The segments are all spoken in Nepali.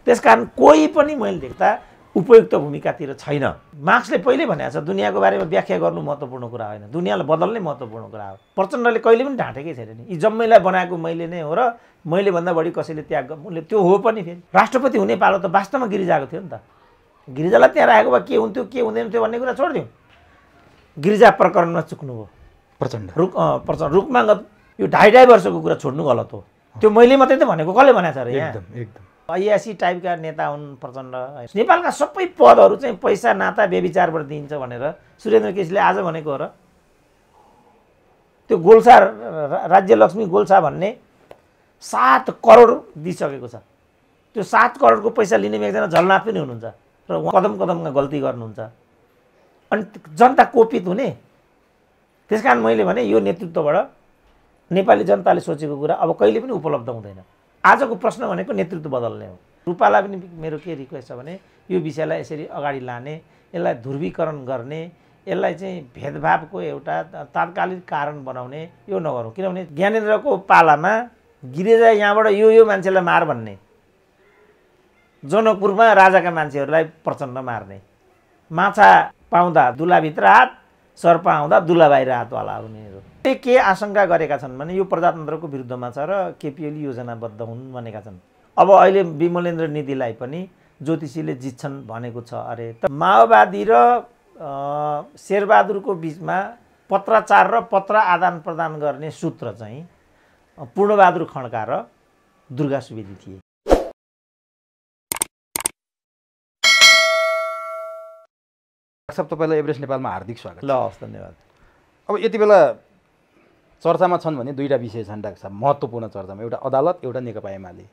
त्यसकारण कोही पनि मैले देख्दा उपयुक्त भूमिकातिर छैन। मार्क्सले पहिले भनेको छ दुनियाँको बारेमा व्याख्या गर्नु महत्त्वपूर्ण कुरा होइन, दुनियाँलाई बदल्नै महत्त्वपूर्ण कुरा हो। प्रचण्डले कहिले पनि ढाँटेकै छैन नि, यी जम्मैलाई बनाएको मैले नै हो र मैले भन्दा बढी कसैले त्याग उसले त्यो हो पनि। फेरि राष्ट्रपति हुने पालो त वास्तवमा गिरिजाको थियो नि त। गिरिजालाई त्यहाँ राखेको भए के हुन्थ्यो के हुँदैन थियो भन्ने कुरा छोडिदिउँ। गिरिजा प्रकरणमा चुक्नु हो प्रचण्ड। रुखमा यो 2.5 वर्षको कुरा छोड्नु गलत हो। त्यो मैले मात्रै त भनेको, कसले भनेको छ र यहाँ? एकदम ऐयासी टाइपका नेता हुन् प्रचण्ड। नेपालका सबै पदहरू चाहिँ पैसा नाता व्यभिचारबाट दिइन्छ भनेर सुरेन्द्र केसीले आज भनेको हो र? त्यो गोल्सा राज्यलक्ष्मी गोल्सा भन्ने 7 करोड दिइसकेको छ। त्यो 7 करोडको पैसा लिने एकजना झलनाथ पनि हुनुहुन्छ र उहाँ कदम कदममा गल्ती गर्नुहुन्छ। अनि जनता कोपित हुने। त्यसकारण मैले भने यो नेतृत्वबाट नेपाली जनताले सोचेको कुरा अब कहिले पनि उपलब्ध हुँदैन। आजको प्रश्न भनेको नेतृत्व बदल्ने हो। रूपालाई पनि मेरो के रिक्वेस्ट छ भने यो विषयलाई यसरी अगाडि लाने, यसलाई ध्रुवीकरण गर्ने, यसलाई चाहिँ भेदभावको एउटा तात्कालिक कारण बनाउने यो नगरौँ। किनभने ज्ञानेन्द्रको पालामा गिरिजा यहाँबाट यो मान्छेलाई मार भन्ने, जनकपुरमा राजाका मान्छेहरूलाई प्रचण्ड मार्ने, माछा पाउँदा दुलाभित्र हात, सर्प आउँदा दुला बाहिर हातवाला हुनेहरू के आशंका गरेका छन् भने यो प्रजातन्त्रको विरुद्धमा छ र केपी ओली योजनाबद्ध हुन् भनेका छन्। अब अहिले विमलेन्द्र निधिलाई पनि ज्योतिषीले जित्छन् भनेको छ अरे। त माओवादी र शेरबहादुरको बिचमा पत्राचार र पत्र आदान प्रदान गर्ने सूत्र चाहिँ पूर्णबहादुर खड्का र दुर्गा सुवेदी थिए। तपाईँलाई एभरेस्ट नेपालमा हार्दिक स्वागत। ल हस्, धन्यवाद। अब यति बेला चर्चामा छन् भने दुईवटा विषय छन् डाक्टर साहब, महत्त्वपूर्ण चर्चामा। एउटा अदालत, एउटा नेकपा एमाले।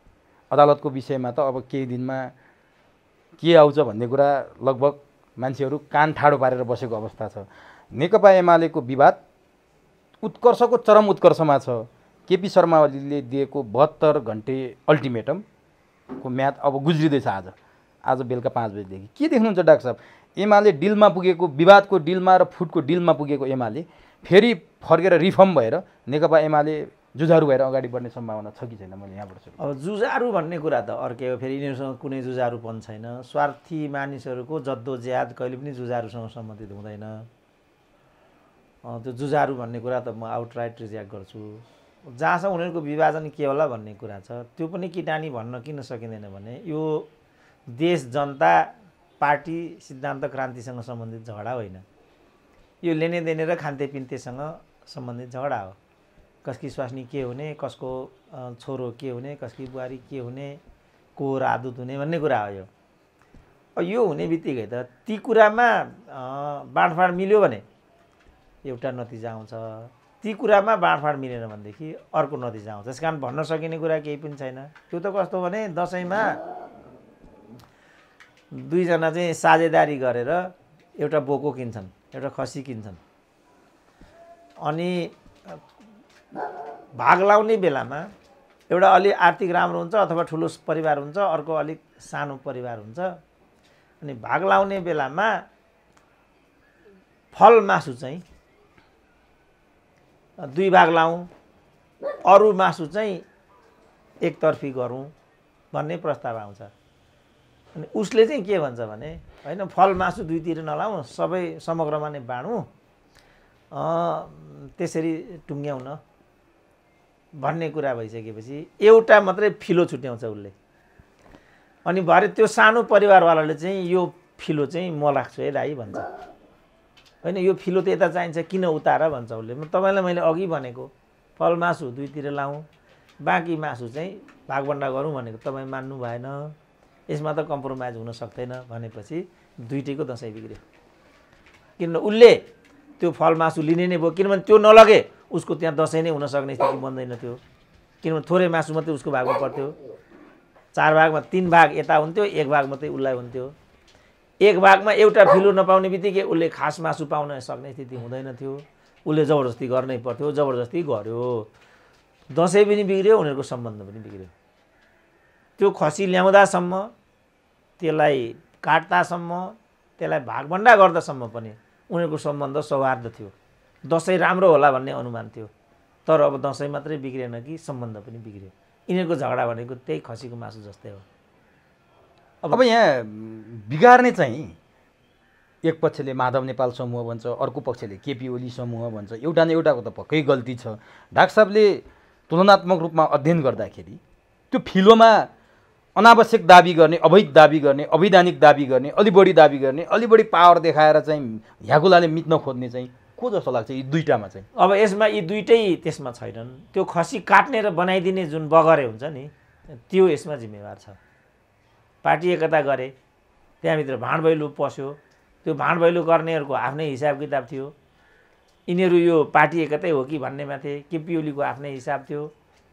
अदालतको विषयमा त अब केही दिनमा के आउँछ भन्ने कुरा लगभग मान्छेहरू कान ठाडो पारेर बसेको अवस्था छ। नेकपा एमालेको विवाद उत्कर्षको चरम उत्कर्षमा छ। केपी शर्मा ओलीले दिएको 72 घन्टे अल्टिमेटमको म्याद अब गुज्रिँदैछ। आज बेलुका 5 बजेदेखि के देख्नुहुन्छ डाक्टर साहब? एमाले डिलमा पुगेको, विवादको डिलमा र फुटको डिलमा पुगेको एमाले फेरि फर्केर रिफर्म भएर नेकपा एमाले जुझारु भएर अगाडि बढ्ने सम्भावना छ कि छैन? मैले यहाँबाट सुरु। अब जुझारु भन्ने कुरा त अर्कै हो। फेरि यिनीहरूसँग कुनै जुझारुपन छैन। स्वार्थी मानिसहरूको जद्दोज्याद कहिले पनि जुझारुसँग सम्बन्धित हुँदैन। त्यो जुझारु भन्ने कुरा त म आउटराइट रिजेक्ट गर्छु। जहाँसम्म उनीहरूको विभाजन के होला भन्ने कुरा छ, त्यो पनि किटानी भन्न किन सकिँदैन भने यो देश, जनता, पार्टी, सिद्धान्त, क्रान्तिसँग सम्बन्धित झगडा होइन। यो लेने देने र खान्तेपिन्तेसँग सम्बन्धित झगडा हो। कसकी स्वास्नी के हुने, कसको छोरो के हुने, कसकी बुहारी के हुने, को रादुत हुने भन्ने कुरा हो। यो हुने बित्तिकै त ती कुरामा बाँडफाँड मिल्यो भने एउटा नतिजा आउँछ, ती कुरामा बाँडफाँड मिलेन भनेदेखि अर्को नतिजा आउँछ। त्यस कारण भन्न सकिने कुरा केही पनि छैन। त्यो त कस्तो भने दसैँमा दुईजना चाहिँ साझेदारी गरेर एउटा बोको किन्छन्, एउटा खसी किन्छन्। अनि भाग लाउने बेलामा एउटा अलि आर्थिक राम्रो हुन्छ अथवा ठुलो परिवार हुन्छ, अर्को अलिक सानो परिवार हुन्छ। अनि भाग लाउने बेलामा फल मासु चाहिँ 2 भाग लाउँ, अरू मासु चाहिँ एकतर्फी गरौँ भन्ने प्रस्ताव आउँछ। अनि उसले चाहिँ के भन्छ भने हैन, फल मासु 2तिर नलाउँ, सबै समग्रमा नै बाँडौँ, त्यसरी टुङ्ग्याउँ न भन्ने कुरा भइसकेपछि एउटा मात्रै फिलो छुट्याउँछ उसले। अनि भरे त्यो सानो परिवारवालाले चाहिँ यो फिलो चाहिँ म राख्छु है दाइ भन्छ। होइन, यो फिलो त यता चाहिन्छ, किन उतार भन्छ उसले। तपाईँलाई मैले अघि भनेको फल मासु 2तिर लाउँ, बाँकी मासु चाहिँ भागभन्डा गरौँ भनेको तपाईँ मान्नु भएन। यसमा त कम्प्रोमाइज हुन सक्दैन भनेपछि दुईटैको दसैँ बिग्रियो। किन उसले त्यो फल मासु लिने नै भयो, किनभने त्यो नलगे उसको त्यहाँ दसैँ नै हुन सक्ने स्थिति बन्दैन थियो। किनभने थोरै मासु मात्रै उसको भागमा पर्थ्यो। 4 भागमा 3 भाग यता हुन्थ्यो, 1 भाग मात्रै उसलाई हुन्थ्यो। 1 भागमा एउटा फिलो नपाउने बित्तिकै उसले खास मासु पाउन सक्ने स्थिति हुँदैन थियो। उसले जबरजस्ती गर्नै पर्थ्यो, जबरजस्ती गर्यो। दसैँ पनि बिग्रियो, उनीहरूको सम्बन्ध पनि बिग्रियो। त्यो खसी ल्याउँदासम्म, त्यसलाई काट्दासम्म, त्यसलाई भागभन्डा गर्दासम्म पनि उनीहरूको सम्बन्ध सौहार्द थियो। दसैँ राम्रो होला भन्ने अनुमान थियो। तर अब दसैँ मात्रै बिग्रेन कि सम्बन्ध पनि बिग्रियो। यिनीहरूको झगडा भनेको त्यही खसीको मासु जस्तै हो। अब यहाँ बिगार्ने चाहिँ एक पक्षले माधव नेपाल समूह भन्छ, अर्को पक्षले केपी ओली समूह भन्छ। एउटा न एउटाको त पक्कै गल्ती छ। डाक्टर साहबले तुलनात्मक रूपमा अध्ययन गर्दाखेरि त्यो फिलोमा अनावश्यक दाबी गर्ने, अवैध दाबी गर्ने, अवैधानिक दाबी गर्ने, अलि बढी दाबी गर्ने, अलि बढी पावर देखाएर चाहिँ ह्याकुलाले मिट्न खोज्ने चाहिँ को जस्तो लाग्छ यी दुईटामा चाहिँ? अब यसमा यी दुईटै त्यसमा छैनन्। त्यो खसी काट्ने र बनाइदिने जुन बगरे हुन्छ नि, त्यो यसमा जिम्मेवार छ। पार्टी एकता गरे, त्यहाँभित्र भाँडभैलो पस्यो, त्यो भाँडभैलो गर्नेहरूको आफ्नै हिसाब किताब थियो। यिनीहरू यो पार्टी एकतै हो कि भन्नेमा थिए। केपी ओलीको आफ्नै हिसाब थियो,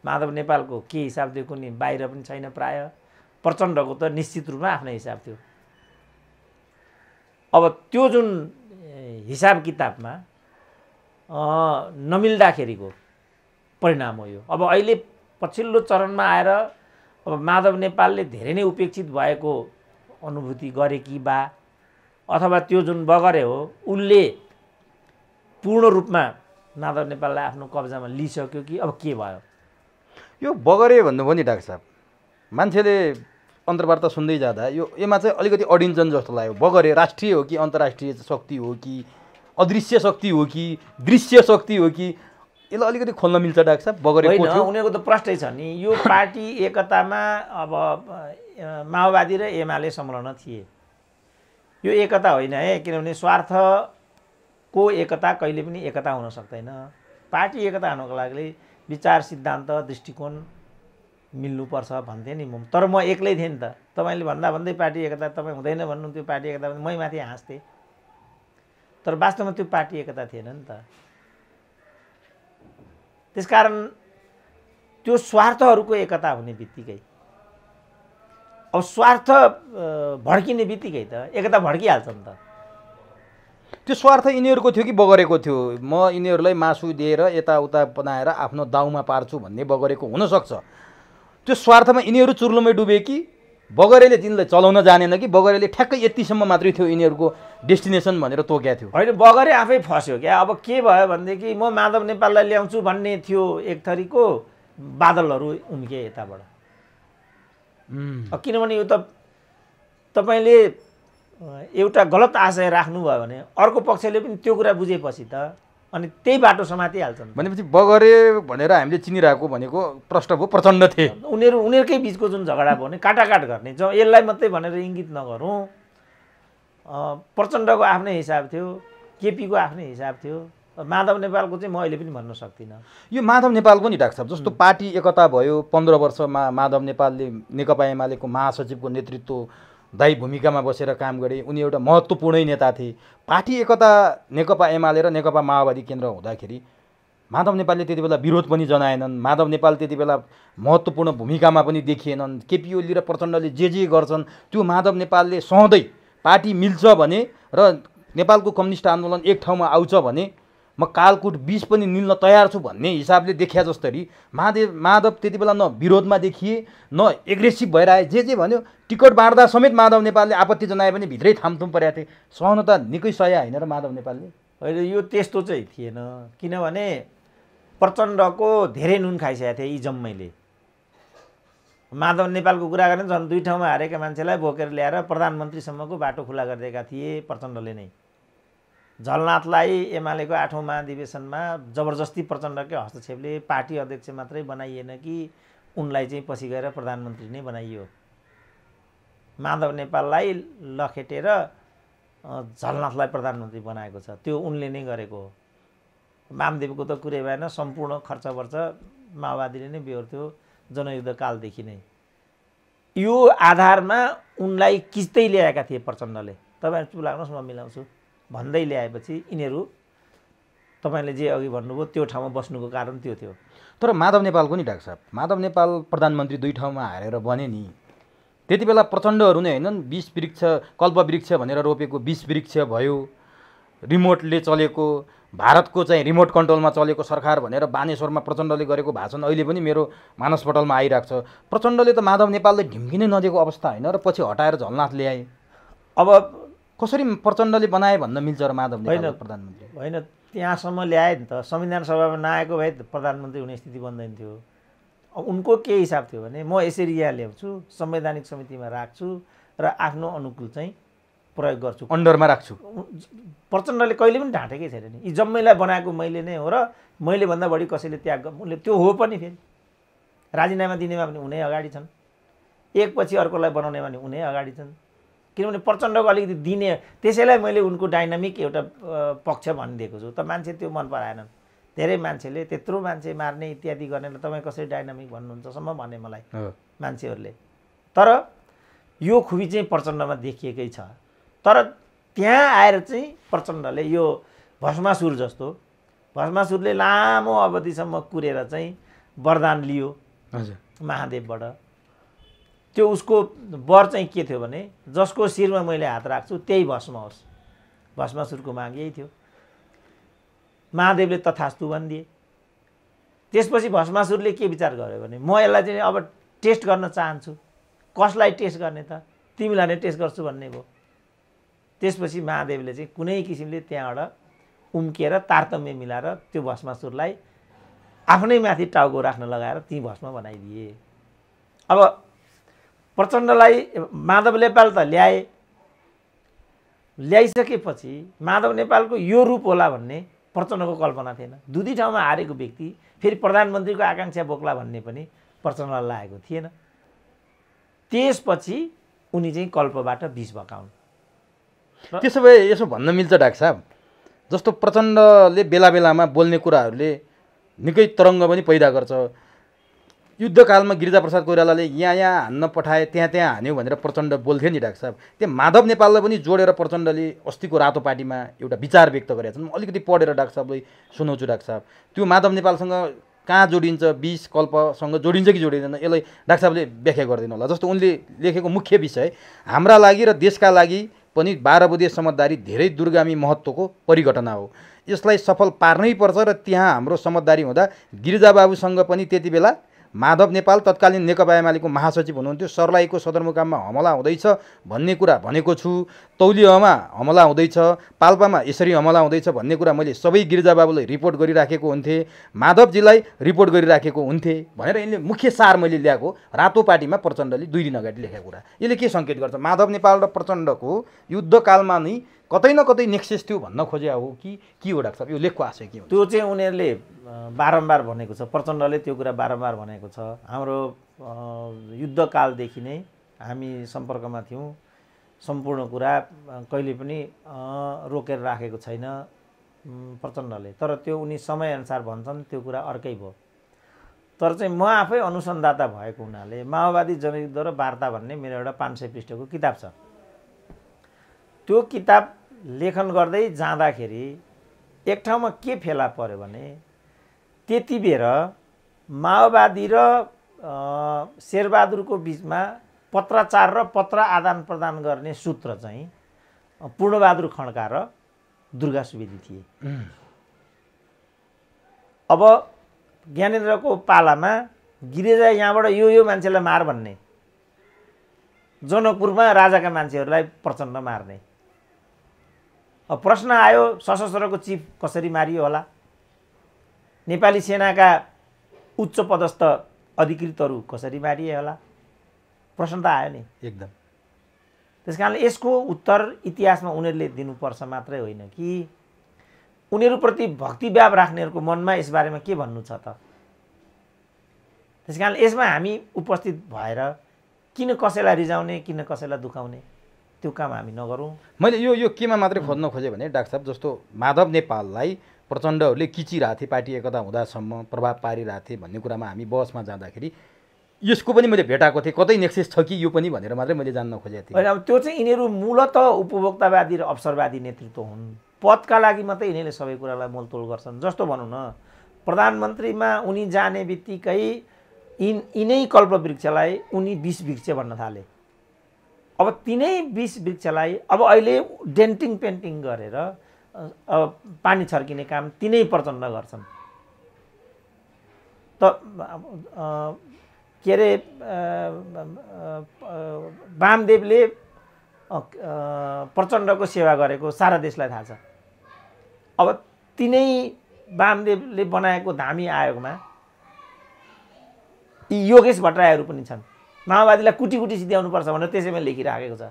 माधव नेपालको के हिसाब थियो कुनै बाहिर पनि छैन प्राय, प्रचण्डको त निश्चित रूपमा आफ्नै हिसाब थियो। अब त्यो जुन हिसाब किताबमा नमिल्दाखेरिको परिणाम हो यो। अब अहिले पछिल्लो चरणमा आएर अब माधव नेपालले धेरै नै उपेक्षित भएको अनुभूति गरे कि बा, अथवा त्यो जुन बगरे हो उसले पूर्ण रूपमा माधव नेपाललाई आफ्नो कब्जामा लिइसक्यो कि अब के भयो? यो बगरे भन्नुभयो नि डाक्टर साहब, मान्छेले अन्तर्वार्ता सुन्दै जाँदा यसमा चाहिँ अलिकति अडिन्जन जस्तो लाग्यो। बगरे राष्ट्रिय हो कि अन्तर्राष्ट्रिय शक्ति हो कि अदृश्य शक्ति हो कि दृश्य शक्ति हो कि यसलाई अलिकति खोल्न मिल्छ डाक्टर साहब? बगरे होइन, उनीहरूको त प्रश्नै छ नि। यो पार्टी एकतामा अब माओवादी र एमाले संलग्न थिए। यो एकता होइन है, किनभने स्वार्थको एकता कहिले पनि एकता हुन सक्दैन। पार्टी एकता हुनको लागि विचार, सिद्धान्त, दृष्टिकोण मिल्नुपर्छ भन्थे नि म। तर म एक्लै थिएँ नि त। तपाईँले भन्दै पार्टी एकता तपाईँ हुँदैन भन्नुहुन्थ्यो, पार्टी एकता मै माथि हाँस्थेँ। तर वास्तवमा त्यो पार्टी एकता थिएन नि त। त्यसकारण त्यो स्वार्थहरूको एकता हुने बित्तिकै, अब स्वार्थ भड्किने बित्तिकै त एकता भड्किहाल्छ नि त। त्यो स्वार्थ यिनीहरूको थियो कि बगरेको थियो? म यिनीहरूलाई मासु दिएर यताउता बनाएर आफ्नो दाउमा पार्छु भन्ने बगरेको हुनसक्छ। त्यो स्वार्थमा यिनीहरू चुर्लुमै डुबे कि बगरेले तिनलाई चलाउन जानेन कि बगरेले ठ्याक्कै यतिसम्म मात्रै थियो यिनीहरूको डेस्टिनेसन भनेर तोक्या थियो? होइन, बगरे आफै फस्यो क्या। अब के भयो भनेदेखि म माधव नेपाललाई ल्याउँछु भन्ने थियो एक थरीको, बादलहरू उम्के यताबाट। किनभने यो त तपाईँले एउटा गलत आशय राख्नुभयो भने अर्को पक्षले पनि त्यो कुरा बुझेपछि त अनि त्यही बाटो समातिहाल्छ नि। भनेपछि बगरे भनेर हामीले चिनिरहेको भनेको प्रष्ट भयो प्रचण्ड थिए। उनीहरूकै बिचको जुन झगडा भयो भने काटाकाट गर्ने, यसलाई मात्रै भनेर इङ्गित नगरौँ। प्रचण्डको आफ्नै हिसाब थियो, केपीको आफ्नै हिसाब थियो। माधव नेपालको चाहिँ म अहिले पनि भन्न सक्दिनँ। यो माधव नेपालको नि डाक्टर साहब जस्तो पार्टी एकता भयो, 15 वर्षमा माधव नेपालले नेकपा एमालेको महासचिवको नेतृत्व दायी भूमिकामा बसेर काम गरे। उनी एउटा महत्त्वपूर्ण नेता थिए। पार्टी एकता नेकपा एमाले र नेकपा माओवादी केन्द्र हुँदाखेरि माधव नेपालले त्यति बेला विरोध पनि जनाएनन्। माधव नेपाल त्यति बेला महत्त्वपूर्ण भूमिकामा पनि देखिएनन्। केपी ओली र प्रचण्डले जे गर्छन् त्यो माधव नेपालले सहँदै पार्टी मिल्छ भने र नेपालको कम्युनिस्ट आन्दोलन एक ठाउँमा आउँछ भने म कालकुट 20 पनि निल्न तयार छु भन्ने हिसाबले देखिया जस्तरी माधव त्यति बेला न विरोधमा देखिए न एग्रेसिभ भएर आए। जे भन्यो टिकट बाँड्दा समेत माधव नेपालले आपत्ति जनाए पनि भित्रै थामथुम परेका थिए। सहन त निकै सह्य होइन र माधव नेपालले? अहिले यो त्यस्तो चाहिँ थिएन, किनभने प्रचण्डको धेरै नुन खाइसकेको थिए यी जम्मैले। माधव नेपालको कुरा गर्ने झन् 2 ठाउँमा हारेका मान्छेलाई बोकेर ल्याएर प्रधानमन्त्रीसम्मको बाटो खुला गरिदिएका थिए प्रचण्डले नै। झलनाथलाई एमालेको 8औं महाधिवेशनमा जबरजस्ती प्रचण्डकै हस्तक्षेपले पार्टी अध्यक्ष मात्रै बनाइएन कि उनलाई चाहिँ पछि गएर प्रधानमन्त्री नै बनाइयो। माधव नेपाललाई लखेटेर झलनाथलाई प्रधानमन्त्री बनाएको छ, त्यो उनले नै गरेको हो। वामदेवको त कुरै भएन, सम्पूर्ण खर्चवर्च माओवादीले नै बेहोर्थ्यो जनयुद्ध कालदेखि नै। यो आधारमा उनलाई किच्दै ल्याएका थिए प्रचण्डले। तपाईहरु चुप लाग्नुहोस् म मिलाउँछु भन्दै ल्याएपछि यिनीहरू तपाईले जे अघि भन्नुभयो त्यो ठाउँमा बस्नुको कारण त्यो थियो। तर माधव नेपालको नि डाक्टर साहब, माधव नेपाल प्रधानमन्त्री 2 ठाउँमा हारेर बने नि, त्यति बेला प्रचण्डहरू नै हैनन् 20 वृक्ष कल्पवृक्ष भनेर रोपेको 20 वृक्ष भयो, रिमोटले चलेको भारतको चाहिँ रिमोट कन्ट्रोलमा चलेको सरकार भनेर बानेश्वरमा प्रचण्डले गरेको भाषण अहिले पनि मेरो मानसपटलमा आइराख्छ। प्रचण्डले त माधव नेपालले ढिम्किनै नदिएको अवस्था हैन र पछि हटाएर झलनाथ ल्याए। अब कसरी प्रचण्डले बनाए भन्न मिल्छ र माधव नेपाल प्रधानमन्त्री? होइन, त्यहाँसम्म ल्याए नि त। संविधान सभामा नआएको भए प्रधानमन्त्री हुने स्थिति बन्दैन थियो। उनको के हिसाब थियो भने म यसरी यहाँ ल्याउँछु, संवैधानिक समितिमा राख्छु र आफ्नो अनुकूल चाहिँ प्रयोग गर्छु, अन्डरमा राख्छु। प्रचण्डले कहिले पनि ढाँटेकै छैन नि। यी जम्मैलाई बनाएको मैले नै हो र मैले भन्दा बढी कसैले त्याग उसले त्यो हो पनि। फेरि राजीनामा दिनेमा पनि उनै अगाडि छन्, एकपछि अर्कोलाई बनाउनेमा पनि उनै अगाडि छन्। किनभने प्रचण्डको अलिकति दिने, त्यसैलाई मैले उनको डाइनामिक एउटा पक्ष भनिदिएको छु। त मान्छे त्यो मन पराएनन्, धेरै मान्छेले त्यत्रो मान्छे मार्ने इत्यादि गर्नेलाई तपाईँ कसरी डाइनामिक भन्नुहुन्छसम्म भने मलाई मान्छेहरूले। तर यो खुबी चाहिँ प्रचण्डमा देखिएकै छ। तर त्यहाँ आएर चाहिँ प्रचण्डले यो भस्मासुर जस्तो, भस्मासुरले लामो अवधिसम्म कुरेर चाहिँ वरदान लियो महादेवबाट। त्यो उसको वर चाहिँ के थियो भने जसको शिरमा मैले हात राख्छु त्यही भस्म होस्, भस्मासुरको माग यही थियो। महादेवले तथास्तु भनिदिए। त्यसपछि भस्मासुरले के विचार गर्यो भने म यसलाई चाहिँ अब टेस्ट गर्न चाहन्छु। कसलाई टेस्ट गर्ने त? तिमीलाई नै टेस्ट गर्छु भन्ने भयो। त्यसपछि महादेवले चाहिँ कुनै किसिमले त्यहाँबाट उम्किएर तारतम्य मिलाएर त्यो भस्मासुरलाई आफ्नै माथि टाउको राख्न लगाएर ती भस्म बनाइदिए। अब प्रचण्डलाई माधव नेपाल त ल्याइसकेपछि माधव नेपालको यो रूप होला भन्ने प्रचण्डको कल्पना थिएन। दुई ठाउँमा हारेको व्यक्ति फेरि प्रधानमन्त्रीको आकाङ्क्षा बोक्ला भन्ने पनि प्रचण्डलाई लागेको थिएन। त्यसपछि उनी चाहिँ कल्पबाट विष भकाउन्। त्यसो भए यसो भन्न मिल्छ डाक्टर साहब, जस्तो प्रचण्डले बेला बेलामा बोल्ने कुराहरूले निकै तरङ्ग पनि पैदा गर्छ। युद्धकालमा गिरिजाप्रसाद कोइरालाले यहाँ हान्न पठाए, त्यहाँ हान्यो भनेर प्रचण्ड बोल्थ्यो नि डाक्टर साहब। त्यो माधव नेपाललाई पनि जोडेर प्रचण्डले अस्तिको रातो पार्टीमा एउटा विचार व्यक्त गरेका छन्। अलिकति पढेर डाक्टर साहबलाई सुनाउँछु डाक्टर साहब। त्यो माधव नेपालसँग कहाँ जोडिन्छ, विष कल्पसँग जोडिन्छ कि जोडिँदैन, यसलाई डाक्टर साहबले व्याख्या गरिदिनु होला। जस्तो उनले लेखेको मुख्य विषय हाम्रा लागि र देशका लागि पनि 12 बुँदे समझदारी धेरै दूरगामी महत्त्वको परिघटना हो। यसलाई सफल पार्नै पर्छ र त्यहाँ हाम्रो समझदारी हुँदा गिरिजाबाबुसँग पनि त्यति बेला माधव नेपाल तत्कालीन नेकपा एमालेको महासचिव हुनुहुन्थ्यो, सर्लाहीको सदरमुकाममा हमला हुँदैछ भन्ने कुरा भनेको छु, तौलियामा हमला हुँदैछ, पाल्पामा यसरी हमला हुँदैछ भन्ने कुरा मैले सबै गिरिजाबाबुलाई रिपोर्ट गरिराखेको हुन्थेँ, माधवजीलाई रिपोर्ट गरिराखेको हुन्थेँ भनेर यिनले मुख्य सार मैले ल्याएको रातो पार्टीमा प्रचण्डले 2 दिन अगाडि लेखेको कुरा। यसले के सङ्केत गर्छ? माधव नेपाल र प्रचण्डको युद्धकालमा नै कतै न कतै नेक्सेस थियो भन्न खोजे हो कि के हो डाक्टर साहब? यो लेखको आशय के हो? त्यो चाहिँ उनीहरूले बारम्बार भनेको छ, प्रचण्डले त्यो कुरा बारम्बार भनेको छ। हाम्रो युद्धकालदेखि नै हामी सम्पर्कमा थियौँ, सम्पूर्ण कुरा कहिले पनि रोकेर राखेको छैन प्रचण्डले। तर त्यो उनी समयअनुसार भन्छन्, त्यो कुरा अर्कै भयो। तर चाहिँ म आफै अनुसन्धाता भएको हुनाले माओवादी जनयुद्ध र वार्ता भन्ने मेरो एउटा 500 पृष्ठको किताब छ। त्यो किताब लेखन गर्दै जाँदाखेरि एक ठाउँमा के फेला पर्यो भने त्यति बेर माओवादी र शेरबहादुरको बिचमा पत्राचार र पत्र आदान प्रदान गर्ने सूत्र चाहिँ पूर्णबहादुर खड्का र दुर्गा सुवेदी थिए। अब ज्ञानेन्द्रको पालामा गिरिजा यहाँबाट यो मान्छेलाई मार भन्ने, जनकपुरमा राजाका मान्छेहरूलाई प्रचण्ड मार्ने। अब प्रश्न आयो सशस्त्रको चिफ कसरी मारियो होला, नेपाली सेनाका उच्च पदस्थ अधिकृतहरू कसरी मारिए होला, प्रश्न त आयो नि एकदम। त्यसकारणले यसको उत्तर इतिहासमा उनीहरूले दिनुपर्छ मात्रै होइन कि उनीहरूप्रति भक्तिभाव राख्नेहरूको मनमा यसबारेमा के भन्नु छ त। त्यसकारणले यसमा हामी उपस्थित भएर किन कसैलाई रिजाउने, किन कसैलाई दुखाउने, त्यो काम हामी नगरौँ। मैले यो केमा मात्रै खोज्न खोजेँ भने डाक्टर साहब, जस्तो माधव नेपाललाई प्रचण्डहरूले किचिरहेको थिए, पार्टी एकता हुँदासम्म प्रभाव पारिरहेको थिए भन्ने कुरामा हामी बहसमा जाँदाखेरि यसको पनि मैले भेटाएको थिएँ, कतै नेक्सेस छ कि यो पनि भनेर मात्रै मैले जान्न खोजेको थिएँ। होइन, अब त्यो चाहिँ यिनीहरू मूलतः उपभोक्तावादी र अवसरवादी नेतृत्व हुन्। पदका लागि मात्रै यिनीहरूले सबै कुरालाई मोलतोल गर्छन्। जस्तो भनौँ न, प्रधानमन्त्रीमा उनी जाने बित्तिकै यिनै कल्पवृक्षलाई उनी 20 वृक्ष भन्न थाले। अब तिनै 20 वृक्षलाई अब अहिले डेन्टिङ पेन्टिङ गरेर पानी छर्किने काम तिनै प्रचण्ड गर्छन्। त के अरे वामदेवले प्रचण्डको सेवा गरेको सारा देशलाई थाहा छ। अब तिनै वामदेवले बनाएको धामी आयोगमा यी योगेश भट्टराईहरू पनि छन्, माओवादीलाई कुटी कुटी सिध्याउनुपर्छ भनेर त्यसैमा लेखिराखेको छ।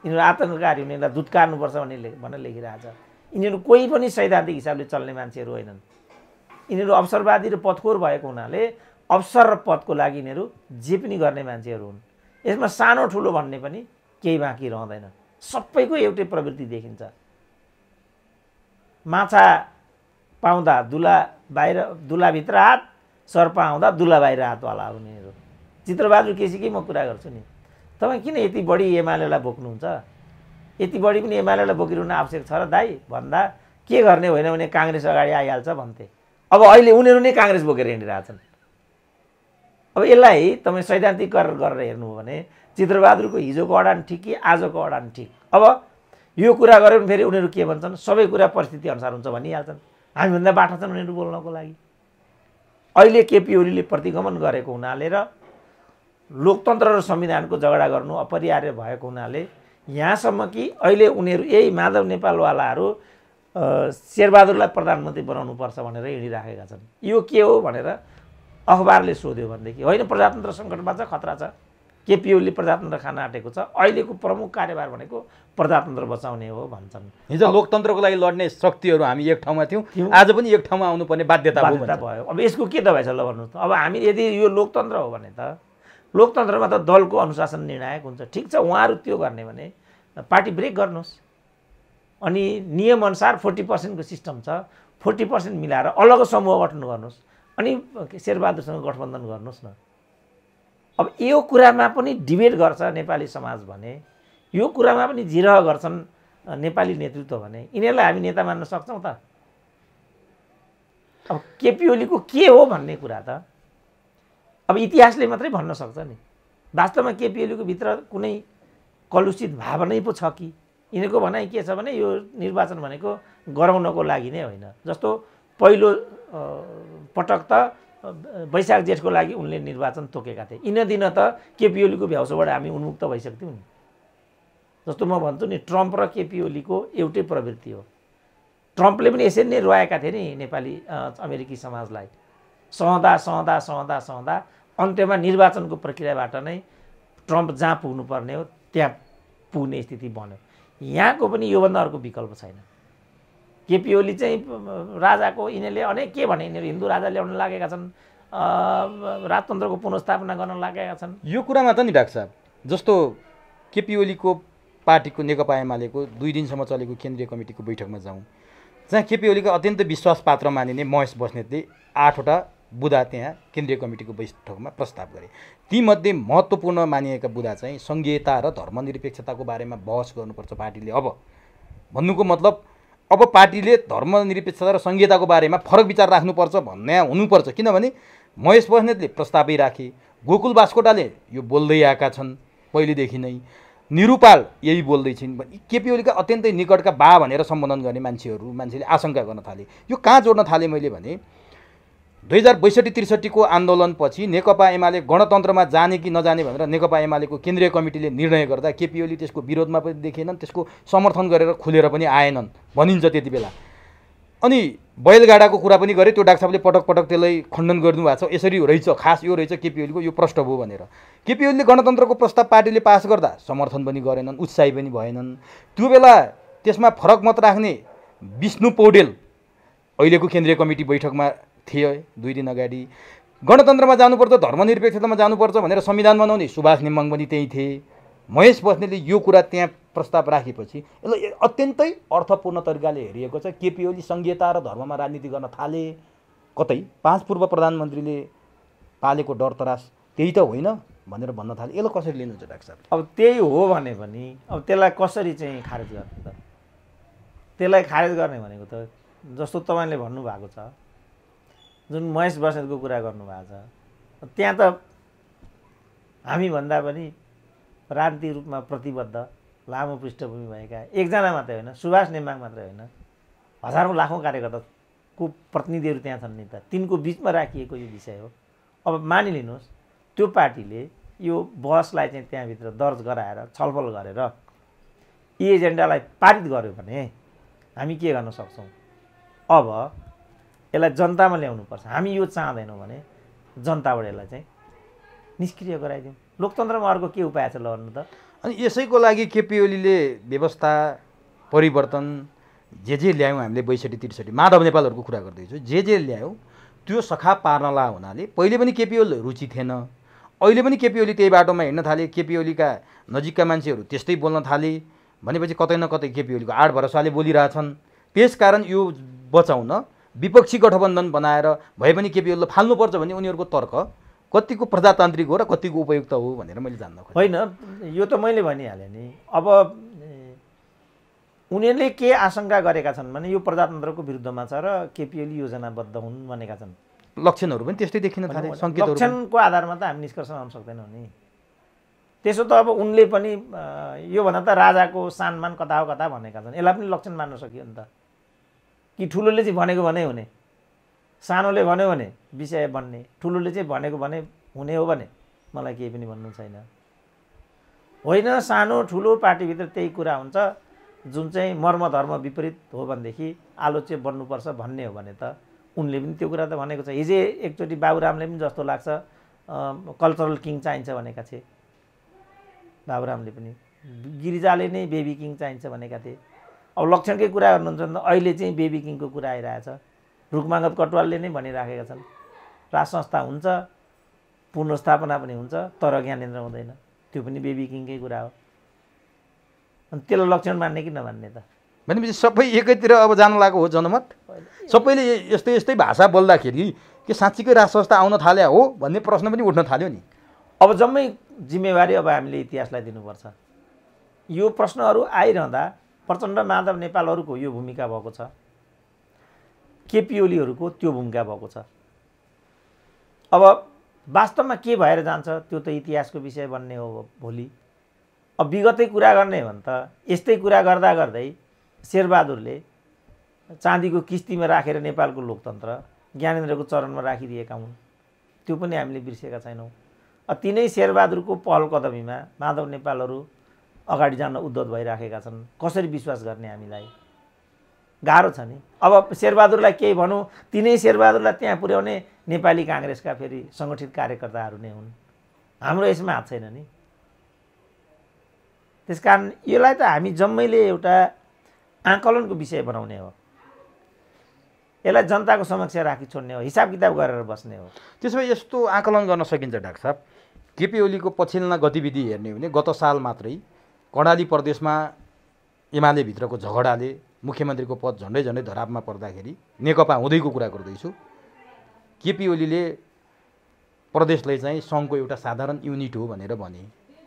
यिनीहरू आतङ्ककारी हुने, यसलाई धुत्कार्नुपर्छ भनेर लेखिरहेको छ। यिनीहरू कोही पनि सैद्धान्तिक हिसाबले चल्ने मान्छेहरू होइनन्। यिनीहरू अवसरवादी र पथखोर भएको हुनाले अवसर र पदको लागि यिनीहरू जे पनि गर्ने मान्छेहरू हुन्। यसमा सानो ठुलो भन्ने पनि केही बाँकी रहँदैन, सबैको एउटै प्रवृत्ति देखिन्छ। माछा पाउँदा दुलाभित्र हात, सर्प आउँदा दुला बाहिर हातवाला हुनेहरू। चित्रबहादुर केसीकै म कुरा गर्छु नि, तपाईँ किन यति बढी एमालेलाई बोक्नुहुन्छ? यति बढी पनि एमालेलाई बोकिरहनु आवश्यक छ र दाइ भन्दा के गर्ने होइन भने काङ्ग्रेस अगाडि आइहाल्छ भन्थे। अब अहिले उनीहरू नै काङ्ग्रेस बोकेर हिँडिरहेछन्। अब यसलाई तपाईँ सैद्धान्तिक गरेर हेर्नुभयो भने चित्रबहादुरको हिजोको अडान ठिक कि आजको अडान ठिक? अब यो कुरा गऱ्यो भने फेरि उनीहरू के भन्छन्, सबै कुरा परिस्थिति अनुसार हुन्छ भनिहाल्छन्। हामीभन्दा बाठा छन् उनीहरू बोल्नको लागि। अहिले केपी ओलीले प्रतिगमन गरेको हुनाले र लोकतन्त्र र संविधानको झगडा गर्नु अपरिहार्य भएको हुनाले यहाँसम्म कि अहिले उनीहरू यही माधव नेपालवालाहरू शेरबहादुरलाई प्रधानमन्त्री बनाउनुपर्छ भनेर हिँडिराखेका छन्। यो के हो भनेर अखबारले सोध्यो भनेदेखि होइन, प्रजातन्त्र सङ्कटमा छ, खतरा छ, केपी ओलीले प्रजातन्त्र खान आँटेको छ, अहिलेको प्रमुख कार्यभार भनेको प्रजातन्त्र बचाउने हो भन्छन्। हिजो लोकतन्त्रको लागि लड्ने शक्तिहरू हामी एक ठाउँमा थियौँ, आज पनि एक ठाउँमा आउनुपर्ने बाध्यता भयो। अब यसको के दबाई छ ल भन्नुहोस् त? अब हामी यदि यो लोकतन्त्र हो भने त लोकतन्त्रमा त दलको अनुशासन निर्णायक हुन्छ। ठिक छ, उहाँहरू त्यो गर्ने भने पार्टी ब्रेक गर्नुहोस्, अनि नियमअनुसार 40% को सिस्टम छ, 40% मिलाएर अलग समूह गठन गर्नुहोस्, अनि शेरबहादुरसँग गठबन्धन गर्नुहोस् न। अब यो कुरामा पनि डिबेट गर्छ नेपाली समाज भने, यो कुरामा पनि जिरह गर्छन् नेपाली नेतृत्व भने, यिनीहरूलाई हामी नेता मान्न सक्छौँ त? अब केपी ओलीको के हो भन्ने कुरा त अब इतिहासले मात्रै भन्न सक्छ नि। वास्तवमा केपी ओलीको भित्र कुनै कलुषित भावनै पो छ कि? यिनीहरूको भनाइ के छ भने यो निर्वाचन भनेको गराउनको लागि नै होइन। जस्तो पहिलो पटक त वैशाख जेठको लागि उनले निर्वाचन तोकेका थिए। दिन त केपी ओलीको भ्याउसोबाट हामी उन्मुक्त भइसक्थ्यौँ नि। जस्तो म भन्छु नि, ट्रम्प र केपी ओलीको एउटै प्रवृत्ति हो। ट्रम्पले पनि यसरी नै रोएका थिए नि नेपाली अमेरिकी समाजलाई। सहँदा अन्त्यमा निर्वाचनको प्रक्रियाबाट नै ट्रम्प जहाँ पुग्नुपर्ने हो त्यहाँ पुग्ने स्थिति बन्यो। यहाँको पनि योभन्दा अर्को विकल्प छैन। केपी ओली चाहिँ राजाको, यिनीहरूले अनेक के भने यिनीहरू हिन्दू राजा ल्याउन लागेका छन्, राजतन्त्रको पुनर्स्थापना गर्न लागेका छन्। यो कुरामा त नि डाक्टर साहब, जस्तो केपी ओलीको पार्टीको नेकपा एमालेको 2 दिनसम्म चलेको केन्द्रीय कमिटीको बैठकमा जाउँ, जहाँ केपी ओलीको अत्यन्त विश्वासपात्र मानिने महेश बस्नेतले 8वटा बुदा त्यहाँ केन्द्रीय कमिटीको बैठकमा प्रस्ताव गरे। तीमध्ये महत्त्वपूर्ण मानिएका बुदा चाहिँ सङ्घीयता र धर्मनिरपेक्षताको बारेमा बहस गर्नुपर्छ पार्टीले। अब भन्नुको मतलब अब पार्टीले धर्मनिरपेक्षता र सङ्घीयताको बारेमा फरक विचार राख्नुपर्छ भन्ने हुनुपर्छ। किनभने महेश बस्नेतले प्रस्तावै राखे, गोकुल बास्कोटाले यो बोल्दै आएका छन् पहिलेदेखि नै, निरुपाल यही बोल्दैछिन्। केपी ओलीका अत्यन्तै निकटका बा भनेर सम्बोधन गर्ने मान्छेले आशंका गर्न थाले। यो कहाँ जोड्न थाले मैले भने 2062-63 को आन्दोलनपछि नेकपा एमाले गणतन्त्रमा जाने कि नजाने भनेर नेकपा एमालेको केन्द्रीय कमिटीले निर्णय गर्दा केपी ओली त्यसको विरोधमा पनि देखिएनन्, त्यसको समर्थन गरेर खुलेर पनि आएनन् भनिन्छ त्यति बेला। अनि बैलगाडाको कुरा पनि गरे, त्यो डाक्टर साहबले पटक पटक त्यसलाई खण्डन गर्नुभएको छ। यसरी रहेछ, खास यो रहेछ केपी ओलीको यो पृष्ठभूमि भनेर। केपी ओलीले गणतन्त्रको प्रस्ताव पार्टीले पास गर्दा समर्थन पनि गरेनन्, उत्साही पनि भएनन्। त्यो बेला त्यसमा फरक मत राख्ने विष्णु पौडेल अहिलेको केन्द्रीय कमिटी बैठकमा थिए 2 दिन अगाडि। गणतन्त्रमा जानुपर्छ, धर्मनिरपेक्षतामा जानुपर्छ भनेर संविधान बनाउने सुभाष नेमाङ पनि त्यही थिए। महेश बस्नेतले यो कुरा त्यहाँ प्रस्ताव राखेपछि यसलाई अत्यन्तै अर्थपूर्ण तरिकाले हेरिएको छ। केपी ओली सङ्घीयता र धर्ममा राजनीति गर्न थाले, कतै 5 पूर्व प्रधानमन्त्रीले पालेको डर तरास त्यही त होइन भनेर भन्न थाले। यसलाई कसरी लिनुहुन्छ डाक्टर साहब? अब त्यही हो भने पनि अब त्यसलाई कसरी चाहिँ खारेज गर्ने त? त्यसलाई खारेज गर्ने भनेको त जस्तो तपाईँले भन्नुभएको छ, जुन महेश बस्नेतको कुरा गर्नुभएको छ, त्यहाँ त हामीभन्दा पनि राजनीतिक रूपमा प्रतिबद्ध लामो पृष्ठभूमि भएका एकजना मात्रै होइन, सुभाष नेमाङ मात्रै होइन, हजारौँ लाखौँ कार्यकर्ताको प्रतिनिधिहरू त्यहाँ छन् नि त। तिनको बिचमा राखिएको यो विषय हो। अब मानिलिनुहोस् त्यो पार्टीले यो बहसलाई चाहिँ त्यहाँभित्र दर्ज गराएर छलफल गरेर यी एजेन्डालाई पारित गर्यो भने हामी के गर्न सक्छौँ? अब यसलाई जनतामा ल्याउनुपर्छ। हामी यो चाहँदैनौँ भने जनताबाट यसलाई चाहिँ निष्क्रिय गराइदिउँ। लोकतन्त्रमा अर्को के उपाय छ ल भन्नु त? अनि यसैको लागि केपी ओलीले व्यवस्था परिवर्तन जे ल्यायौँ हामीले 62-63 माधव नेपालहरूको कुरा गर्दैछु, जे ल्यायौँ त्यो सखा पार्नला हुनाले पहिले पनि केपी ओली रुचि थिएन, अहिले पनि केपी ओली त्यही बाटोमा हिँड्न थाले, केपी ओलीका नजिकका मान्छेहरू त्यस्तै बोल्न थाले भनेपछि कतै न कतै केपी ओलीको आड भरोसाले बोलिरहेछन्। त्यसकारण यो बचाउन विपक्षी गठबन्धन बनाएर भए पनि केपी ओलीलाई फाल्नुपर्छ भन्ने उनीहरूको तर्क कतिको प्रजातान्त्रिक हो र कतिको उपयुक्त हो भनेर मैले जान्न खोजेँ। होइन, यो त मैले भनिहालेँ नि। अब उनीहरूले के आशंका गरेका छन् भने यो प्रजातन्त्रको विरुद्धमा छ र केपी ओली योजनाबद्ध हुन् भनेका छन्। लक्षणहरू पनि त्यस्तै देखिन थाले, सङ्केतहरू। लक्षणको आधारमा त हामी निष्कर्ष लगाउन सक्दैनौँ नि। त्यसो त अब उनले पनि योभन्दा त राजाको सानमान कता हो कता भनेका छन्। यसलाई पनि लक्षण मान्न सकियो नि त। कि ठुलोले चाहिँ भनेको भने हुने, सानोले भन्यो भने विषय बन्ने, ठुलोले चाहिँ भनेको भने हुने हो भने मलाई केही पनि भन्नु छैन। होइन, सानो ठुलो पार्टीभित्र त्यही कुरा हुन्छ जुन चाहिँ मर्म धर्म विपरीत हो भनेदेखि आलोच्य बन्नुपर्छ भन्ने हो भने त उनले पनि त्यो कुरा त भनेको छ। हिजो एकचोटि बाबुरामले पनि जस्तो लाग्छ कल्चरल किङ चाहिन्छ भनेका थिए। बाबुरामले पनि गिरिजाले नै बेबी किङ चाहिन्छ भनेका थिए। अब लक्षणकै कुरा गर्नुहुन्छ भने अहिले चाहिँ बेबी किङको कुरा आइरहेछ। रुखमागत कटुवालले नै भनिराखेका छन् राज संस्था हुन्छ, पुनर्स्थापना पनि हुन्छ, तर ज्ञानेन्द्र हुँदैन। त्यो पनि बेबी किङकै कुरा हो। अनि त्यसलाई लक्षण मान्ने कि नमान्ने त? भनेपछि सबै एकैतिर अब जान लागेको हो जनमत। सबैले यस्तै यस्तै भाषा बोल्दाखेरि के साँच्चीकै राज संस्था आउन थाले हो भन्ने प्रश्न पनि उठ्न थाल्यो नि। अब जम्मै जिम्मेवारी अब हामीले इतिहासलाई दिनुपर्छ। यो प्रश्नहरू आइरहँदा प्रचण्ड माधव नेपालहरूको यो भूमिका भएको छ, केपी ओलीहरूको त्यो भूमिका भएको छ। अब वास्तवमा के भएर जान्छ त्यो त इतिहासको विषय बन्ने हो भोलि। अब विगतै कुरा गर्ने हो भने त यस्तै कुरा गर्दा गर्दै शेरबहादुरले चाँदीको किस्तीमा राखेर नेपालको लोकतन्त्र ज्ञानेन्द्रको चरणमा राखिदिएका हुन्। त्यो पनि हामीले बिर्सेका छैनौँ। तिनै शेरबहादुरको पहल कदमीमा माधव नेपालहरू अगाडि जान उद्यत भइराखेका छन्। कसरी विश्वास गर्ने हामीलाई? गाह्रो छ नि। अब शेरबहादुरलाई केही भनौँ, तिनै शेरबहादुरलाई त्यहाँ पुर्याउने नेपाली काङ्ग्रेसका फेरि सङ्गठित कार्यकर्ताहरू नै हुन्। हाम्रो यसमा हात छैन नि। त्यसकारण यसलाई त हामी जम्मैले एउटा आकलनको विषय बनाउने हो। यसलाई जनताको समक्ष राखी छोड्ने हो, हिसाब किताब गरेर बस्ने हो। त्यसो भए यस्तो आकलन गर्न सकिन्छ डाक्टर साहब, केपी ओलीको पछिल्ला गतिविधि हेर्ने हो भने गत साल मात्रै कर्णाली प्रदेशमा एमाले भित्रको झगडाले मुख्यमन्त्रीको पद झन्डै झन्डै धरापमा पर्दाखेरि नेकपा हुँदैको कुरा गर्दैछु, केपी ओलीले प्रदेशलाई चाहिँ सङ्घको एउटा साधारण युनिट हो भनेर भने।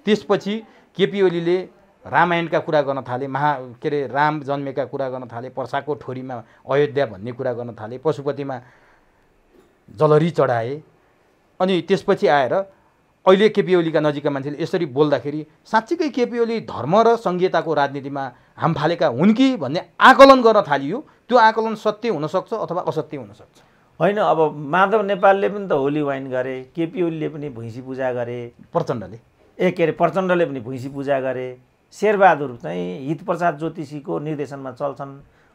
त्यसपछि केपी ओलीले रामायणका कुरा गर्न थाले, राम जन्मेका कुरा गर्न थाले, पर्साको ठोरीमा अयोध्या भन्ने कुरा गर्न थाले, पशुपतिमा जलहरी चढाए। अनि त्यसपछि आएर अहिले केपी ओलीका नजिकका मान्छेले यसरी बोल्दाखेरि साँच्चीकै केपी ओली धर्म र सङ्घीयताको राजनीतिमा हाम फालेका हुन् कि भन्ने आकलन गर्न थालियो। त्यो आकलन सत्य हुनसक्छ अथवा असत्य हुनसक्छ। होइन, अब माधव नेपालले पनि त होली वाइन गरे, केपी ओलीले पनि भैँसी पूजा गरे, प्रचण्डले प्रचण्डले पनि भैँसी पूजा गरे, शेरबहादुर चाहिँ हितप्रसाद ज्योतिषीको निर्देशनमा चल्छन्।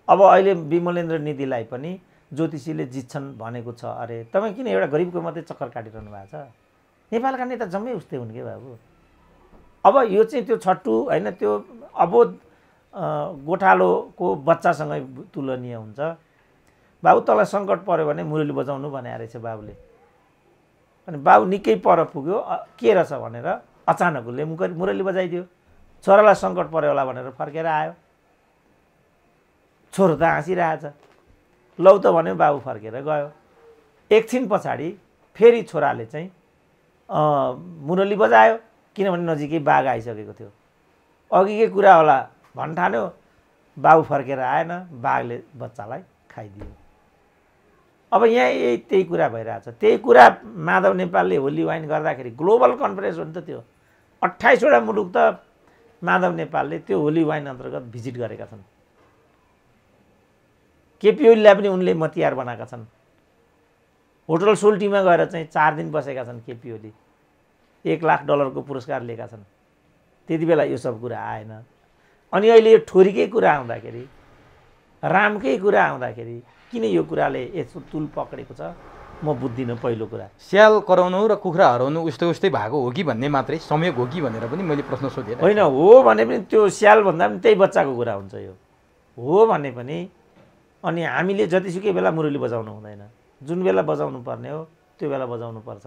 अब अहिले विमलेन्द्र निधिलाई पनि ज्योतिषीले जित्छन् भनेको छ। अरे तपाईँ किन एउटा गरिबको मात्रै चक्कर काटिरहनु भएको छ? नेपालका नेता जम्मै उस्तै हुन् के बाबु। अब यो चाहिँ त्यो छट्टु होइन, त्यो अबोध गोठालोको बच्चासँगै तुलनीय हुन्छ। बाबु तँलाई सङ्कट पऱ्यो भने मुरली बजाउनु भने रहेछ बाबुले। अनि बाबु निकै पर पुग्यो, के रहेछ भनेर अचानक उसले मुरली बजाइदियो। छोरालाई सङ्कट पऱ्यो होला भनेर फर्केर आयो। छोरो त हाँसिरहेछ। लौ त भन्यो, बाबु फर्केर गयो। एकछिन पछाडि फेरि छोराले चाहिँ मुरली बजायो, किनभने नजिकै बाघ आइसकेको थियो। अघिकै कुरा होला भन्ठान्यो, बाबु फर्केर आएन, बाघले बच्चालाई खाइदियो। अब यहाँ यही त्यही कुरा भइरहेछ। त्यही कुरा माधव नेपालले होली वाइन गर्दाखेरि ग्लोबल कन्फरेन्स हो नि त त्यो। 28वटा मुलुक त माधव नेपालले त्यो होली वाइन अन्तर्गत भिजिट गरेका छन्। केपी ओलीलाई पनि उनले मतियार बनाएका छन्। होटल सोल्टीमा गएर चाहिँ 4 दिन बसेका छन् केपी ओली। $1 लाख को पुरस्कार लिएका छन्। त्यति बेला यो सब कुरा आएन। अनि अहिले यो ठोरीकै कुरा आउँदाखेरि, रामकै कुरा आउँदाखेरि किन यो कुराले यसो तुल पक्रेको छ म बुझ्दिनँ पहिलो कुरा। स्याल कराउनु र कुखुरा हराउनु उस्तै उस्तै भएको हो कि भन्ने मात्रै संयोग हो कि भनेर पनि मैले प्रश्न सोधेँ। होइन, हो भने पनि त्यो स्याल भन्दा पनि त्यही बच्चाको कुरा हुन्छ। यो हो भने पनि अनि हामीले जतिसुकै बेला मुरली बजाउनु हुँदैन, जुन बेला बजाउनु पर्ने हो त्यो बेला बजाउनु पर्छ।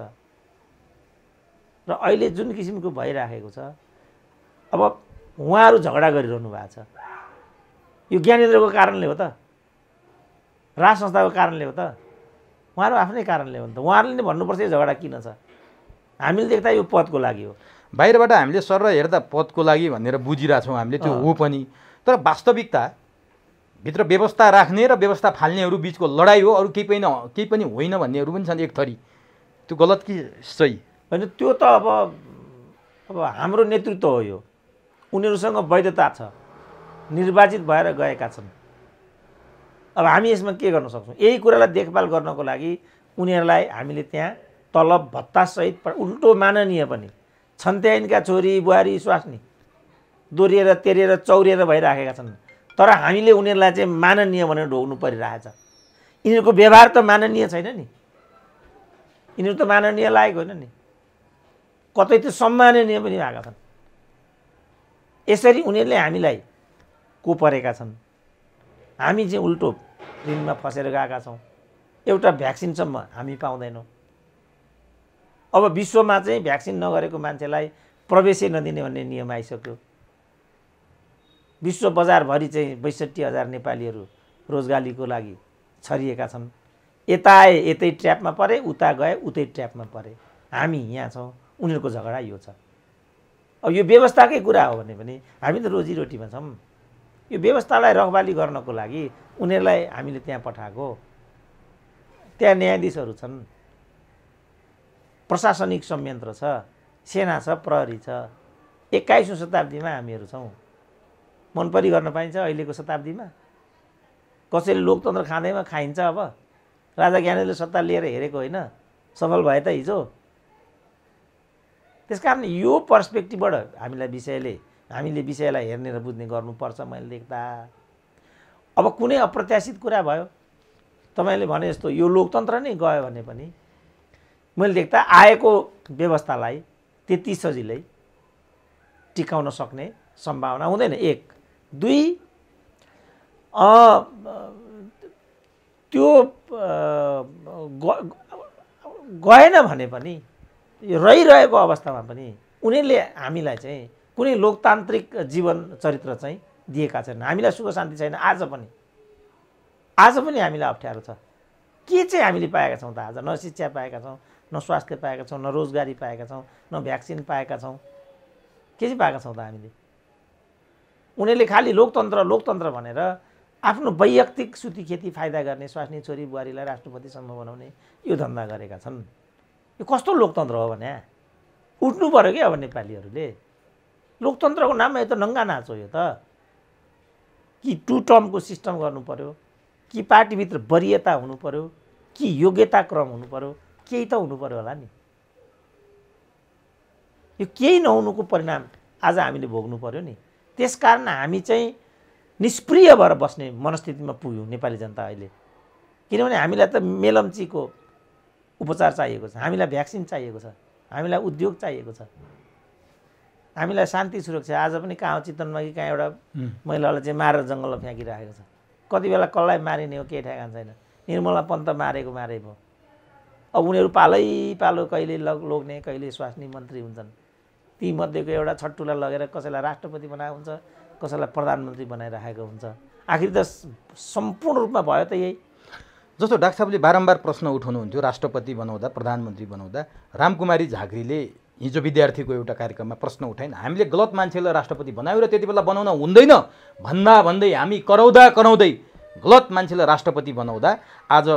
र अहिले जुन किसिमको भइराखेको छ, अब उहाँहरू झगडा गरिरहनु भएको छ, यो ज्ञानेन्द्रको कारणले हो त, राज संस्थाको कारणले हो त, उहाँहरू आफ्नै कारणले हो नि त। उहाँहरूले नै भन्नुपर्छ यो झगडा किन छ। हामीले देख्दा यो पदको लागि हो, बाहिरबाट हामीले सर हेर्दा पदको लागि भनेर बुझिरहेछौँ हामीले, त्यो हो पनि। तर वास्तविकता भित्र व्यवस्था राख्ने र व्यवस्था फाल्नेहरू बिचको लडाइँ हो, अरू केही पनि होइन भन्नेहरू पनि छन् एक थरी। त्यो गलत कि सही? होइन, त्यो त अब हाम्रो नेतृत्व हो। यो उनीहरूसँग वैधता छ, निर्वाचित भएर गएका छन्। अब हामी यसमा के गर्न सक्छौँ? यही कुरालाई देखभाल गर्नको लागि उनीहरूलाई हामीले त्यहाँ तलब भत्तासहित उल्टो माननीय पनि छन्त्याइनका छोरी बुहारी स्वास्नी दोहोरिएर तेरिएर चौरिएर भइराखेका छन्। तर हामीले उनीहरूलाई चाहिँ माननीय भनेर ढोग्नु परिरहेछ। यिनीहरूको व्यवहार त माननीय छैन नि, यिनीहरू त माननीय लागेको होइन नि, कतै त सम्माननीय पनि भएका छन्। यसरी उनीहरूले हामीलाई को परेका छन्। हामी चाहिँ उल्टो ऋणमा फसेर गएका छौँ। एउटा भ्याक्सिनसम्म हामी पाउँदैनौँ। अब विश्वमा चाहिँ भ्याक्सिन नगरेको मान्छेलाई प्रवेशै नदिने भन्ने नियम आइसक्यो। विश्व बजारभरि चाहिँ 62,000 नेपालीहरू रोजगारीको लागि छरिएका छन्। यता आए यतै ट्र्यापमा परे, उता गए उतै ट्र्यापमा परे। हामी यहाँ छौँ, उनीहरूको झगडा यो छ। अब यो व्यवस्थाकै कुरा हो भने पनि हामी त रोजीरोटीमा छौँ। यो व्यवस्थालाई रखवाली गर्नको लागि उनीहरूलाई हामीले त्यहाँ पठाएको। त्यहाँ न्यायाधीशहरू छन्, प्रशासनिक संयन्त्र छ, सेना छ, प्रहरी छ। 21औं शताब्दीमा हामीहरू छौँ। मनपरी गर्न पाइन्छ अहिलेको शताब्दीमा? कसैले लोकतन्त्र खाँदैमा खाइन्छ। अब राजा ज्ञानेन्द्रले सत्ता लिएर हेरेको होइन, सफल भए त हिजो। त्यसकारण यो पर्सपेक्टिभबाट हामीले विषयलाई हेर्ने र बुझ्ने गर्नुपर्छ। मैले देख्दा अब कुनै अप्रत्याशित कुरा भयो, तपाईँले भने जस्तो यो लोकतन्त्र नै गयो भने पनि मैले देख्दा आएको व्यवस्थालाई त्यति सजिलै टिकाउन सक्ने सम्भावना हुँदैन। 1, 2 त्यो गएन भने पनि रहिरहेको अवस्थामा पनि उनीहरूले हामीलाई चाहिँ कुनै लोकतान्त्रिक जीवन चरित्र चाहिँ दिएका छैनन्। हामीलाई सुख शान्ति छैन। आज पनि हामीलाई अप्ठ्यारो छ। के चाहिँ हामीले पाएका छौँ त? आज न शिक्षा पाएका छौँ, न स्वास्थ्य पाएका छौँ, न रोजगारी पाएका छौँ, न भ्याक्सिन पाएका छौँ। के चाहिँ पाएका छौँ त हामीले? उनीहरूले खालि लोकतन्त्र भनेर आफ्नो वैयक्तिक सुतीखेती फाइदा गर्ने, स्वास्नी छोरी बुहारीलाई राष्ट्रपतिसम्म बनाउने यो धन्दा गरेका छन्। यो कस्तो लोकतन्त्र हो भने उठ्नु पर्यो कि अब नेपालीहरूले। लोकतन्त्रको नाममा यो त नङ्गा नाच हो। यो त कि 2 टर्मको सिस्टम गर्नु पर्यो, कि पार्टीभित्र वरियता हुनु पर्यो, कि योग्यता क्रम हुनु पर्यो, केही त हुनु पर्यो होला नि। यो केही नहुनुको परिणाम आज हामीले भोग्नु पर्यो नि। त्यसकारण हामी चाहिँ निष्प्रिय भएर बस्ने मनस्थितिमा पुग्यौँ नेपाली जनता अहिले। किनभने हामीलाई त मेलम्चीको उपचार चाहिएको छ, हामीलाई भ्याक्सिन चाहिएको छ, हामीलाई उद्योग चाहिएको छ, हामीलाई शान्ति सुरक्षा। आज पनि कहाँ चितवनमा कि कहाँ एउटा महिलालाई चाहिँ मारेर जङ्गलमा फ्याँकिराखेको छ। कति बेला कसलाई मारिने हो केही ठेगान छैन। निर्मला पन्त मारै भयो। अब उनीहरू पालो कहिले लोग्ने, कहिले स्वास्नी मन्त्री हुन्छन्। ती मध्येको एउटा छट्टुलाई लगेर कसैलाई राष्ट्रपति बनाएको हुन्छ, कसैलाई प्रधानमन्त्री बनाइराखेको हुन्छ। आखिर त सम्पूर्ण रूपमा भयो त यही। जस्तो डाक्टर साहबले बारम्बार प्रश्न उठाउनुहुन्थ्यो राष्ट्रपति बनाउँदा, प्रधानमन्त्री बनाउँदा। रामकुमारी झाँक्रीले हिजो विद्यार्थीको एउटा कार्यक्रममा प्रश्न उठाइन्, हामीले गलत मान्छेलाई राष्ट्रपति बनायौँ र त्यति बेला बनाउन हुँदैन भन्दै हामी कराउँदै गलत मान्छेलाई राष्ट्रपति बनाउँदा आज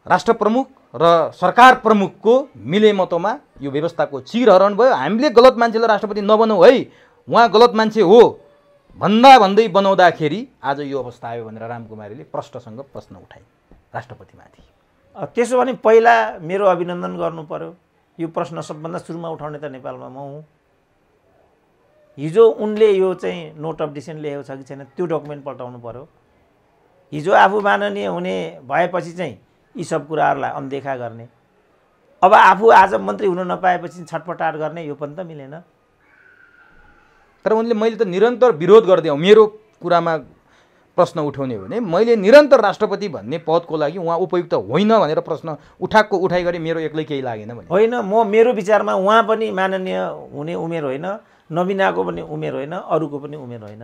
राष्ट्र प्रमुख र सरकार प्रमुखको मिलेमतोमा यो व्यवस्थाको चिरहरण भयो। हामीले गलत मान्छेलाई राष्ट्रपति नबनाऊ है, उहाँ गलत मान्छे हो भन्दै बनाउँदाखेरि आज यो अवस्था आयो भनेर रामकुमारीले प्रश्नसँग प्रश्न उठाए राष्ट्रपतिमाथि। त्यसो भने पहिला मेरो अभिनन्दन गर्नु पर्यो। यो प्रश्न सबभन्दा सुरुमा उठाउने त नेपालमा म हुँ। हिजो उनले यो चाहिँ नोट अफ डिसेन्ट लेखेको छ कि छैन त्यो डकुमेन्ट पल्टाउनु पर्यो। हिजो आफू माननीय हुने भएपछि चाहिँ यी सब कुराहरूलाई अनदेखा गर्ने। अब आफू आज मन्त्री हुन नपाएपछि छटपटाट गर्ने, यो पनि त मिलेन। तर उनले मैले त निरन्तर विरोध गर्दै मेरो कुरामा प्रश्न उठाउने हो भने मैले निरन्तर राष्ट्रपति भन्ने पदको लागि उहाँ उपयुक्त होइन भनेर प्रश्न उठाइ गरे, मेरो एक्लै केही लागेन भने होइन। मेरो विचारमा उहाँ पनि माननीय हुने उमेर होइन, नवीनाको पनि उमेर होइन, अरूको पनि उमेर होइन,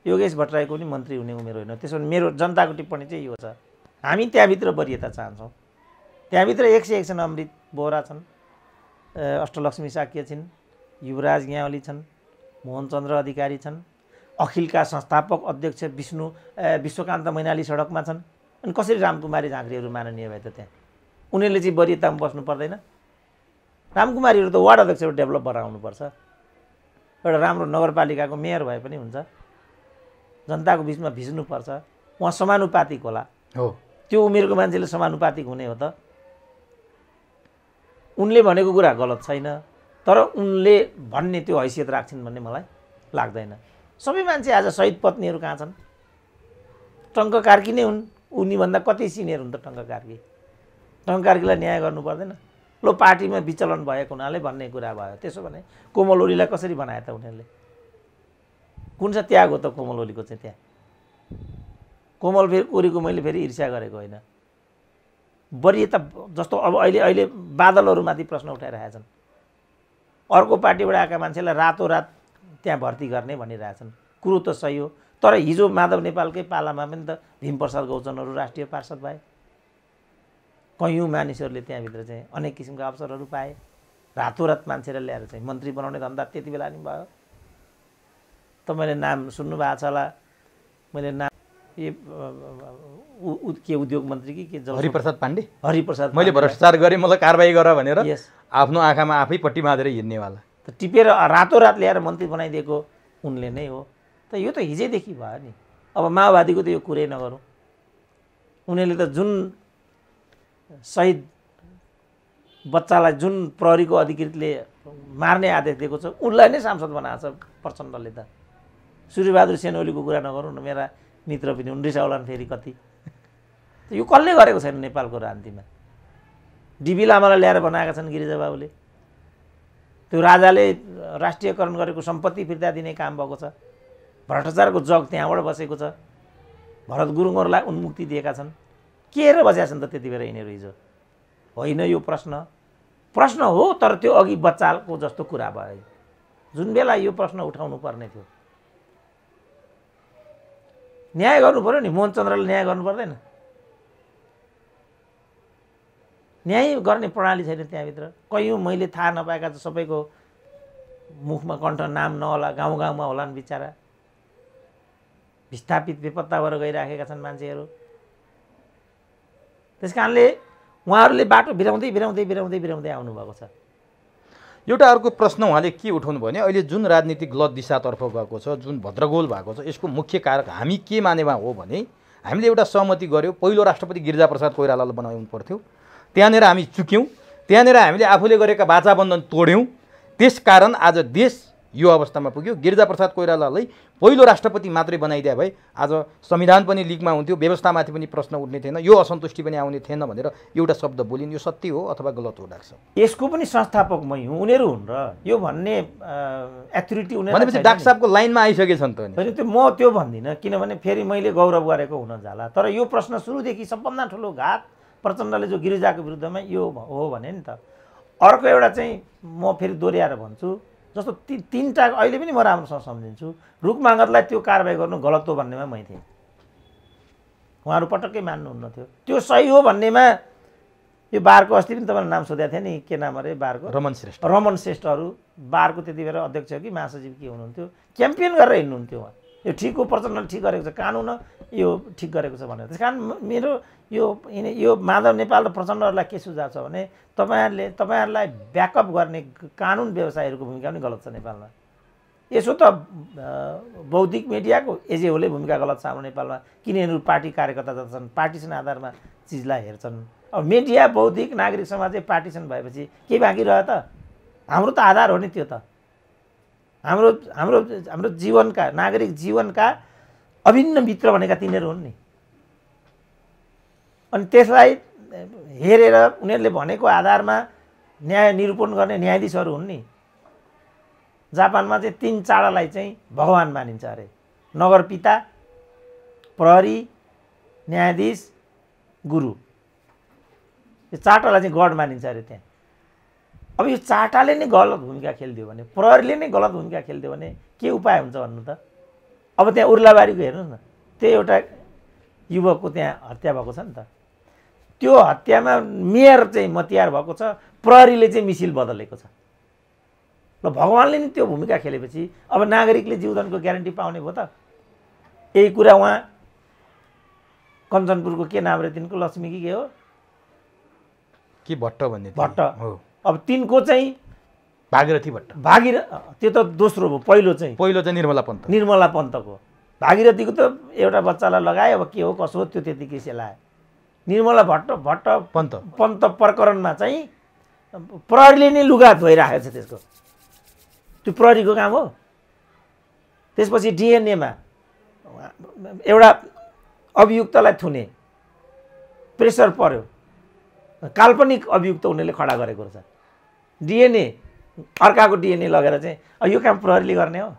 योगेश भट्टराईको पनि मन्त्री हुने उमेर होइन। त्यसो भने मेरो जनताको टिप्पणी चाहिँ यो छ, हामी त्यहाँभित्र वरियता चाहन्छौँ। त्यहाँभित्र 101 छन्, अमृत बोहरा छन्, अष्टलक्ष्मी साक्य छिन्, युवराज ज्ञावली छन्, मोहनचन्द्र अधिकारी छन्, अखिलका संस्थापक अध्यक्ष विश्वकान्त मैनाली सडकमा छन्। अनि कसरी रामकुमारी झाँक्रीहरू माननीय भए त त्यहाँ? उनीहरूले चाहिँ वरियतामा बस्नु पर्दैन? रामकुमारीहरू त वार्ड अध्यक्षहरू डेभलप भएर आउनुपर्छ। एउटा राम्रो नगरपालिकाको मेयर भए पनि हुन्छ, जनताको बिचमा भिज्नुपर्छ। उहाँ समानुपातिक होला हो, त्यो उमेरको मान्छेले समानुपातिक हुने हो त। उनले भनेको कुरा गलत छैन, तर उनले भन्ने त्यो हैसियत राख्छन् भन्ने मलाई लाग्दैन। सबै मान्छे आज शहीद पत्नीहरू कहाँ छन्? टङ्क कार्की नै हुन्, उनीभन्दा कति सिनियर हुन् त टङ्क कार्की? टङ्क कार्कीलाई न्याय गर्नु पर्दैन? लो पार्टीमा विचलन भएको हुनाले भन्ने कुरा भयो। त्यसो भने कोमल ओलीलाई कसरी बनाए त उनीहरूले? कुन चाहिँ त्याग हो त कोमल ओलीको चाहिँ? त्यहाँ कोमल ओलीको मैले फेरि ईर्ष्या गरेको होइन, वरियता जस्तो अब अहिले बादलहरूमाथि प्रश्न उठाइरहेका छन्। अर्को पार्टीबाट आएका मान्छेलाई रातोरात त्यहाँ भर्ती गर्ने भनिरहेछन्। कुरो त सही हो, तर हिजो माधव नेपालकै पालामा पनि त भीमप्रसाद गौचनहरू राष्ट्रिय पार्षद भए। कयौँ मानिसहरूले त्यहाँभित्र चाहिँ अनेक किसिमका अवसरहरू पाए। रातोरात मान्छेलाई ल्याएर चाहिँ मन्त्री बनाउने धन्दा त्यति बेला नि भयो। तपाईँले नाम सुन्नुभएको छ होला, मैले नाम के उद्योग मन्त्री कि हरिप्रसाद पाण्डे। हरिप्रसाद मैले भ्रष्टाचार गरेँ, मलाई कारबाही गर भनेर यस आफ्नो आँखामा आफै पट्टी बाँधेर हिँड्नेवाला त टिपेर रातोरात ल्याएर मन्त्री बनाइदिएको उनले नै हो। त यो त हिजैदेखि भयो नि। अब माओवादीको त यो कुरै नगरौँ। उनीहरूले त जुन शहीद बच्चालाई जुन प्रहरीको अधिकृतले मार्ने आदेश दिएको छ उनलाई नै सांसद बनाएको छ प्रचण्डले त। सूर्यबहादुर सेन ओलीको कुरा नगरौँ न, मेरा मित्र पनि हुन्, रिसाउलान् फेरि कति। यो कसले गरेको छैन नेपालको राजनीतिमा? डिबी लामालाई ल्याएर बनाएका छन् गिरिजाबाबुले। त्यो राजाले राष्ट्रियकरण गरेको सम्पत्ति फिर्ता दिने काम भएको छ। भ्रष्टाचारको जग त्यहाँबाट बसेको छ। भरत गुरुङहरूलाई उन्मुक्ति दिएका छन्। के हेरेर बसेका छन् त त्यति बेला यिनीहरू हिजो? होइन, यो प्रश्न हो, तर त्यो अघि बच्चाको जस्तो कुरा भयो। जुन बेला यो प्रश्न उठाउनु पर्ने थियो, न्याय गर्नु पर्यो नि। मोहनचन्द्रले न्याय गर्नु पर्दैन? न्याय गर्ने प्रणाली छैन त्यहाँभित्र। कयौँ मैले थाहा नपाएका त सबैको मुखमा कण्ठ नाम नहोला, गाउँ गाउँमा होलान् बिचरा। विस्थापित बेपत्ता भएर गइराखेका छन् मान्छेहरू। त्यस कारणले उहाँहरूले बाटो बिराउँदै आउनुभएको छ। एउटा अर्को प्रश्न उहाँले के उठाउनु भयो भने अहिले जुन राजनीतिक गलत दिशातर्फ गएको छ, जुन भद्रगोल भएको छ, यसको मुख्य कारक हामी के मानेमा हो भने हामीले एउटा सहमति गऱ्यौँ, पहिलो राष्ट्रपति गिरिजाप्रसाद कोइरालालाई बनाउनु पर्थ्यो। त्यहाँनिर हामी चुक्यौँ। त्यहाँनिर हामीले आफूले गरेका वाचाबन्धन तोड्यौँ। त्यसकारण आज देश यो अवस्थामा पुग्यो। गिरिजाप्रसाद कोइरालालाई पहिलो राष्ट्रपति मात्रै बनाइदिए भए आज संविधान पनि लिकमा हुन्थ्यो, व्यवस्थामाथि पनि प्रश्न उठ्ने थिएन, यो असन्तुष्टि पनि आउने थिएन भनेर एउटा शब्द बोलिन्। यो सत्य हो अथवा गलत हो डाक्टर साहब? यसको पनि संस्थापक मै हुँ, उनीहरू हुन् र यो भन्ने एथोरिटी उनीहरू भनेपछि डाक्टर साहबको लाइनमा आइसके छन् त नि। होइन, त्यो म त्यो भन्दिनँ, किनभने फेरि मैले गौरव गरेको हुन जाला। तर यो प्रश्न सुरुदेखि सबभन्दा ठुलो घात प्रचण्डले जो गिरिजाको विरुद्धमा यो हो भने नि त। अर्को एउटा चाहिँ म फेरि दोहोऱ्याएर भन्छु, जस्तो तीनटा अहिले पनि म राम्रोसँग सम्झिन्छु। रुखमागतलाई त्यो कारबाही गर्नु गलत हो भन्नेमा मै थिएँ, उहाँहरू पटक्कै मान्नुहुन्न थियो। त्यो सही हो भन्नेमा यो बारको अस्ति पनि तपाईँले नाम सोधेको थिएँ नि, के नाम अरे बारको? रमन श्रेष्ठहरू बारको त्यति बेला अध्यक्ष कि महासचिव के हुनुहुन्थ्यो, क्याम्पेन गरेर हिँड्नुहुन्थ्यो उहाँ। यो ठिक हो, प्रचण्डले ठिक गरेको छ, कानुन यो ठिक गरेको छ भनेर। त्यस कारण मेरो यो माधव नेपाल र प्रचण्डहरूलाई के सुझाव छ भने तपाईँहरूलाई ब्याकअप गर्ने कानुन व्यवसायीहरूको भूमिका पनि गलत छ नेपालमा। यसो त बौद्धिक मिडियाको एजेओले भूमिका गलत छ हाम्रो नेपालमा, किन यिनीहरू पार्टी कार्यकर्ता जता छन्, पार्टिसन आधारमा चिजलाई हेर्छन्। अब मिडिया, बौद्धिक, नागरिक समाजै पार्टिसन भएपछि के बाँकी रह्यो त? हाम्रो त आधार हो नि त्यो त। हाम्रो जीवनका, नागरिक जीवनका अभिन्न मित्र भनेका तिनीहरू हुन् नि। अनि त्यसलाई हेरेर उनीहरूले भनेको आधारमा न्याय निरूपण गर्ने न्यायाधीशहरू हुन् नि। जापानमा चाहिँ 3 चाडालाई चाहिँ भगवान मानिन्छ अरे, नगरपिता, प्रहरी, न्यायाधीश, गुरु। यो 4टालाई चाहिँ गड मानिन्छ अरे त्यहाँ। अब यो 4टाले नै गलत भूमिका खेलिदियो भने, प्रहरीले नै गलत भूमिका खेलिदियो भने के उपाय हुन्छ भन्नु त? अब त्यहाँ उर्लाबारीको हेर्नुहोस् न, त्यो एउटा युवकको त्यहाँ हत्या भएको छ नि त। त्यो हत्यामा मेयर चाहिँ मतियार भएको छ, प्रहरीले चाहिँ मिसिल बदलेको छ। ल भगवानले नि त्यो भूमिका खेलेपछि अब नागरिकले जीवदानको ग्यारेन्टी पाउने भयो त? यही कुरा उहाँ कञ्चनपुरको के नाम रे तिनको, लक्ष्मी कि के हो, के भट्ट भन्ने भट्ट हो। अब तिनको चाहिँ भागीरथी भट्ट, त्यो त दोस्रो भयो। पहिलो चाहिँ निर्मला पन्त, निर्मला पन्तको। भागीरथीको त एउटा बच्चालाई लगायो, अब के हो कसो हो त्यो त्यतिकै सेलायो। निर्मला भट्ट पन्त प्रकरणमा चाहिँ प्रहरीले नै लुगा धोइराखेको छ त्यसको। त्यो प्रहरीको काम हो। त्यसपछि डिएनएमा एउटा अभियुक्तलाई थुने प्रेसर पर्यो, काल्पनिक अभियुक्त उनीहरूले खडा गरेको रहेछ। डिएनए अर्काको डिएनए लगेर चाहिँ यो काम प्रहरीले गर्ने हो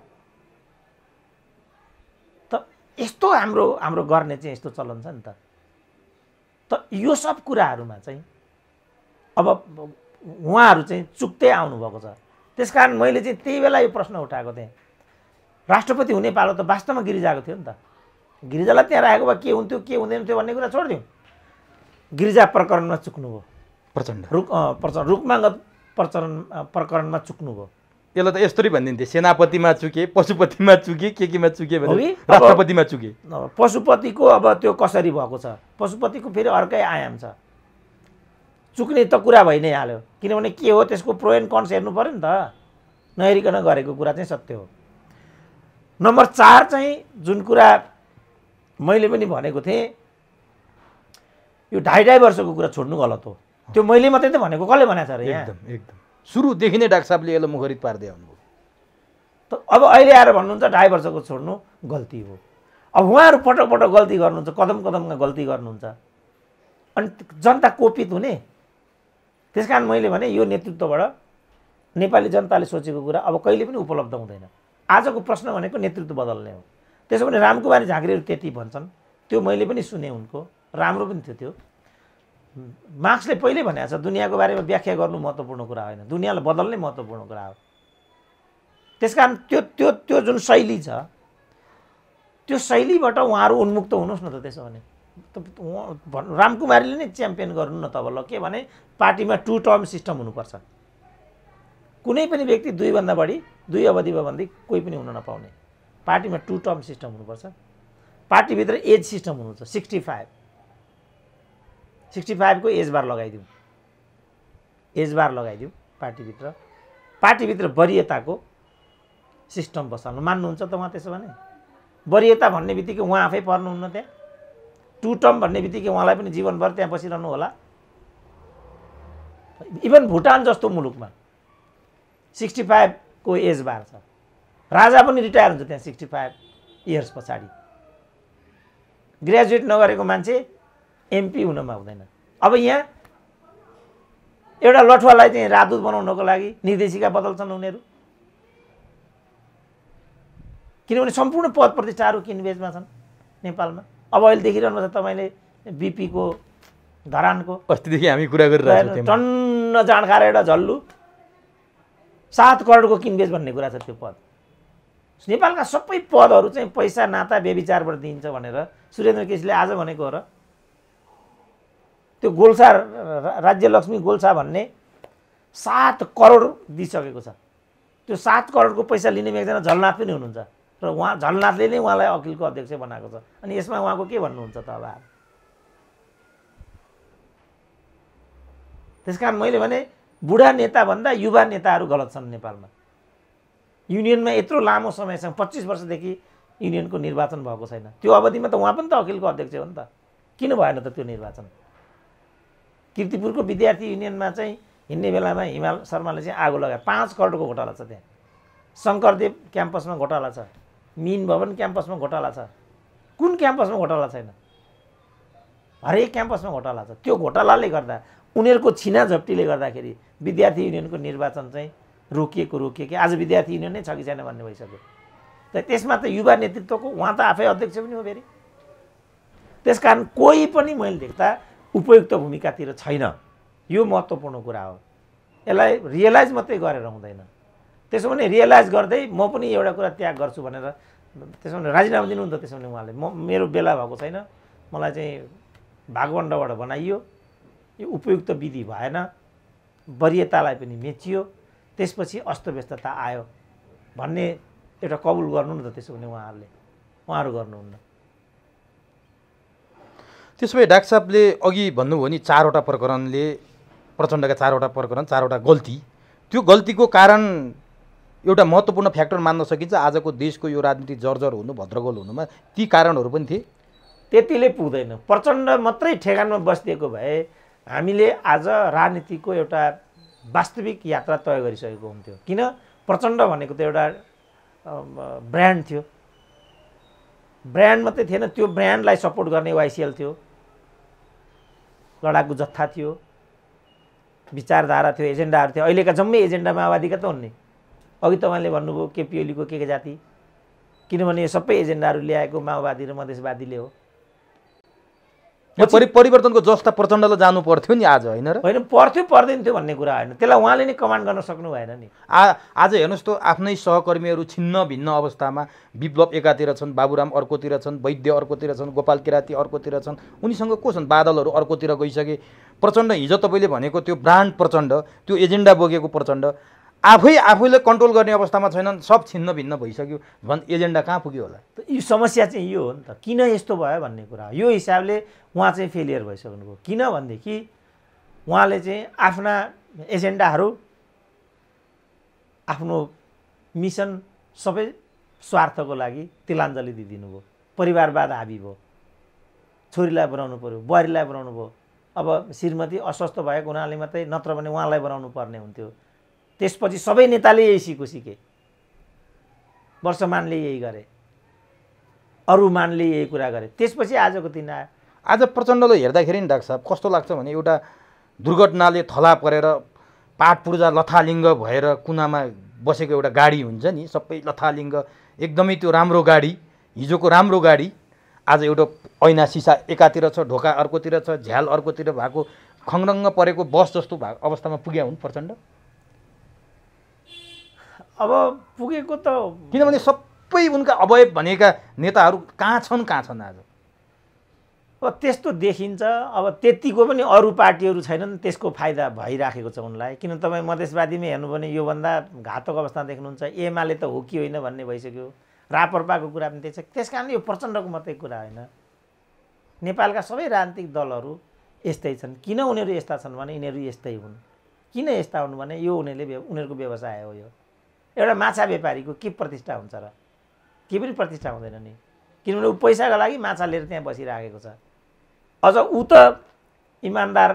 त? यस्तो हाम्रो गर्ने चाहिँ यस्तो चलन छ नि त। त यो सब कुराहरूमा चाहिँ अब उहाँहरू चाहिँ चुक्दै आउनुभएको छ। त्यसकारण मैले चाहिँ त्यही बेला यो प्रश्न उठाएको थिएँ, राष्ट्रपति हुने पालो त वास्तवमा गिरिजाको थियो नि त। गिरिजालाई त्यहाँ राखेको भए के हुन्थ्यो के हुँदैन थियो भन्ने कुरा छोडिदिउँ। गिरिजा प्रकरणमा चुक्नुभयो, प्रचण्ड रुकमाङ्ग प्रकरणमा चुक्नुभयो। यसलाई त यस्तरी भनिदिन्थे, सेनापतिमा चुके, पशुपतिमा चुके, केमा चुके भने राष्ट्रपतिमा चुके। पशुपतिको अब त्यो कसरी भएको छ, पशुपतिको फेरि अर्कै आयाम छ। चुक्ने त कुरा भइ नै हाल्यो, किनभने के हो त्यसको प्रो एन्ड कन्स हेर्नु पऱ्यो नि त। नहेरिकन गरेको कुरा चाहिँ सत्य हो। नम्बर 4 चाहिँ जुन कुरा मैले पनि भनेको थिएँ, यो 2.5 वर्षको कुरा छोड्नु गलत हो। त्यो मैले मात्रै त भनेको, कसले भनेको छ र यहाँ? एकदम सुरुदेखि नै डाक्टर साहबले यसलाई मुखरित पार्दै आउनुभयो। त अब अहिले आएर भन्नुहुन्छ 2.5 वर्षको छोड्नु गल्ती हो। अब उहाँहरू पटक पटक गल्ती गर्नुहुन्छ, कदममा गल्ती गर्नुहुन्छ, अनि जनता कोपित हुने। त्यसकारण मैले भने यो नेतृत्वबाट नेपाली जनताले सोचेको कुरा अब कहिले पनि उपलब्ध हुँदैन। आजको प्रश्न भनेको नेतृत्व बदल्ने हो। त्यसो भने रामकुमारी झाँक्रीहरू त्यति भन्छन्, त्यो मैले पनि सुने, उनको राम्रो पनि थियो। त्यो मार्क्सले पहिले भनेको छ, दुनियाँको बारेमा व्याख्या गर्नु महत्त्वपूर्ण कुरा होइन, दुनियाँलाई बदल्नै महत्त्वपूर्ण कुरा हो। त्यसकारण त्यो जुन शैली छ, त्यो शैलीबाट उहाँहरू उन्मुक्त हुनुहोस् न त। त्यसो भने रामकुमारीले नै च्याम्पियन गर्नु न त। अब ल के भने पार्टीमा 2 टर्म सिस्टम हुनुपर्छ। कुनै पनि व्यक्ति 2 भन्दा बढी 2 अवधिमा भन्दै कोही पनि हुन नपाउने। पार्टीमा 2 टर्म सिस्टम हुनुपर्छ। पार्टीभित्र एज सिस्टम हुनुहुन्छ 65 को एज बार लगाइदिउँ, पार्टीभित्र वरियताको सिस्टम बसाल्नु। मान्नुहुन्छ त उहाँ? त्यसो भने वरियता भन्ने बित्तिकै उहाँ आफै पर्नुहुन्न त्यहाँ। 2 टर्म भन्ने बित्तिकै उहाँलाई पनि जीवनभर त्यहाँ बसिरहनु होला। इभन भुटान जस्तो मुलुकमा 65 को एज बार छ। राजा पनि रिटायर हुन्छ त्यहाँ 65 इयर्स पछाडि। ग्रेजुएट नगरेको मान्छे एमपी हुनमा हुँदैन। अब यहाँ एउटा लठुवालाई चाहिँ राजदूत बनाउनको लागि निर्देशिका बदल्छन् उनीहरू, किनभने सम्पूर्ण पद प्रतिष्ठाहरू किनबेचमा छन् नेपालमा। अब अहिले देखिरहनु छ तपाईँले बीपी को धरानको, अस्तिदेखि हामी कुरा गरिरहेको छौँ, टन्न जाँड खाएर एउटा झल्लु 7 करोडको किनबेच भन्ने कुरा छ। त्यो पद नेपालका सबै पदहरू चाहिँ पैसा नाता व्यभिचारबाट दिइन्छ भनेर सुरेन्द्र केसीले आज भनेको हो र? त्यो गोल्सा राज्यलक्ष्मी गोल्सा भन्ने 7 करोड दिइसकेको छ। त्यो 7 करोडको पैसा लिने एकजना झलनाथ पनि हुनुहुन्छ र उहाँ झलनाथले नै उहाँलाई अखिलको अध्यक्ष बनाएको छ। अनि यसमा उहाँको के भन्नुहुन्छ त? अब त्यसकारण मैले भने बुढा नेता भन्दा युवा नेताहरू गलत छन् नेपालमा। युनियनमा यत्रो लामो समयसम्म 25 वर्षदेखि युनियनको निर्वाचन भएको छैन। त्यो अवधिमा त उहाँ पनि त अखिलको अध्यक्ष हो नि त। किन भएन त त्यो निर्वाचन? कीर्तिपुरको विद्यार्थी युनियनमा चाहिँ हिँड्ने बेलामा हिमाल शर्माले चाहिँ आगो लगाए। 5 करोडको घोटाला छ त्यहाँ। शङ्करदेव क्याम्पसमा घोटाला छ, मीन भवन क्याम्पसमा घोटाला छ। कुन क्याम्पसमा घोटाला छैन? हरेक क्याम्पसमा घोटाला छ। त्यो घोटालाले गर्दा उनीहरूको छिनाझप्टीले गर्दाखेरि विद्यार्थी युनियनको निर्वाचन चाहिँ रोकिएको आज विद्यार्थी युनियन नै छ कि छैन भन्ने भइसक्यो। त त्यसमा त युवा नेतृत्वको उहाँ त आफै अध्यक्ष पनि हो फेरि। त्यसकारण कोही पनि मैले देख्दा उपयुक्त भूमिकातिर छैन। यो महत्त्वपूर्ण कुरा हो। यसलाई रियलाइज मात्रै गरेर हुँदैन। त्यसो भने रियलाइज गर्दै म पनि एउटा कुरा त्याग गर्छु भनेर त्यसो भने राजीनामा दिनु नि त। त्यसो भने उहाँले मेरो बेला भएको छैन, मलाई चाहिँ भागवण्डबाट बनाइयो, यो उपयुक्त विधि भएन, वरियतालाई पनि मेचियो, त्यसपछि अस्तव्यस्तता आयो भन्ने एउटा कबुल गर्नु नि त। त्यसो भने उहाँहरू गर्नुहुन्न। त्यसो भए डाक्टर साहबले अघि भन्नुभयो नि 4वटा प्रकरणले प्रचण्डका 4वटा प्रकरण 4वटा गल्ती, त्यो गल्तीको कारण एउटा महत्त्वपूर्ण फ्याक्टर मान्न सकिन्छ आजको देशको यो राजनीति जर्जर हुनु भद्रगोल हुनुमा ती कारणहरू पनि थिए। त्यतिले पुग्दैन। प्रचण्ड मात्रै ठेगानमा बसिदिएको भए हामीले आज राजनीतिको एउटा वास्तविक यात्रा तय गरिसकेको हुन्थ्यो। किन प्रचण्ड भनेको त एउटा ब्रान्ड थियो। ब्रान्ड मात्रै थिएन, त्यो ब्रान्डलाई सपोर्ट गर्ने वाइसिएल थियो, लडाकु जत्था थियो, विचारधारा थियो, एजेन्डाहरू थियो। अहिलेका जम्मै एजेन्डा माओवादीका त हुन् नि। अघि तपाईँले भन्नुभयो केपी ओलीको के जाति, किनभने यो सबै एजेन्डाहरू ल्याएको माओवादी र मधेसवादीले हो। परिवर्तनको जस्ता प्रचण्डलाई जानु पर्थ्यो नि आज, होइन र? होइन, पर्थ्यो पर्दैन थियो भन्ने कुरा होइन। त्यसलाई उहाँले नै कमान्ड गर्न सक्नु भएन नि। आज हेर्नुहोस् त, आफ्नै सहकर्मीहरू छिन्न भिन्न अवस्थामा, विप्लव एकातिर छन्, बाबुराम अर्कोतिर छन्, वैद्य अर्कोतिर छन्, गोपाल किराती अर्कोतिर छन्, उनीसँग को छन्? बादलहरू अर्कोतिर गइसके। प्रचण्ड हिजो तपाईँले भनेको त्यो ब्रान्ड प्रचण्ड, त्यो एजेन्डा बोकेको प्रचण्ड आफैले कन्ट्रोल गर्ने अवस्थामा छैनन्, सब छिन्न भिन्न भइसक्यो। एजेन्डा कहाँ पुग्यो होला? यो समस्या चाहिँ यो हो नि त, किन यस्तो भयो भन्ने कुरा। यो हिसाबले उहाँ चाहिँ फेलियर भइसक्नुभयो। किन भनेदेखि उहाँले चाहिँ आफ्ना एजेन्डाहरू, आफ्नो मिसन सबै स्वार्थको लागि तिलाञ्जली दिइदिनु भयो। परिवारवाद हाबी भयो। छोरीलाई बनाउनु पर्यो, बुहारीलाई बनाउनु भयो। अब श्रीमती अस्वस्थ भएको हुनाले मात्रै, नत्र भने उहाँलाई बनाउनु पर्ने हुन्थ्यो। त्यसपछि सबै नेताले यही सिके, वर्षमानले यही गरे, अरूमानले यही कुरा गरे। त्यसपछि आजको दिन आयो। आज प्रचण्डलाई हेर्दाखेरि नि डाक्टर साहब कस्तो लाग्छ भने एउटा दुर्घटनाले थला परेर पाट पूर्जा लथालिङ्ग भएर कुनामा बसेको एउटा गाडी हुन्छ नि, सबै लथालिङ्ग, एकदमै त्यो राम्रो गाडी, हिजोको राम्रो गाडी, आज एउटा ऐना सिसा एकातिर छ, ढोका अर्कोतिर छ, झ्याल अर्कोतिर भएको खङरङ्ग परेको बस जस्तो भएको अवस्थामा पुग्या हुन् प्रचण्ड। अब पुगेको त, किनभने सबै उनका अवयव भनेका नेताहरू कहाँ छन् आज। अब त्यस्तो देखिन्छ। अब त्यतिको पनि अरू पार्टीहरू छैनन्, त्यसको फाइदा भइराखेको छ उनलाई। किन तपाईँ मधेसवादीमै हेर्नु भने योभन्दा घातक अवस्था देख्नुहुन्छ। एमाले त हो कि होइन भन्ने भइसक्यो। राप्रपाको कुरा पनि त्यही छ। त्यस कारण यो प्रचण्डको मात्रै कुरा होइन, नेपालका सबै राजनीतिक दलहरू यस्तै छन्। किन उनीहरू यस्ता छन् भने यिनीहरू यस्तै हुन्। किन यस्ता हुन् भने यो उनीहरूको व्यवसाय हो। यो एउटा माछा व्यापारीको के प्रतिष्ठा हुन्छ र? के पनि प्रतिष्ठा हुँदैन नि। किनभने ऊ पैसाको लागि माछा लिएर त्यहाँ बसिराखेको छ। अझ ऊ त इमान्दार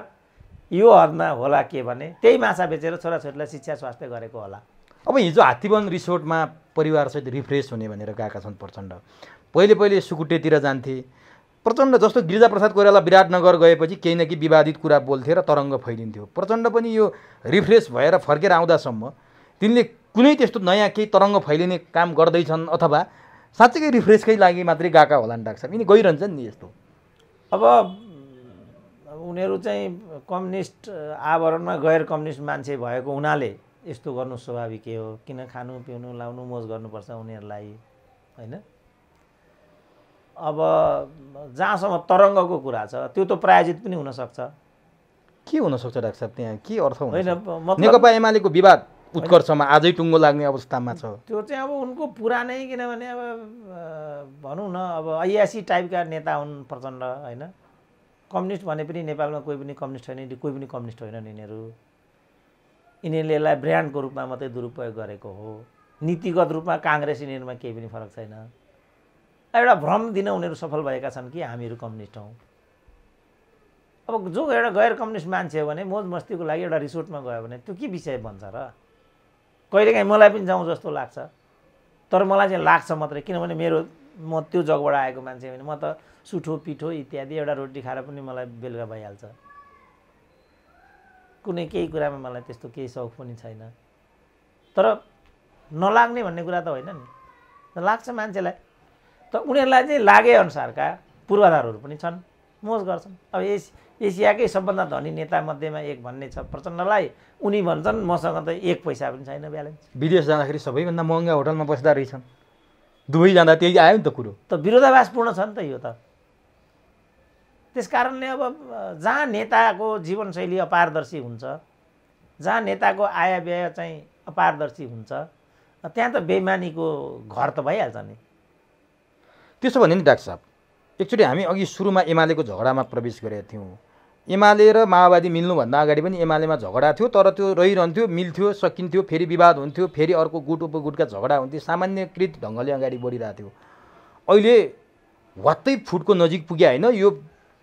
यो हदमा होला के भने त्यही माछा बेचेर छोराछोरीलाई शिक्षा स्वास्थ्य गरेको होला। अब हिजो हात्तीवन रिसोर्टमा परिवारसहित रिफ्रेस हुने भनेर गएका छन् प्रचण्ड। पहिले सुकुटेतिर जान्थे प्रचण्ड। जस्तो गिरिजाप्रसाद कोइराला विराटनगर गएपछि केही न केही विवादित कुरा बोल्थे र तरङ्ग फैलिन्थ्यो। प्रचण्ड पनि यो रिफ्रेस भएर फर्केर आउँदासम्म तिनले कुनै त्यस्तो नयाँ केही तरङ्ग फैलिने काम गर्दैछन् अथवा साँच्चै रिफ्रेसकै लागि मात्रै गएका होला नि डाक्टर साहब? यिनी गइरहन्छन् नि यस्तो। अब उनीहरू चाहिँ कम्युनिस्ट आवरणमा गैर कम्युनिस्ट मान्छे भएको हुनाले यस्तो गर्नु स्वाभाविक हो। किन खानु पिउनु लाउनु मोज गर्नुपर्छ उनीहरूलाई, होइन? अब जहाँसम्म तरङ्गको कुरा छ त्यो त प्रायोजित पनि हुनसक्छ। के हुनसक्छ डाक्टर साहब? त्यहाँ के अर्थ होइन, नेकपा एमालेको विवाद उत्कर्षमा आजै टुङ्गो लाग्ने अवस्थामा छ। त्यो चाहिँ अब उनको पुरानै, किनभने अब भनौँ न, अब ऐयासी टाइपका नेता हुन् प्रचण्ड, होइन? कम्युनिस्ट भने पनि नेपालमा कोही पनि कम्युनिस्ट छैन, कोही पनि कम्युनिस्ट होइनन् यिनीहरू। यिनीहरूले यसलाई ब्रान्डको रूपमा मात्रै दुरुपयोग गरेको हो। नीतिगत रूपमा काङ्ग्रेस यिनीहरूमा केही पनि फरक छैन। एउटा भ्रम दिन उनीहरू सफल भएका छन् कि हामीहरू कम्युनिस्ट हौँ। अब जो एउटा गैर कम्युनिस्ट मान्छे हो भने मोज मस्तीको लागि एउटा रिसोर्टमा गयो भने त्यो के विषय बन्छ र? कहिलेकाहीँ मलाई पनि जाउँ जस्तो लाग्छ। तर मलाई चाहिँ लाग्छ मात्रै, किनभने म त्यो जगबाट आएको मान्छे होइन, म त सुठो पिठो इत्यादि एउटा रोटी खाएर पनि मलाई बेलुका भइहाल्छ, कुनै केही कुरामा मलाई त्यस्तो केही सौख पनि छैन। तर नलाग्ने भन्ने कुरा त होइन नि, लाग्छ मान्छेलाई। त उनीहरूलाई चाहिँ लागे अनुसारका पूर्वाधारहरू पनि छन्, मोज गर्छन्। अब एसियाकै सबभन्दा धनी नेता मध्येमा एक भन्ने छ प्रचण्डलाई, उनी भन्छन् मसँग त एक पैसा पनि छैन ब्यालेन्स। विदेश जाँदाखेरि सबैभन्दा महँगा होटलमा बस्दा रहेछन्, दुबई जाँदा त्यही आयो नि त कुरो। त विरोधाभासपूर्ण छ नि त यो त। त्यस कारणले अब जहाँ नेताको जीवनशैली अपारदर्शी हुन्छ, जहाँ नेताको आय व्यय चाहिँ अपारदर्शी हुन्छ, त्यहाँ त बेइमानीको घर त भइहाल्छ नि। त्यसो भने नि डाक्टर साहब, एकचोटि हामी अघि सुरुमा एमालेको झगडामा प्रवेश गरेका थियौँ। एमाले र माओवादी मिल्नुभन्दा अगाडि पनि एमालेमा झगडा थियो, तर त्यो रहिरहन्थ्यो, मिल्थ्यो, सकिन्थ्यो, फेरि विवाद हुन्थ्यो, फेरि अर्को गुट उपगुटका झगडा हुन्थ्यो, सामान्यकृत ढङ्गले अगाडि बढिरहेको थियो। अहिले वात्तै फुटको नजिक पुगे होइन, यो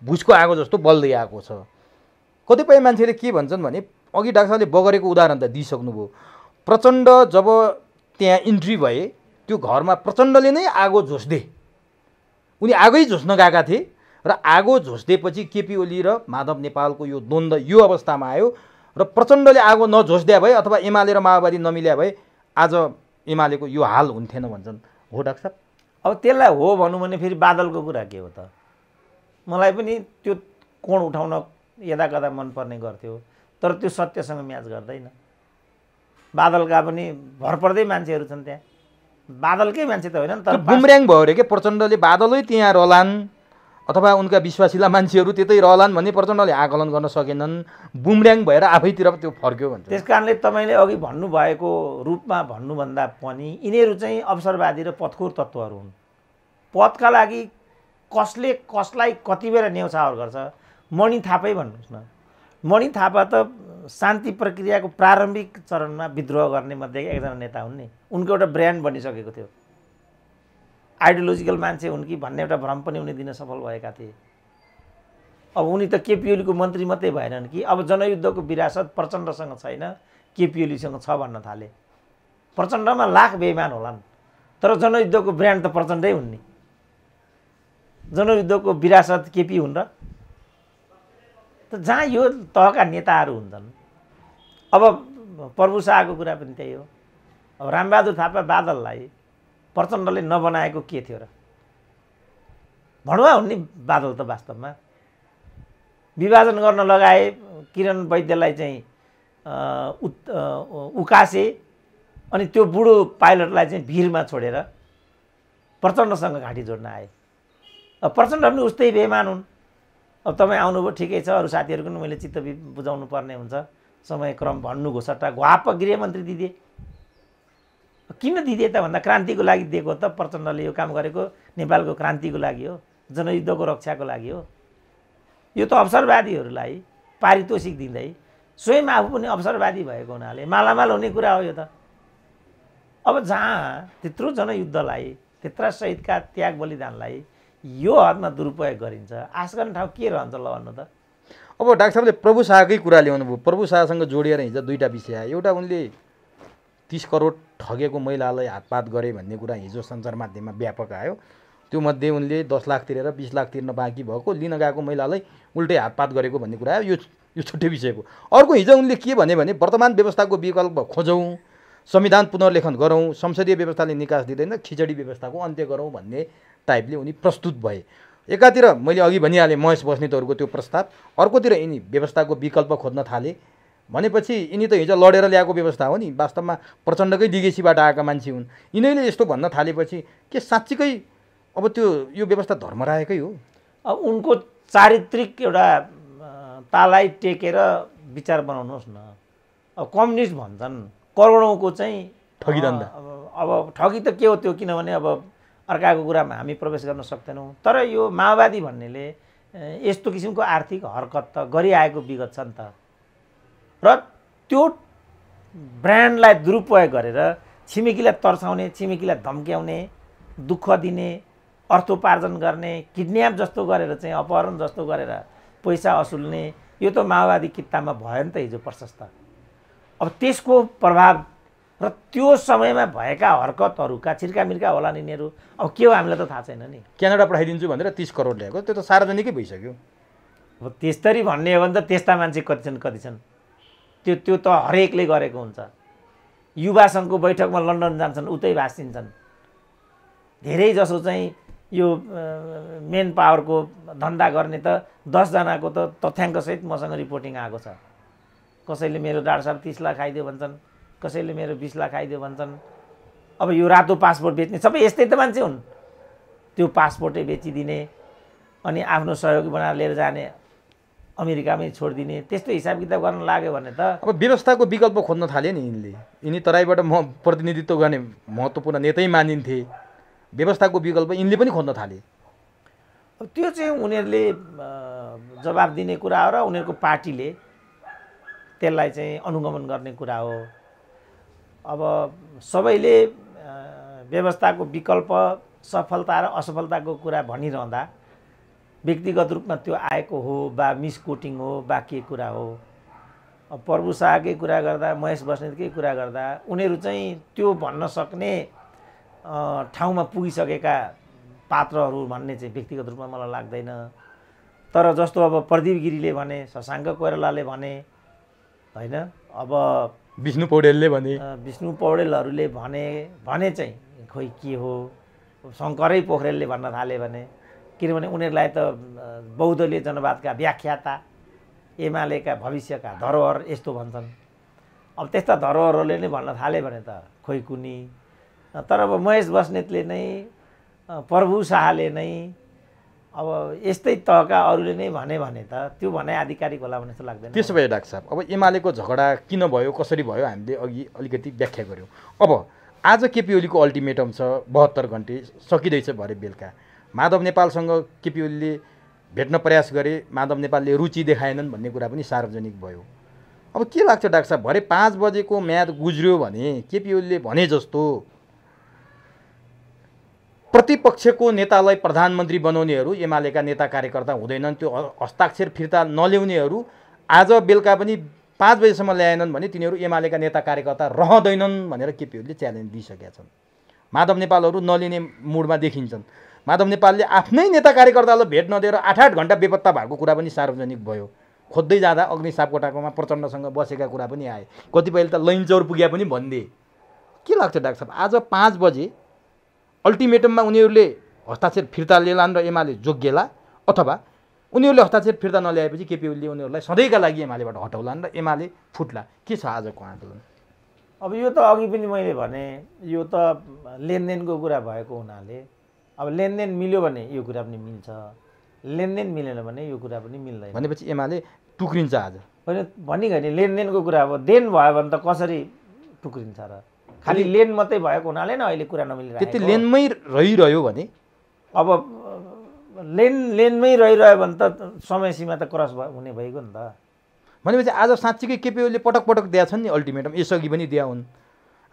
भुजको आगो जस्तो बल्दै आएको छ। कतिपय मान्छेले के भन्छन् भने, अघि डाक्टर साहबले बगरेको उदाहरण त दिइसक्नुभयो। प्रचण्ड जब त्यहाँ इन्ट्री भए त्यो घरमा प्रचण्डले नै आगो झोस्दे, उनी आगै झोस्न गएका थिए र आगो झोस्देपछि केपी ओली र माधव नेपालको यो द्वन्द्व यो अवस्थामा आयो र प्रचण्डले आगो नझोस्द्या भए अथवा एमाले र माओवादी नमिल्या भए आज एमालेको यो हाल हुन्थेन भन्छन्। हो डाक्टर साहब? अब त्यसलाई हो भनौँ भने फेरि बादलको कुरा के हो त? मलाई पनि त्यो कोण उठाउन यदाकदा मनपर्ने गर्थ्यो, तर त्यो सत्यसँग म्याच गर्दैन। बादलका पनि भरपर्दै मान्छेहरू छन् त्यहाँ, बादलकै मान्छे त होइन। तर बुमर्याङ भयो अरे के, प्रचण्डले बादलै त्यहाँ रहलान् अथवा उनका विश्वासिला मान्छेहरू त्यतै रहलान् भन्ने प्रचण्डले आकलन गर्न सकेनन्, बुमर्याङ भएर आफैतिर त्यो फर्क्यो भन्छ। त्यस कारणले तपाईँले अघि भन्नुभएको रूपमा भन्नुभन्दा पनि यिनीहरू चाहिँ अवसरवादी र पथखोर तत्त्वहरू हुन्। पदका लागि कसले कसलाई कति बेर न्यौछावर गर्छ? मणि थापै भन्नुहोस् न। मणि थापा त शान्ति प्रक्रियाको प्रारम्भिक चरणमा विद्रोह गर्ने मध्ये एकजना नेता हुन् नि। उनको एउटा ब्रान्ड बनिसकेको थियो, आइडियोलोजिकल मान्छे हुन् कि भन्ने एउटा भ्रम पनि उनी दिन सफल भएका थिए। अब उनी त केपी ओलीको मन्त्री मात्रै भएनन् कि, अब जनयुद्धको विरासत प्रचण्डसँग छैन, केपी ओलीसँग छ भन्न थाले। प्रचण्डमा लाख बेइमान होलान्, तर जनयुद्धको ब्रान्ड त प्रचण्डै हुन् नि। जनयुद्धको विरासत केपी हुन् र? त जहाँ यो तहका नेताहरू हुन्छन्। अब प्रभु शाहको कुरा पनि त्यही हो। अब रामबहादुर थापा बादललाई प्रचण्डले नबनाएको के थियो र? भणुवा हुन् नि बादल त वास्तवमा। विभाजन गर्न लगाए, किरण वैद्यलाई चाहिँ उकासे, अनि त्यो बुढो पाइलटलाई चाहिँ भिरमा छोडेर प्रचण्डसँग घाँटी जोड्न आए। अब प्रचण्ड पनि उस्तै बेइमान हुन्। अब तपाईँ आउनुभयो ठिकै छ, अरू साथीहरूको पनि मैले चित्त बुझाउनु पर्ने हुन्छ, समयक्रम भन्नुको सट्टा घ्वाप गृहमन्त्री दिदिए। किन दिदिए त भन्दा क्रान्तिको लागि दिएको त। प्रचण्डले यो काम गरेको नेपालको क्रान्तिको लागि हो, जनयुद्धको रक्षाको लागि हो। यो त अवसरवादीहरूलाई पारितोषिक दिँदै स्वयं आफू पनि अवसरवादी भएको हुनाले मालामाल हुने कुरा हो यो त। अब जहाँ त्यत्रो जनयुद्धलाई, त्यत्रा शहीदका त्याग बलिदानलाई यो हदमा दुरुपयोग गरिन्छ, आश गर्ने ठाउँ के रहन्छ ल भन्नु त? अब डाक्टर साहबले प्रभु शाहकै कुरा ल्याउनु भयो। प्रभु शाहसँग जोडिएर हिजो दुईवटा विषय आयो। एउटा उनले 30 करोड ठगेको महिलालाई हातपात गरे भन्ने कुरा हिजो सञ्चार माध्यममा व्यापक आयो। त्यो मध्ये उनले 10 लाख तिरेर 20 लाख तिर्न बाँकी भएको, लिन गएको महिलालाई उल्टै हातपात गरेको भन्ने कुरा आयो। यो छुट्टै विषयको। अर्को हिजो उनले के भने वर्तमान व्यवस्थाको विकल्प खोजौँ, संविधान पुनर्लेखन गरौँ, संसदीय व्यवस्थाले निकास दिँदैन, खिचडी व्यवस्थाको अन्त्य गरौँ भन्ने टाइपले उनी प्रस्तुत भए। एकातिर मैले अघि भनिहालेँ महेश बस्नेतहरूको त्यो प्रस्ताव, अर्कोतिर यिनी व्यवस्थाको विकल्प खोज्न थाले। भनेपछि यिनी त हिजो लडेर ल्याएको व्यवस्था हो नि, वास्तवमा प्रचण्डकै लिगेसीबाट आएका मान्छे हुन्। यिनीहरूले यस्तो भन्न थालेपछि के साँच्चीकै अब त्यो यो व्यवस्था धर्मरायकै हो? अब उनको चारित्रिक एउटा तालाई टेकेर विचार बनाउनुहोस् न। अब कम्युनिस्ट भन्छन्, करोडौँको चाहिँ ठगिदण्ड। अब ठगी त के हो त्यो, किनभने अब अर्काको कुरामा हामी प्रवेश गर्न सक्दैनौँ। तर यो माओवादी भन्नेले यस्तो किसिमको आर्थिक हरकत त गरिआएको विगत छ नि त। र त्यो ब्रान्डलाई दुरुपयोग गरेर छिमेकीलाई तर्साउने, छिमेकीलाई धम्क्याउने, दुःख दिने, अर्थोपार्जन गर्ने, किडन्याप जस्तो गरेर चाहिँ अपहरण जस्तो गरेर पैसा असुल्ने, यो त माओवादी कित्तामा भयो नि त हिजो प्रशस्त। अब त्यसको प्रभाव र त्यो समयमा भएका हरकतहरूका छिर्कामिर्का होला नि यिनीहरू। अब के हो हामीलाई त थाहा छैन नि। क्यानाडा पठाइदिन्छु भनेर 30 करोड ल्याएको, त्यो त सार्वजनिकै भइसक्यो। अब त्यस्तरी भन्ने हो भने त त्यस्ता मान्छे कति छन्। त्यो त हरेकले गरेको हुन्छ। युवा सङ्घको बैठकमा लन्डन जान्छन्, उतै भाषिन्छन्। धेरै जसो चाहिँ यो मेन पावरको धन्दा गर्ने त 10 जनाको त तथ्याङ्कसहित मसँग रिपोर्टिङ आएको छ। कसैले मेरो डाक्टर साहब 30 लाख खाइदियो भन्छन्, कसैले मेरो 20 लाख खाइदियो भन्छन्। अब यो रातो पासपोर्ट बेच्ने सबै यस्तै त मान्छे हुन्। त्यो पासपोर्टै बेचिदिने अनि आफ्नो सहयोगी बनाएर लिएर जाने, अमेरिकामै छोडिदिने, त्यस्तो हिसाब किताब गर्न लाग्यो भने त अब व्यवस्थाको विकल्प खोज्न थाले नि यिनले तराईबाट प्रतिनिधित्व गर्ने महत्त्वपूर्ण नेतै मानिन्थे। व्यवस्थाको विकल्प यिनले पनि खोज्न थाले। अब त्यो चाहिँ उनीहरूले जवाब दिने कुरा हो र उनीहरूको पार्टीले त्यसलाई चाहिँ अनुगमन गर्ने कुरा हो। अब सबैले व्यवस्थाको विकल्प सफलता र असफलताको कुरा भनिरहँदा व्यक्तिगत रूपमा त्यो आएको हो बा मिसकोटिङ हो बा के कुरा हो। अब प्रभु शाहकै कुरा गर्दा, महेश बस्नेतकै कुरा गर्दा उनीहरू चाहिँ त्यो भन्न सक्ने ठाउँमा पुगिसकेका पात्रहरू भन्ने चाहिँ व्यक्तिगत रूपमा मलाई लाग्दैन। तर जस्तो अब प्रदीप गिरीले भने, शशाङ्क कोइरालाले भने होइन, अब विष्णु पौडेलले भने, विष्णु पौडेलहरूले भने चाहिँ खोइ के हो। शङ्करै पोखरेलले भन्न थाले भने, किनभने उनीहरूलाई त बहुदलीय जनवादका व्याख्याता, एमालेका भविष्यका धरोहर यस्तो भन्छन्। अब त्यस्ता धरोहरहरूले नै भन्न थाले भने त खोइ कुनी। तर अब महेश बस्नेतले नै, प्रभु शाहले नै, अब यस्तै तहका अरूले नै भने त त्यो भनाइ आधिकारिक होला भन्ने जस्तो लाग्दैन। त्यसो भए डाक्टर साहब, अब एमालेको झगडा किन भयो, कसरी भयो, हामीले अघि अलिकति व्याख्या गऱ्यौँ। अब आज केपी ओलीको अल्टिमेटम छ, 72 घन्टे सकिँदैछ भरे बेलुका। माधव नेपालसँग केपी ओलीले भेट्न प्रयास गरे, माधव नेपालले रुचि देखाएनन् भन्ने कुरा पनि सार्वजनिक भयो। अब के लाग्छ डाक्टर साहब, भरे 5 बजेको म्याद गुज्रियो भने केपी ओलीले भने जस्तो प्रतिपक्षको नेतालाई प्रधानमन्त्री बनाउनेहरू एमालेका नेता कार्यकर्ता हुँदैनन्, त्यो हस्ताक्षर फिर्ता नल्याउनेहरू आज बेलुका पनि 5 बजेसम्म ल्याएनन् भने तिनीहरू एमालेका नेता कार्यकर्ता रहँदैनन् भनेर केपी ओलीले च्यालेन्ज दिइसकेका छन्। माधव नेपालहरू नलिने मुडमा देखिन्छन्। माधव नेपालले आफ्नै नेता कार्यकर्तालाई भेट नदिएर 8-8 घन्टा बेपत्ता भएको कुरा पनि सार्वजनिक भयो। खोज्दै जाँदा अग्नि सापकोटाकोमा प्रचण्डसँग बसेका कुरा पनि आए, कतिपयले त लैनचौर पुग्या पनि भनिदिए। के लाग्छ डाक्टर साहब, आज 5 बजे अल्टिमेटममा उनीहरूले हस्ताक्षर फिर्ता लिएलान् र एमाले जोगिएला, अथवा उनीहरूले हस्ताक्षर फिर्ता नल्याएपछि केपी ओलीले उनीहरूलाई सधैँका लागि एमालेबाट हटाउलान् र एमाले फुट्ला? के छ आजको आन्दोलन? अब यो त अघि पनि मैले भने, यो त लेनदेनको कुरा भएको हुनाले अब लेनदेन मिल्यो भने यो कुरा पनि मिल्छ, लेनदेन मिलेन भने यो कुरा पनि मिल्दैन। भनेपछि एमाले टुक्रिन्छ आज? होइन भनिगयो नि, लेनदेनको कुरा अब देन भयो भने त कसरी टुक्रिन्छ र? खालि लेन मात्रै भएको हुनाले न अहिले कुरा नमिलिरहेको। त्यति लेनमै रहिरह्यो भने, अब लेनमै रहिरह्यो भने त समय सीमा त क्रस हुने भइगयो नि त। भनेपछि आज साँच्चीकै केपी ओलीले पटक पटक दिया छन् नि अल्टिमेटम, यसअघि पनि दिया हुन्।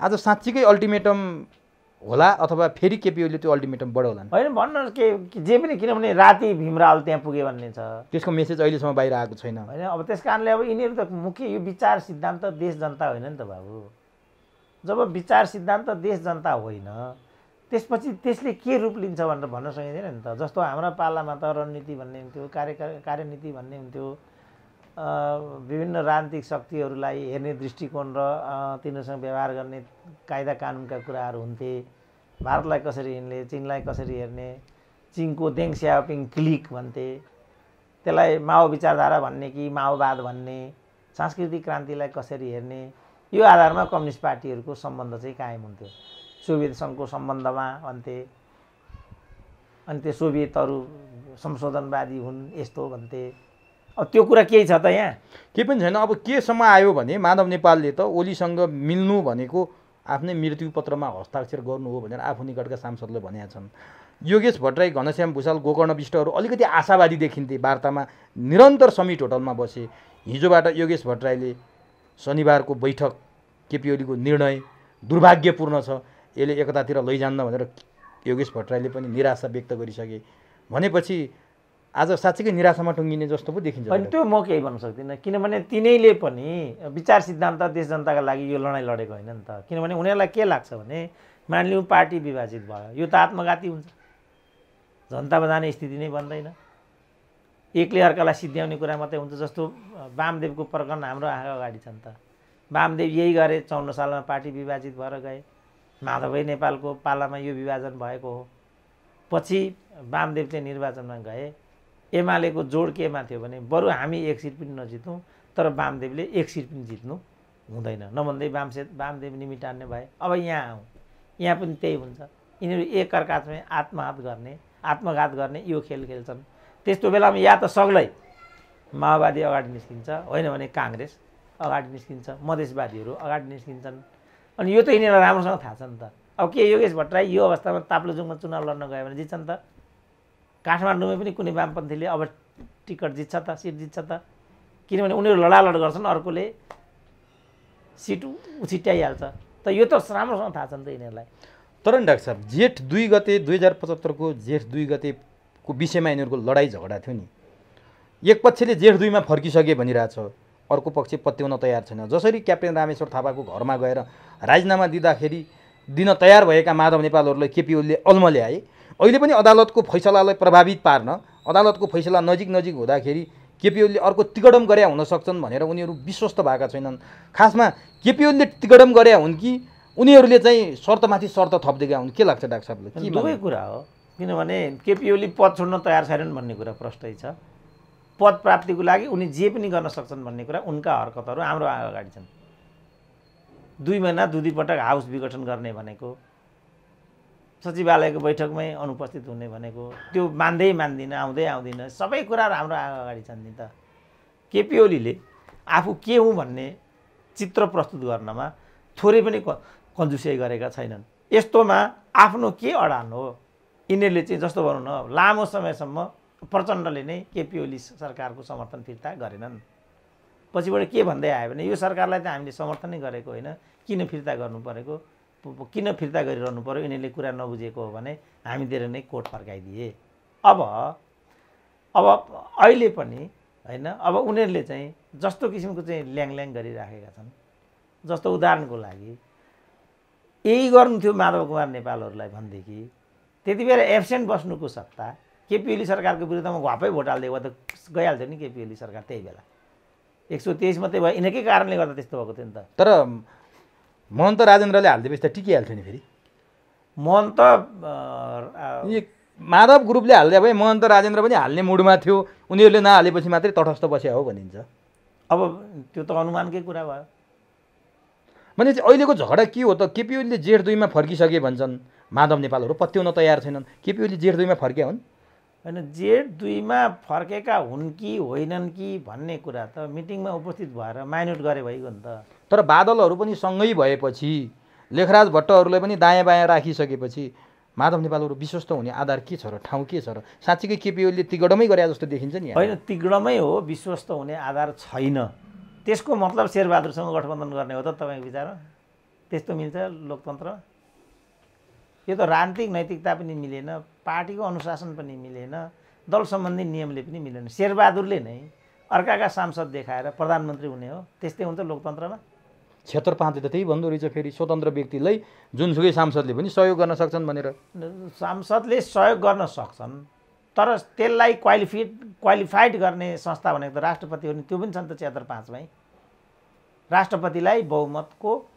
आज साँच्चीकै अल्टिमेटम होला अथवा फेरि केपी ओलीले त्यो अल्टिमेटम बढाउलान्? होइन भन्न के जे पनि, किनभने राति भीमराल त्यहाँ पुगे भन्ने छ, त्यसको मेसेज अहिलेसम्म बाहिर आएको छैन। होइन अब त्यस कारणले अब यिनीहरू त मुख्य यो विचार सिद्धान्त देश जनता होइन नि त बाबु। जब विचार सिद्धान्त देश जनता होइन, त्यसपछि त्यसले के रूप लिन्छ भनेर भन्न सकिँदैन नि त। जस्तो हाम्रो पालामा त रणनीति भन्ने हुन्थ्यो, कार्यनीति भन्ने हुन्थ्यो, विभिन्न राजनीतिक शक्तिहरूलाई हेर्ने दृष्टिकोण र तिनीहरूसँग व्यवहार गर्ने कायदा कानुनका कुराहरू हुन्थे। भारतलाई कसरी हिँड्ने, चीनलाई कसरी हेर्ने, चीनको देङ स्याओपिङ क्लिक भन्थे, त्यसलाई माओ विचारधारा भन्ने कि माओवाद भन्ने, सांस्कृतिक क्रान्तिलाई कसरी हेर्ने, यो आधारमा कम्युनिस्ट पार्टीहरूको सम्बन्ध चाहिँ कायम हुन्थ्यो। सोभियत सङ्घको सम्बन्धमा भन्थे, अनि त्यो सोभियतहरू संशोधनवादी हुन् यस्तो भन्थे। अब त्यो कुरा केही छ त यहाँ? केही पनि छैन। अब केसम्म आयो भने माधव नेपालले त ओलीसँग मिल्नु भनेको आफ्नै मृत्यु पत्रमा हस्ताक्षर गर्नु हो भनेर आफू निकटका सांसदले भनेका छन्। योगेश भट्टराई, घनश्याम भुषाल, गोकर्ण विष्टहरू अलिकति आशावादी देखिन्थे। वार्तामा निरन्तर समिट होटलमा बसे। हिजोबाट योगेश भट्टराईले शनिबारको बैठक केपी ओलीको निर्णय दुर्भाग्यपूर्ण छ, यसले एकतातिर लैजान्न भनेर योगेश भट्टराईले पनि निराशा व्यक्त गरिसके। भनेपछि आज साँच्चीकै निराशामा टुङ्गिने जस्तो पो देखिन्छ। अनि त्यो म केही भन्न सक्दिनँ, किनभने तिनैले पनि विचार सिद्धान्त देश जनताका लागि यो लडाइँ लडेको होइन नि त। किनभने उनीहरूलाई के लाग्छ भने मानिलिउँ पार्टी विभाजित भयो, यो त आत्मघाती हुन्छ, जनतामा जाने स्थिति नै बन्दैन, एकले अर्कालाई सिद्ध्याउने कुरा मात्रै हुन्छ। जस्तो वामदेवको प्रकरण हाम्रो आँखा अगाडि छ नि त। वामदेव यही गरे, 54 सालमा पार्टी विभाजित भएर गए, माधवै नेपालको पालामा यो विभाजन भएको हो। पछि वामदेव चाहिँ निर्वाचनमा गए, एमालेको जोड केमा थियो भने बरु हामी एक सिट पनि नजितौँ तर वामदेवले एक सिट पनि जित्नु हुँदैन नभन्दै वामदेव निमित्त टान्ने भए। अब यहाँ आउँ, यहाँ पनि त्यही हुन्छ, यिनीहरू एक अर्कामै आत्मघात गर्ने यो खेल खेल्छन्। त्यस्तो बेलामा या त सग्लै माओवादी अगाडि निस्किन्छ, होइन भने काङ्ग्रेस अगाडि निस्किन्छ, मधेसवादीहरू अगाडि निस्किन्छन्। अनि यो त यिनीहरूलाई राम्रोसँग थाहा छ नि त। अब के योगेश भट्टराई यो अवस्थामा ताप्लेजुङमा चुनाव लड्न गयो भने जित्छ नि त। काठमाडौँमै पनि कुनै वामपन्थीले अब टिकट जित्छ त, सिट जित्छ त, किनभने उनीहरू लडालड गर्छन्, अर्कोले सिट उछिट्याइहाल्छ। त यो त राम्रोसँग थाहा छ नि त यिनीहरूलाई। तर नि डाक्टर साहब, जेठ 2 गते 2075 को जेठ 2 गतेको विषयमा यिनीहरूको लडाइँ झगडा थियो नि। एक पक्षले जेठ 2 मा फर्किसके भनिरहेछ, अर्को पक्ष पत्याउन तयार छैन। जसरी क्याप्टेन रामेश्वर थापाको घरमा गएर राजीनामा दिन तयार भएका माधव नेपालहरूलाई केपी ओलीले अल्मल्याए, अहिले पनि अदालतको फैसलालाई प्रभावित पार्न, अदालतको फैसला नजिक हुँदाखेरि केपी ओलीले अर्को तिगडम गरे हुन सक्छन् भनेर उनीहरू विश्वस्त भएका छैनन्। खासमा केपी ओलीले तिगडम गरे हुन् कि उनीहरूले चाहिँ शर्तमाथि शर्त थप्दिएका हुन्, के लाग्छ डाक्टर साहबले? दुवै कुरा हो, किनभने केपी ओली पद छोड्न तयार छैनन् भन्ने कुरा प्रष्टै छ। पद प्राप्तिको लागि उनी जे पनि गर्न सक्छन् भन्ने कुरा उनका हरकतहरू हाम्रो अगाडि छन्। 2 महिना 2 पटक हाउस विघटन गर्ने भनेको, सचिवालयको बैठकमै अनुपस्थित हुने भनेको, त्यो मान्दिनँ, आउँदैन, सबै कुराहरू हाम्रो अगाडि छन् नि त। केपी ओलीले आफू के हुँ भन्ने चित्र प्रस्तुत गर्नमा थोरै पनि कन्जुसियाइ गरेका छैनन्। यस्तोमा आफ्नो के अडान हो, यिनीहरूले चाहिँ जस्तो भनौँ न लामो समयसम्म प्रचण्डले नै केपी ओली सरकारको समर्थन फिर्ता गरेनन्। पछिबाट के भन्दै आयो भने यो सरकारलाई त हामीले समर्थनै गरेको होइन, किन फिर्ता गर्नु परेको, किन फिर्ता गरिरहनु पर्यो, यिनीहरूले कुरा नबुझेको हो भने हामीतिर नै कोट फर्काइदिए। अब अहिले पनि होइन, अब उनीहरूले चाहिँ जस्तो किसिमको चाहिँ ल्याङ गरिराखेका छन्। जस्तो उदाहरणको लागि यही गर्नु थियो माधव कुमार नेपालहरूलाई भनेदेखि त्यति बेला एब्सेन्ट बस्नुको सट्टा केपी ओली सरकारको विरुद्धमा घापै भोट हाल्दिएको त गइहाल्थ्यो नि केपी ओली सरकार। त्यही बेला 123 मात्रै भयो, यिनीकै कारणले गर्दा त्यस्तो भएको थियो नि त। तर महन्त राजेन्द्रले हालिदिएपछि त टिकिहाल्थ्यो नि। फेरि महन्त माधव ग्रुपले हालिदिए भए महन्त राजेन्द्र पनि हाल्ने मुडमा थियो, उनीहरूले नहालेपछि मात्रै तटस्थ बस्या हो भनिन्छ। अब त्यो त अनुमानकै कुरा भयो। भनेपछि अहिलेको झगडा के हो त? केपी ओलीले जेठ 2 मा फर्किसके भन्छन्, माधव नेपालहरू पत्याउन तयार छैनन्। केपी ओली जेठ 2 मा फर्किया हुन्? होइन, जेठ 2 मा फर्केका हुन् कि होइनन् कि भन्ने कुरा त मिटिङमा उपस्थित भएर माइनोट गरे भइगयो नि त। तर बादलहरू पनि सँगै भएपछि, लेखराज भट्टहरूलाई पनि दायाँ बायाँ राखिसकेपछि माधव नेपालहरू विश्वस्त हुने आधार के छ र, ठाउँ के छ र? साँच्चीकै केपी ओलीले तिगडमै गरे जस्तो देखिन्छ नि। होइन, तिगडमै हो, विश्वस्त हुने आधार छैन। त्यसको मतलब शेरबहादुरसँग गठबन्धन गर्ने हो त तपाईँको विचारमा? त्यस्तो मिल्छ लोकतन्त्र? यो त राजनीतिक नैतिकता पनि मिलेन, पार्टीको अनुशासन पनि मिलेन, दल सम्बन्धी नियमले पनि मिलेन। शेरबहादुरले नै अर्काका सांसद देखाएर प्रधानमन्त्री हुने हो, त्यस्तै हुन्छ लोकतन्त्रमा? 76 त त्यही भन्दो रहेछ। फेरि स्वतन्त्र व्यक्तिलाई जुनसुकै सांसदले पनि सहयोग गर्न सक्छन् भनेर। सांसदले सहयोग गर्न सक्छन्, तर त्यसलाई क्वालिफाइड गर्ने संस्था भनेको त राष्ट्रपति हो नि। त्यो पनि छ नि त 76 मै। राष्ट्रपतिलाई बहुमतको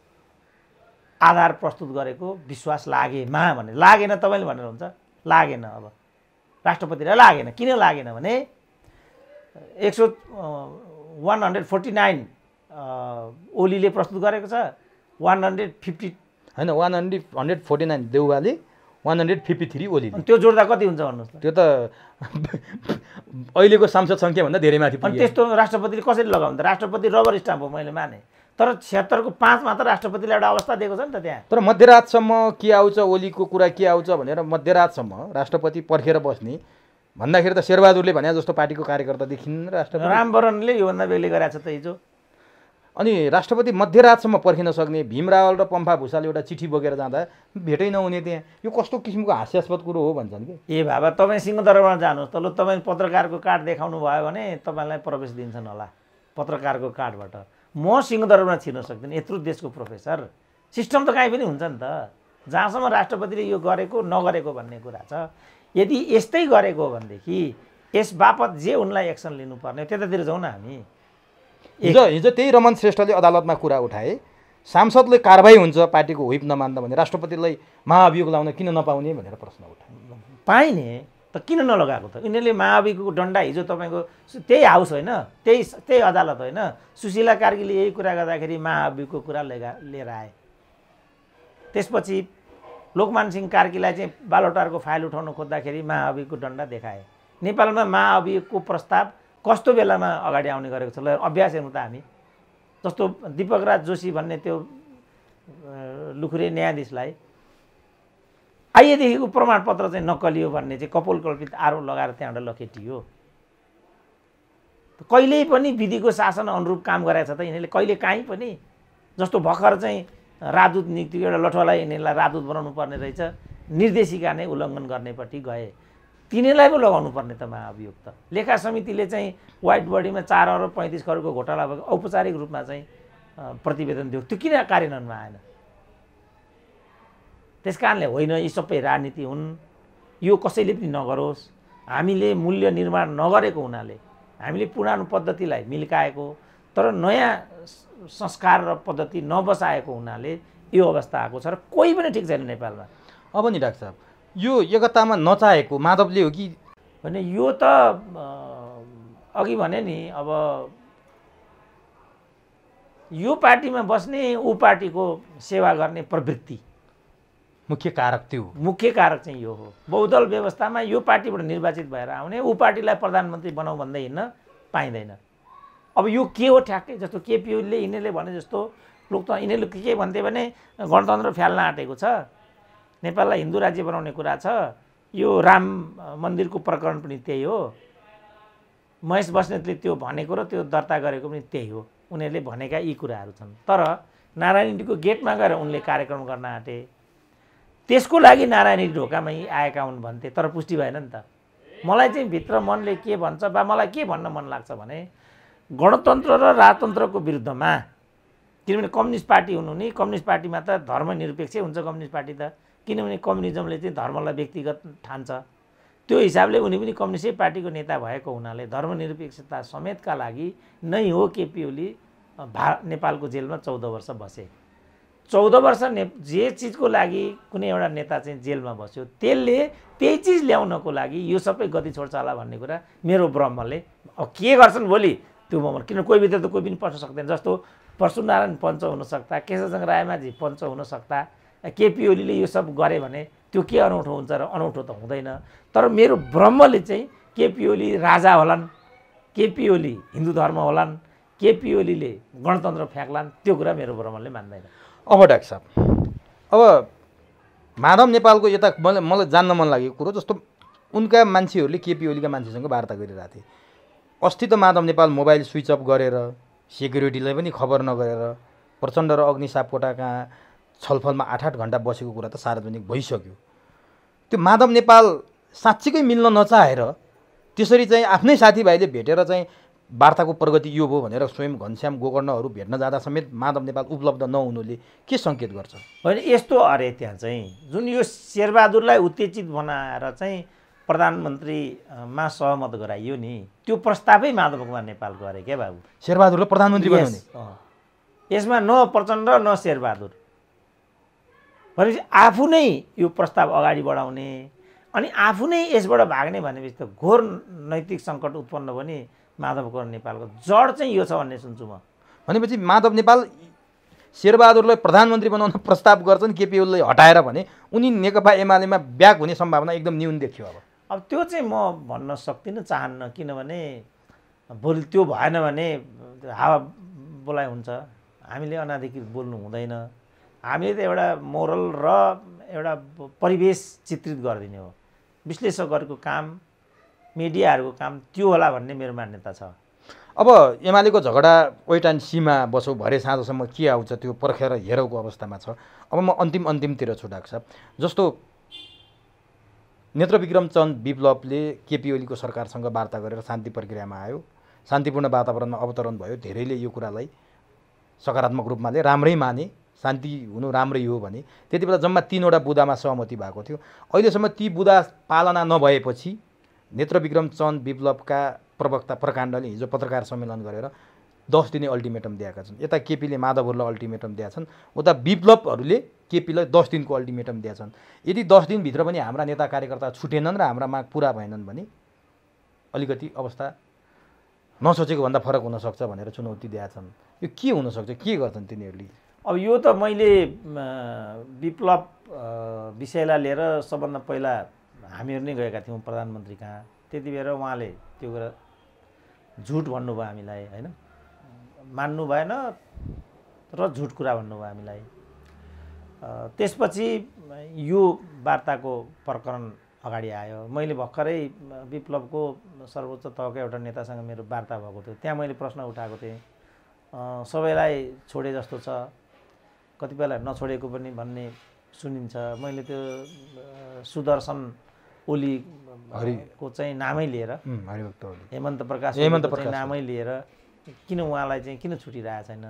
आधार प्रस्तुत गरेको विश्वास लागेमा भने, लागेन तपाईँले भनेर हुन्छ? लागेन। अब राष्ट्रपतिलाई लागेन, किन लागेन भने 149 ओलीले प्रस्तुत गरेको छ, 150 होइन 149 देउवाले, 153 ओलीले। त्यो जोड्दा कति हुन्छ भन्नुहोस् त? त्यो त अहिलेको सांसद सङ्ख्याभन्दा धेरै माथि पुग्यो। अनि त्यस्तो राष्ट्रपतिले कसरी लगाउनु त? राष्ट्रपति रबर स्टाम्प हो, मैले माने। तर 76 को 5 मा त राष्ट्रपतिले एउटा अवस्था दिएको छ नि त त्यहाँ। तर मध्यरातसम्म के आउँछ, ओलीको कुरा के आउँछ भनेर मध्यरातसम्म राष्ट्रपति पर्खेर बस्ने भन्दाखेरि त शेरबहादुरले भने जस्तो पार्टीको कार्यकर्ता देखिन् राष्ट्रपति। रामवरणले योभन्दा बेग्लै गरेको छ त हिजो। अनि राष्ट्रपति मध्यरातसम्म पर्खिन सक्ने भीम रावल र पम्फा भूषाल एउटा चिठी बोकेर जाँदा भेटै नहुने त्यहाँ यो कस्तो किसिमको हास्यास्पद कुरो हो भन्छन् कि ए बाबा तपाईँ सिंहदरबारमा जानुहोस् त ल तपाईँ पत्रकारको कार्ड देखाउनु भयो भने तपाईँलाई प्रवेश दिन्छन् होला पत्रकारको कार्डबाट म सिंहदरबारमा छिर्न सक्दिनँ यत्रो देशको प्रोफेसर सिस्टम त कहीँ पनि हुन्छ नि त जहाँसम्म राष्ट्रपतिले यो गरेको नगरेको भन्ने कुरा छ यदि यस्तै गरेको हो भनेदेखि यस बापत जे उनलाई एक्सन लिनुपर्ने त्यतातिर जाउँ न हामी हिजो त्यही रमन श्रेष्ठले अदालतमा कुरा उठाए सांसदले कारबाही हुन्छ पार्टीको व्हिप नमान्दा भने राष्ट्रपतिलाई महाभियोग लाउन किन नपाउने भनेर प्रश्न उठाए पाइने त किन नलगाएको त यिनीहरूले महाभियोगको डन्डा हिजो तपाईँको त्यही हाउस होइन त्यही अदालत होइन सुशीला कार्कीले यही कुरा गर्दाखेरि महाभियोगको कुरा लिएर आए त्यसपछि लोकमान सिंह कार्कीलाई चाहिँ बालोटारको फाइल उठाउन खोज्दाखेरि महाभियोगको डन्डा देखाए नेपालमा महाभियोगको प्रस्ताव कस्तो बेलामा अगाडि आउने गरेको छ ल अभ्यास हेर्नु त हामी जस्तो दीपकराज जोशी भन्ने त्यो लुखुरे न्यायाधीशलाई आइएदेखिको प्रमाणपत्र चाहिँ नक्कली हो भन्ने चाहिँ कपोलकल्पित आरोप लगाएर त्यहाँबाट लखेटियो कहिल्यै पनि विधिको शासन अनुरूप काम गरेको छ त यिनीहरूले कहिले काहीँ पनि जस्तो भर्खर चाहिँ राजदूत नियुक्तिको एउटा लठुवालाई यिनीहरूलाई राजदूत बनाउनु पर्ने रहेछ निर्देशिका नै उल्लङ्घन गर्नेपट्टि गए तिनीहरूलाई पो लगाउनु पर्ने त महाभियोग त लेखा समितिले चाहिँ व्हाइट बडीमा 4 अरब 35 करोडको घोटाला भएको औपचारिक रूपमा चाहिँ प्रतिवेदन दियो त्यो किन कार्यान्वयनमा आएन त्यसकारणले होइन यी सबै राजनीति हुन् यो कसैले पनि नगरोस् हामीले मूल्य निर्माण नगरेको हुनाले हामीले पुरानो पद्धतिलाई मिल्काएको तर नयाँ संस्कार र पद्धति नबसाएको हुनाले यो अवस्था आएको छ र कोही पनि ठिक छैन नेपालमा अब नि डाक्टर साहब यो एकतामा नचाहेको माधवले हो कि भने यो त अघि भने नि अब यो पार्टीमा बस्ने ऊ पार्टीको सेवा गर्ने प्रवृत्ति मुख्य कारक त्यो मुख्य कारक चाहिँ यो हो बहुदल व्यवस्थामा यो पार्टीबाट निर्वाचित भएर आउने ऊ पार्टीलाई प्रधानमन्त्री बनाऊ भन्दै हिँड्न पाइँदैन अब यो के हो ठ्याक्कै जस्तो केपी ओलीले यिनीहरूले भने जस्तो लोकतन्त्र यिनीहरूले के भन्थे भने गणतन्त्र फ्याल्न आँटेको छ नेपाललाई हिन्दू राज्य बनाउने कुरा छ यो राम मन्दिरको प्रकरण पनि त्यही हो महेश बस्नेतले त्यो भनेको र त्यो दर्ता गरेको पनि त्यही हो उनीहरूले भनेका यी कुराहरू छन् तर नारायणीको गेटमा गएर उनले कार्यक्रम गर्न आँटे त्यसको लागि नारायणी ढोकामै आएका हुन् भन्थे तर पुष्टि भएन नि त मलाई चाहिँ भित्र मनले के भन्छ बा मलाई के भन्न मन लाग्छ भने गणतन्त्र र राजतन्त्रको विरुद्धमा किनभने कम्युनिस्ट पार्टी हुनु नि कम्युनिस्ट पार्टीमा त धर्मनिरपेक्षै हुन्छ कम्युनिस्ट पार्टी त किनभने कम्युनिजमले चाहिँ धर्मलाई व्यक्तिगत ठान्छ त्यो हिसाबले उनी पनि कम्युनिस्टै पार्टीको नेता भएको हुनाले धर्मनिरपेक्षता समेतका लागि नै हो केपी ओली नेपालको जेलमा 14 वर्ष बसे 14 वर्ष जे चिजको लागि कुनै एउटा नेता चाहिँ जेलमा बस्यो त्यही चिज ल्याउनको लागि यो सबै गति छोड्छ होला भन्ने कुरा मेरो ब्रह्मले अब के गर्छन् भोलि त्यो म किन कोही भित्र त कोही पनि पस्न सक्दैन जस्तो परशुनारायण पञ्च हुनसक्दा केशवचन्द्र रायमाझी पञ्च हुनसक्दा केपी ओलीले यो सब गरे भने त्यो के अनौठो हुन्छ र अनौठो त हुँदैन तर मेरो ब्रह्मले चाहिँ केपी ओली राजा होलान् केपी ओली हिन्दू धर्म होलान् केपी ओलीले गणतन्त्र फ्याँक्लान् त्यो कुरा मेरो ब्रह्मले मान्दैन अब डाक्टर साहब अब माधव नेपालको यता मलाई जान्न मन लागेको कुरो जस्तो उनका मान्छेहरूले केपी ओलीका मान्छेसँग वार्ता गरिरहेको थिए अस्ति त Madhav Nepal mobile switch off गरेर सेक्युरिटीलाई पनि खबर नगरेर प्रचण्ड र अग्नि सापकोटा कहाँ छलफलमा 8-8 घन्टा बसेको कुरा त सार्वजनिक भइसक्यो त्यो माधव नेपाल साँच्चीकै मिल्न नचाहेर त्यसरी चाहिँ आफ्नै साथीभाइले भेटेर चाहिँ वार्ताको प्रगति यो भयो भनेर स्वयं घनश्याम गोकर्णहरू भेट्न जाँदा समेत माधव नेपाल उपलब्ध नहुनुले के सङ्केत गर्छ होइन यस्तो अरे त्यहाँ चाहिँ जुन यो शेरबहादुरलाई उत्तेजित बनाएर चाहिँ प्रधानमन्त्रीमा सहमत गराइयो नि त्यो प्रस्तावै माधव कुमार नेपालको अरे क्या बाबु शेरबहादुरलाई प्रधानमन्त्री बनाउने यसमा न प्रचण्ड न शेरबहादुर भनेपछि आफू नै यो प्रस्ताव अगाडि बढाउने अनि आफू नै यसबाट भाग्ने भनेपछि त घोर नैतिक सङ्कट उत्पन्न पनि माधव कुमार नेपालको जड चाहिँ यो छ भन्ने सुन्छु म भनेपछि माधव नेपाल शेरबहादुरलाई प्रधानमन्त्री बनाउन प्रस्ताव गर्छन् केपी ओलीलाई हटाएर भने उनी नेकपा एमालेमा ब्याक हुने सम्भावना एकदम न्यून देखियो अब त्यो चाहिँ म भन्न सक्दिनँ चाहन्न किनभने भोलि त्यो भएन भने हावा बोलाइ हुन्छ हामीले अनाधिकृत बोल्नु हुँदैन हामीले त एउटा मोरल र एउटा परिवेश चित्रित गरिदिने हो विश्लेषकहरूको काम मिडियाहरूको काम त्यो होला भन्ने मेरो मान्यता छ अब एमालेको झगडा वेट एन्ड सीमा बसौँ, भरे साँझसम्म के आउँछ त्यो पर्खेर हेरौँको अवस्थामा छ। अब म अन्तिमतिर छु डाक्टर साहब। जस्तो नेत्रविक्रम चन्द विप्लवले केपी ओलीको सरकारसँग वार्ता गरेर शान्ति प्रक्रियामा आयो, शान्तिपूर्ण वातावरणमा अवतरण भयो। धेरैले यो कुरालाई सकारात्मक रूपमा लिए राम्रै माने, शान्ति हुनु राम्रै हो भने। त्यति बेला जम्मा 3वटा बुदामा सहमति भएको थियो। अहिलेसम्म ती बुदा पालना नभएपछि नेत्रविक्रम चन्द विप्लवका प्रवक्ता प्रकाण्डले हिजो पत्रकार सम्मेलन गरेर 10 दिने अल्टिमेटम दिएका छन्। यता केपीले माधवहरूलाई अल्टिमेटम दिएका छन्, उता विप्लवहरूले केपीलाई 10 दिनको अल्टिमेटम दिएका छन्। यदि 10 दिनभित्र पनि हाम्रा नेता कार्यकर्ता छुटेनन् र हाम्रा माग पुरा भएनन् भने अलिकति अवस्था नसोचेको भन्दा फरक हुनसक्छ भनेर चुनौती दिएका छन्। यो के हुनसक्छ, के गर्छन् तिनीहरूले? अब यो त मैले विप्लव विषयलाई लिएर सबभन्दा पहिला हामीहरू नै गएका थियौँ प्रधानमन्त्री कहाँ। त्यति बेर उहाँले त्यो कुरा झुट भन्नुभयो हामीलाई, होइन, मान्नु भएन र झुट कुरा भन्नुभयो हामीलाई। त्यसपछि यो वार्ताको प्रकरण अगाडि आयो। मैले भर्खरै विप्लवको सर्वोच्च तहको एउटा नेतासँग मेरो वार्ता भएको थियो। त्यहाँ मैले प्रश्न उठाएको थिएँ, सबैलाई छोडे जस्तो छ, कतिपयलाई नछोडेको पनि भन्ने सुनिन्छ। मैले त्यो सुदर्शन ओलीको चाहिँ नामै लिएर, हेमन्त प्रकाश नामै लिएर किन उहाँलाई चाहिँ किन छुटिरहेको छैन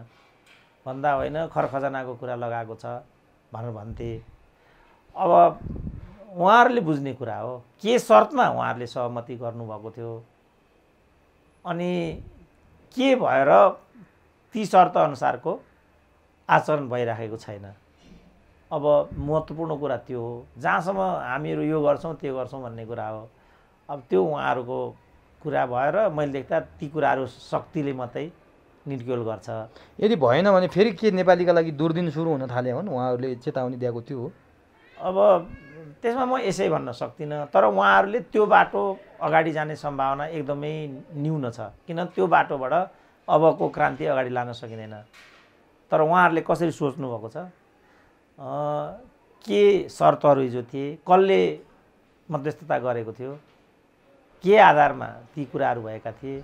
भन्दा होइन खरखजनाको कुरा लगाएको छ भनेर भन्थे। अब उहाँहरूले बुझ्ने कुरा हो के शर्तमा उहाँहरूले सहमति गर्नुभएको थियो अनि के भएर ती शर्त अनुसारको आचरण भइराखेको छैन। अब महत्त्वपूर्ण कुरा त्यो हो, जहाँसम्म हामीहरू यो गर्छौँ त्यो गर्छौँ भन्ने कुरा हो। अब त्यो उहाँहरूको कुरा भएर मैले देख्दा ती कुराहरू शक्तिले मात्रै निर्क्युल गर्छ। यदि भएन भने फेरि के नेपालीका लागि दुर्दिन सुरु हुन थाले हुन्? उहाँहरूले चेतावनी दिएको थियो। अब त्यसमा म यसै भन्न सक्दिनँ, तर उहाँहरूले त्यो बाटो अगाडि जाने सम्भावना एकदमै न्यून छ, किन त्यो बाटोबाट अबको क्रान्ति अगाडि लान सकिँदैन। तर उहाँहरूले कसरी सोच्नुभएको छ, के शर्तहरू हिजो थिए, कसले मध्यस्थता गरेको थियो, के आधारमा ती कुराहरू भएका थिए,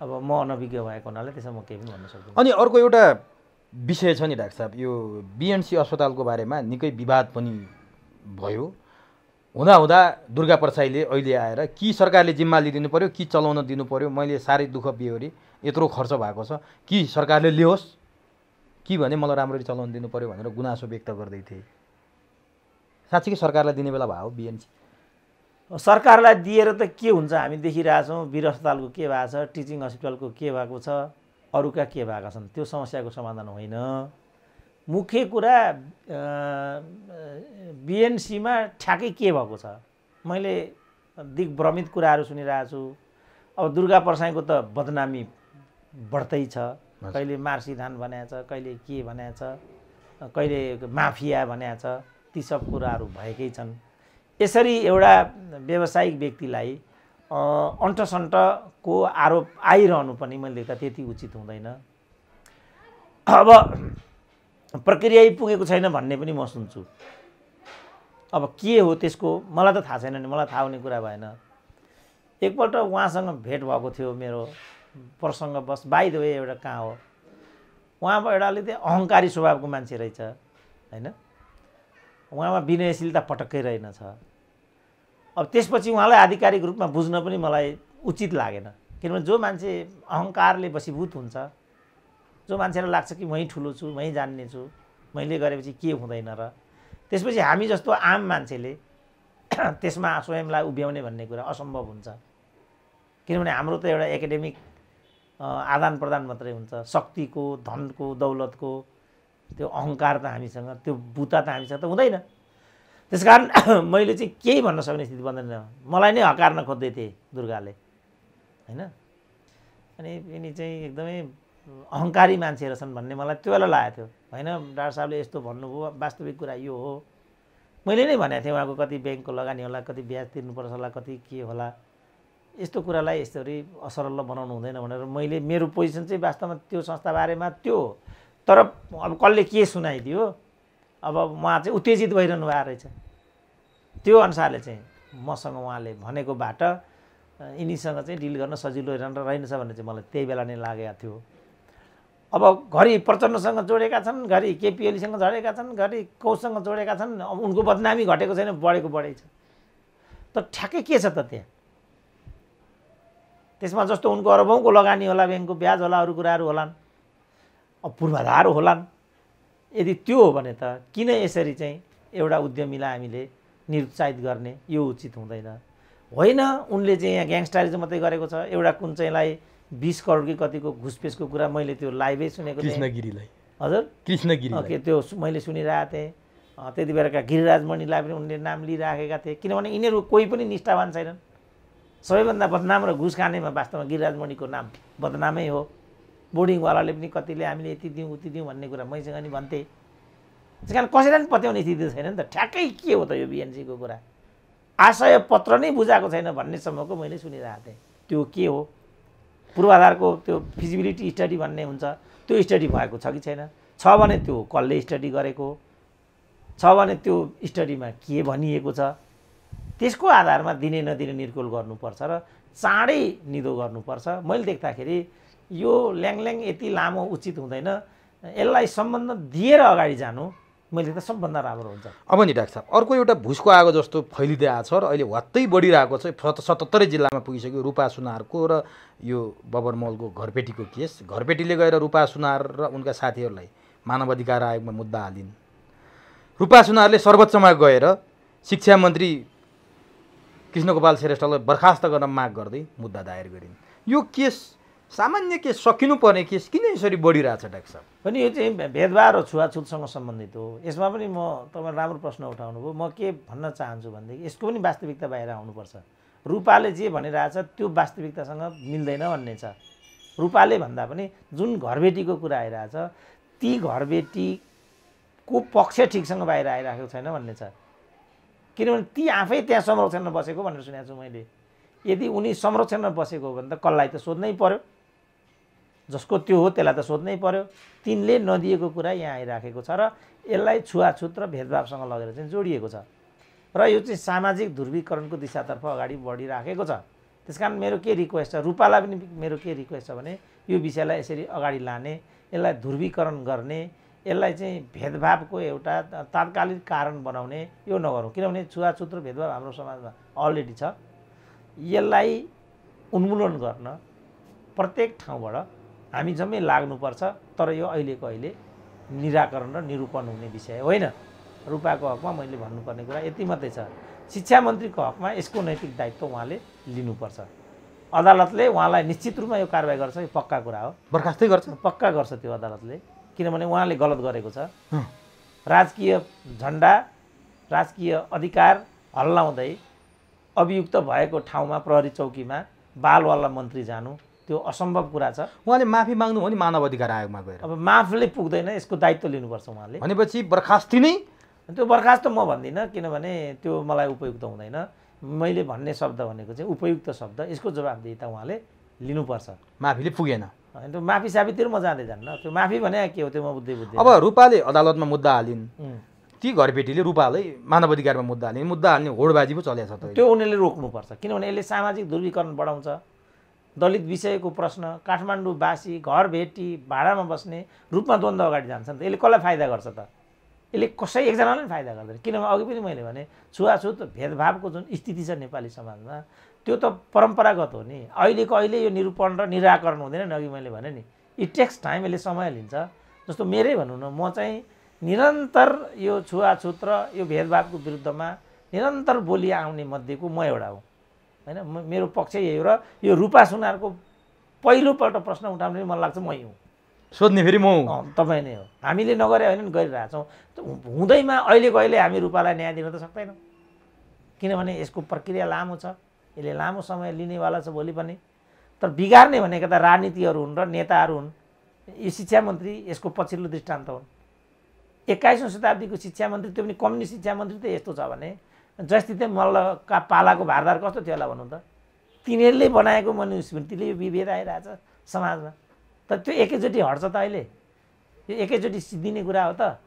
अब म अनभिज्ञ भएको हुनाले त्यसमा म केही पनि भन्न सक्दिनँ। अनि अर्को एउटा विषय छ नि डाक्टर साहब, यो बीएनसी अस्पतालको बारेमा निकै विवाद पनि भयो। हुँदा दुर्गा प्रसाईले अहिले आएर कि सरकारले जिम्मा लिदिनु पर्यो कि चलाउन दिनु पर्यो, मैले साह्रै दुःख बिहोरी, यत्रो खर्च भएको छ कि सरकारले लियोस् कि भने मलाई राम्ररी चलाउन दिनु पर्यो भनेर गुनासो व्यक्त गर्दै थिए। साँच्चीकै सरकारलाई दिने बेला भयो बीएनसी? सरकारलाई दिएर त के हुन्छ, हामी देखिरहेछौँ वीर अस्पतालको के भएको छ, टिचिङ हस्पिटलको के भएको छ, अरूका के भएका छन्। त्यो समस्याको समाधान होइन। मुख्य कुरा बीएनसीमा ठ्याक्कै के भएको छ। मैले दिग्भ्रमित कुराहरू सुनिरहेको छु। अब दुर्गा प्रसाईको त बदनामी बढ्दै छ, कहिले मार्सीधान भनेको छ, कहिले के भनेको छ, कहिले माफिया भनेको छ, ती सब कुराहरू भएकै छन्। यसरी एउटा व्यावसायिक व्यक्तिलाई अन्टसन्टको आरोप आइरहनु पनि मैले देख्दा त्यति उचित हुँदैन। अब प्रक्रिया पुगेको छैन भन्ने पनि म सुन्छु। अब के हो त्यसको मलाई त थाहा छैन नि, मलाई थाहा हुने कुरा भएन। एकपल्ट उहाँसँग भेट भएको थियो मेरो प्रसङ्गवश, बाइ द वे एउटा कहाँ हो, उहाँमा एउटा अलिकति अहङ्कारी स्वभावको मान्छे रहेछ, होइन, उहाँमा विनयशीलता पटक्कै रहेनछ। अब त्यसपछि उहाँलाई आधिकारिक रूपमा बुझ्न पनि मलाई उचित लागेन, किनभने जो मान्छे अहङ्कारले वशीभूत हुन्छ, जो मान्छेलाई लाग्छ कि मै ठुलो छु, मै जान्ने छु, मैले गरेपछि के हुँदैन र, त्यसपछि हामी जस्तो आम मान्छेले त्यसमा स्वयंलाई उभ्याउने भन्ने कुरा असम्भव हुन्छ। किनभने हाम्रो त एउटा एकाडेमिक आदान प्रदान मात्रै हुन्छ, शक्तिको, धनको, दौलतको त्यो अहङ्कार त हामीसँग, त्यो बुता त हामीसँग त हुँदैन। त्यसकारण मैले चाहिँ केही भन्न सक्ने स्थिति बन्दैन। मलाई नै हकार्न खोज्दै थिए दुर्गाले, होइन, अनि यिनी चाहिँ एकदमै अहङ्कारी मान्छेहरू छन् भन्ने मलाई त्यो बेला लागेको थियो। होइन, डाक्टर साहबले यस्तो भन्नुभयो, वास्तविक कुरा यो हो। मैले नै भनेको थिएँ उहाँको कति ब्याङ्कको लगानी होला, कति ब्याज तिर्नुपर्छ होला, कति के होला, यस्तो कुरालाई यसरी असरल बनाउनु हुँदैन भनेर मैले, मेरो पोजिसन चाहिँ वास्तवमा त्यो संस्थाबारेमा त्यो हो। तर अब कसले के सुनाइदियो, अब उहाँ चाहिँ उत्तेजित भइरहनु भएको रहेछ। त्यो अनुसारले चाहिँ मसँग उहाँले भनेको बाट यिनीसँग चाहिँ डिल गर्न सजिलो रहेनछ भन्ने चाहिँ मलाई त्यही बेला नै लागेको थियो। अब घरि प्रचण्डसँग जोडेका छन्, घरि केपी ओलीसँग जोडेका छन्, घरि कौशसँग जोडेका छन्, उनको बदनामी घटेको छैन, बढेको बढै छ। त ठ्याक्कै के छ त त्यहाँ? त्यसमा जस्तो उनको अरबौँको लगानी होला, ब्याङ्कको ब्याज होला, अरू कुराहरू होलान्, अब पूर्वाधार होलान्। यदि त्यो हो भने त किन यसरी चाहिँ एउटा उद्यमीलाई हामीले निरुत्साहित गर्ने? यो उचित हुँदैन। होइन, उनले चाहिँ यहाँ ग्याङस्टरिजम मात्रै गरेको छ। एउटा कुन चाहिँलाई 20 करोड कि कतिको घुसपेसको कुरा मैले त्यो लाइभै सुनेको थिएँ। कृष्णगिरीलाई, हजुर कृष्णगिरी के त्यो मैले सुनिरहेको थिएँ। त्यति बेलाका गिरिराज मणिलाई पनि उनले नाम लिइराखेका थिए, किनभने यिनीहरू कोही पनि निष्ठावान छैनन्। सबैभन्दा बदनाम र घुस खानेमा वास्तवमा गिरिराज मणिको नाम बदनामै हो। बोर्डिङवालाले पनि कतिले हामीले यति दिउँ उति दिउँ भन्ने कुरा मैसँग नि भन्थे। त्यस कारण कसैलाई पनि पत्याउने स्थिति छैन नि त। ठ्याक्कै के हो त यो बिएनसीको कुरा? आशय पत्र नै बुझाएको छैन भन्नेसम्मको मैले सुनिरहेको थिएँ। त्यो के हो? पूर्वाधारको त्यो फिजिबिलिटी स्टडी भन्ने हुन्छ, त्यो स्टडी भएको छ कि छैन? छ भने त्यो कसले स्टडी गरेको छ भने त्यो स्टडीमा के भनिएको छ? त्यसको आधारमा दिने नदिने निर्कुल गर्नुपर्छ र चाँडै निदो गर्नुपर्छ। मैले देख्दाखेरि यो ल्याङल्याङ यति लामो उचित हुँदैन। यसलाई सम्बन्ध दिएर अगाडि जानु मैले त सबभन्दा राम्रो हुन्छ। अब नि डाक्टर साहब, अर्को एउटा भुसको आगो जस्तो फैलिँदै आएको छ र अहिले हत्तै बढिरहेको छ। 77 जिल्लामा पुगिसक्यो। रूपा सुनारको र यो बबर मलको घरपेटीको केस। घरपेटीले गएर रूपा सुनार र उनका साथीहरूलाई मानव अधिकार आयोगमा मुद्दा हालिन्। रूपा सुनारले सर्वोच्चमा गएर शिक्षा मन्त्री कृष्णगोपाल श्रेष्ठलाई बर्खास्त गर्न माग गर्दै मुद्दा दायर गरिन्। यो केस सामान्य केस, सकिनुपर्ने केस किन यसरी बढिरहेछ डाक्टर साहब? पनि यो चाहिँ भेदभाव र छुवाछुतसँग सम्बन्धित हो। यसमा पनि तपाईँ राम्रो प्रश्न उठाउनु भयो। म के भन्न चाहन्छु भनेदेखि यसको पनि वास्तविकता बाहिर आउनुपर्छ। रूपाले जे भनिरहेछ त्यो वास्तविकतासँग मिल्दैन भन्ने छ। रूपाले भन्दा पनि जुन घरबेटीको कुरा आइरहेछ ती घरबेटीको पक्ष ठिकसँग बाहिर आइरहेको छैन भन्ने छ। किनभने ती आफै त्यहाँ संरक्षणमा बसेको भनेर सुनेको छु मैले। यदि उनी संरक्षणमा बसेको हो भने त कसलाई त सोध्नै पर्यो, जसको त्यो हो त्यसलाई त सोध्नै पर्यो। तिनले नदिएको कुरा यहाँ आइराखेको छ र यसलाई छुवाछुत र भेदभावसँग लगेर चाहिँ जोडिएको छ र यो चाहिँ सामाजिक ध्रुवीकरणको दिशातर्फ अगाडि बढिराखेको छ। त्यसकारण मेरो के रिक्वेस्ट छ, रूपालाई पनि मेरो के रिक्वेस्ट छ भने यो विषयलाई यसरी अगाडि लाने, यसलाई ध्रुवीकरण गर्ने, यसलाई चाहिँ भेदभावको एउटा तात्कालिक कारण बनाउने यो नगरौँ। किनभने छुवाछुत र भेदभाव हाम्रो समाजमा अलरेडी छ। यसलाई उन्मूलन गर्न प्रत्येक ठाउँबाट हामी जम्मै लाग्नुपर्छ। तर यो अहिलेको अहिले निराकरण र निरूपण हुने विषय होइन। रूपाको हकमा मैले भन्नुपर्ने कुरा यति मात्रै छ। शिक्षा मन्त्रीको हकमा यसको नैतिक दायित्व उहाँले लिनुपर्छ। अदालतले उहाँलाई निश्चित रूपमा यो कारबाही गर्छ, यो पक्का कुरा हो। बर्खास्तै गर्छ, पक्का गर्छ त्यो अदालतले। किनभने उहाँले गलत गरेको छ। राजकीय झन्डा, राजकीय अधिकार हल्लाउँदै अभियुक्त भएको ठाउँमा प्रहरी चौकीमा बालवाला मन्त्री जानु त्यो असम्भव कुरा छ। उहाँले माफी माग्नु हो नि मानव अधिकार आयोगमा गएर। अब माफले पुग्दैन, यसको दायित्व लिनुपर्छ उहाँले। भनेपछि बर्खास्ती नै? त्यो बर्खास्त म भन्दिनँ, किनभने त्यो मलाई उपयुक्त हुँदैन। मैले भन्ने शब्द भनेको चाहिँ उपयुक्त शब्द, यसको जवाबदेहिता उहाँले लिनुपर्छ। माफीले पुगेन। त्यो माफी साफीतिर म जाँदै जान्न। त्यो माफी भने के हो त्यो म बुझ्दै। अब रूपाले अदालतमा मुद्दा हालिन्, ती घरबेटीले रूपालाई मानव अधिकारमा मुद्दा हालिन्। मुद्दा हाल्ने होडबाजी पो चलेको छ त। त्यो उनीहरूले रोक्नुपर्छ, किनभने यसले सामाजिक ध्रुवीकरण बढाउँछ। दलित विषयको प्रश्न, काठमाडौँवासी घरबेटी भाडामा बस्ने रूपमा द्वन्द्व अगाडि जान्छ नि त। यसले कसलाई फाइदा गर्छ त? यसले कसै एकजनालाई पनि फाइदा गर्दैन। किनभने अघि पनि मैले भने छुवाछुत भेदभावको जुन स्थिति छ नेपाली समाजमा त्यो त परम्परागत हो नि। अहिलेको अहिले यो निरूपण र निराकरण हुँदैन नि। अघि मैले भने नि इट टेक्स टाइम, यसले समय लिन्छ। जस्तो मेरै भनौँ न, म चाहिँ निरन्तर यो छुवाछुत र यो भेदभावको विरुद्धमा निरन्तर बोली आउने मध्येको म एउटा हो होइन। मेरो पक्ष यही हो र यो रूपा सुनारको पहिलोपल्ट प्रश्न उठाउने मलाई लाग्छ मै हुँ। सोध्ने फेरि म तपाईँ नै हो। हामीले नगरे होइन गरिरहेछौँ। हुँदैमा अहिलेको अहिले हामी रूपालाई न्याय दिन त सक्दैनौँ, किनभने यसको प्रक्रिया लामो छ। यसले लामो समय लिनेवाला छ भोलि पनि। तर बिगार्ने भनेका त राजनीतिहरू हुन् र नेताहरू हुन्। यो शिक्षा मन्त्री यसको पछिल्लो दृष्टान्त हुन्। 21औं शताब्दीको शिक्षा मन्त्री, त्यो पनि कम्युनिस्ट शिक्षा मन्त्री त यस्तो छ भने जस्थित मल्लका पालाको भारदार कस्तो थियो होला भन्नु त? तिनीहरूले बनाएको मनुस्मृतिले यो विभेद आइरहेछ समाजमा। तर त्यो एकैचोटि हट्छ त अहिले? यो एकैचोटि सिद्धिने कुरा हो त?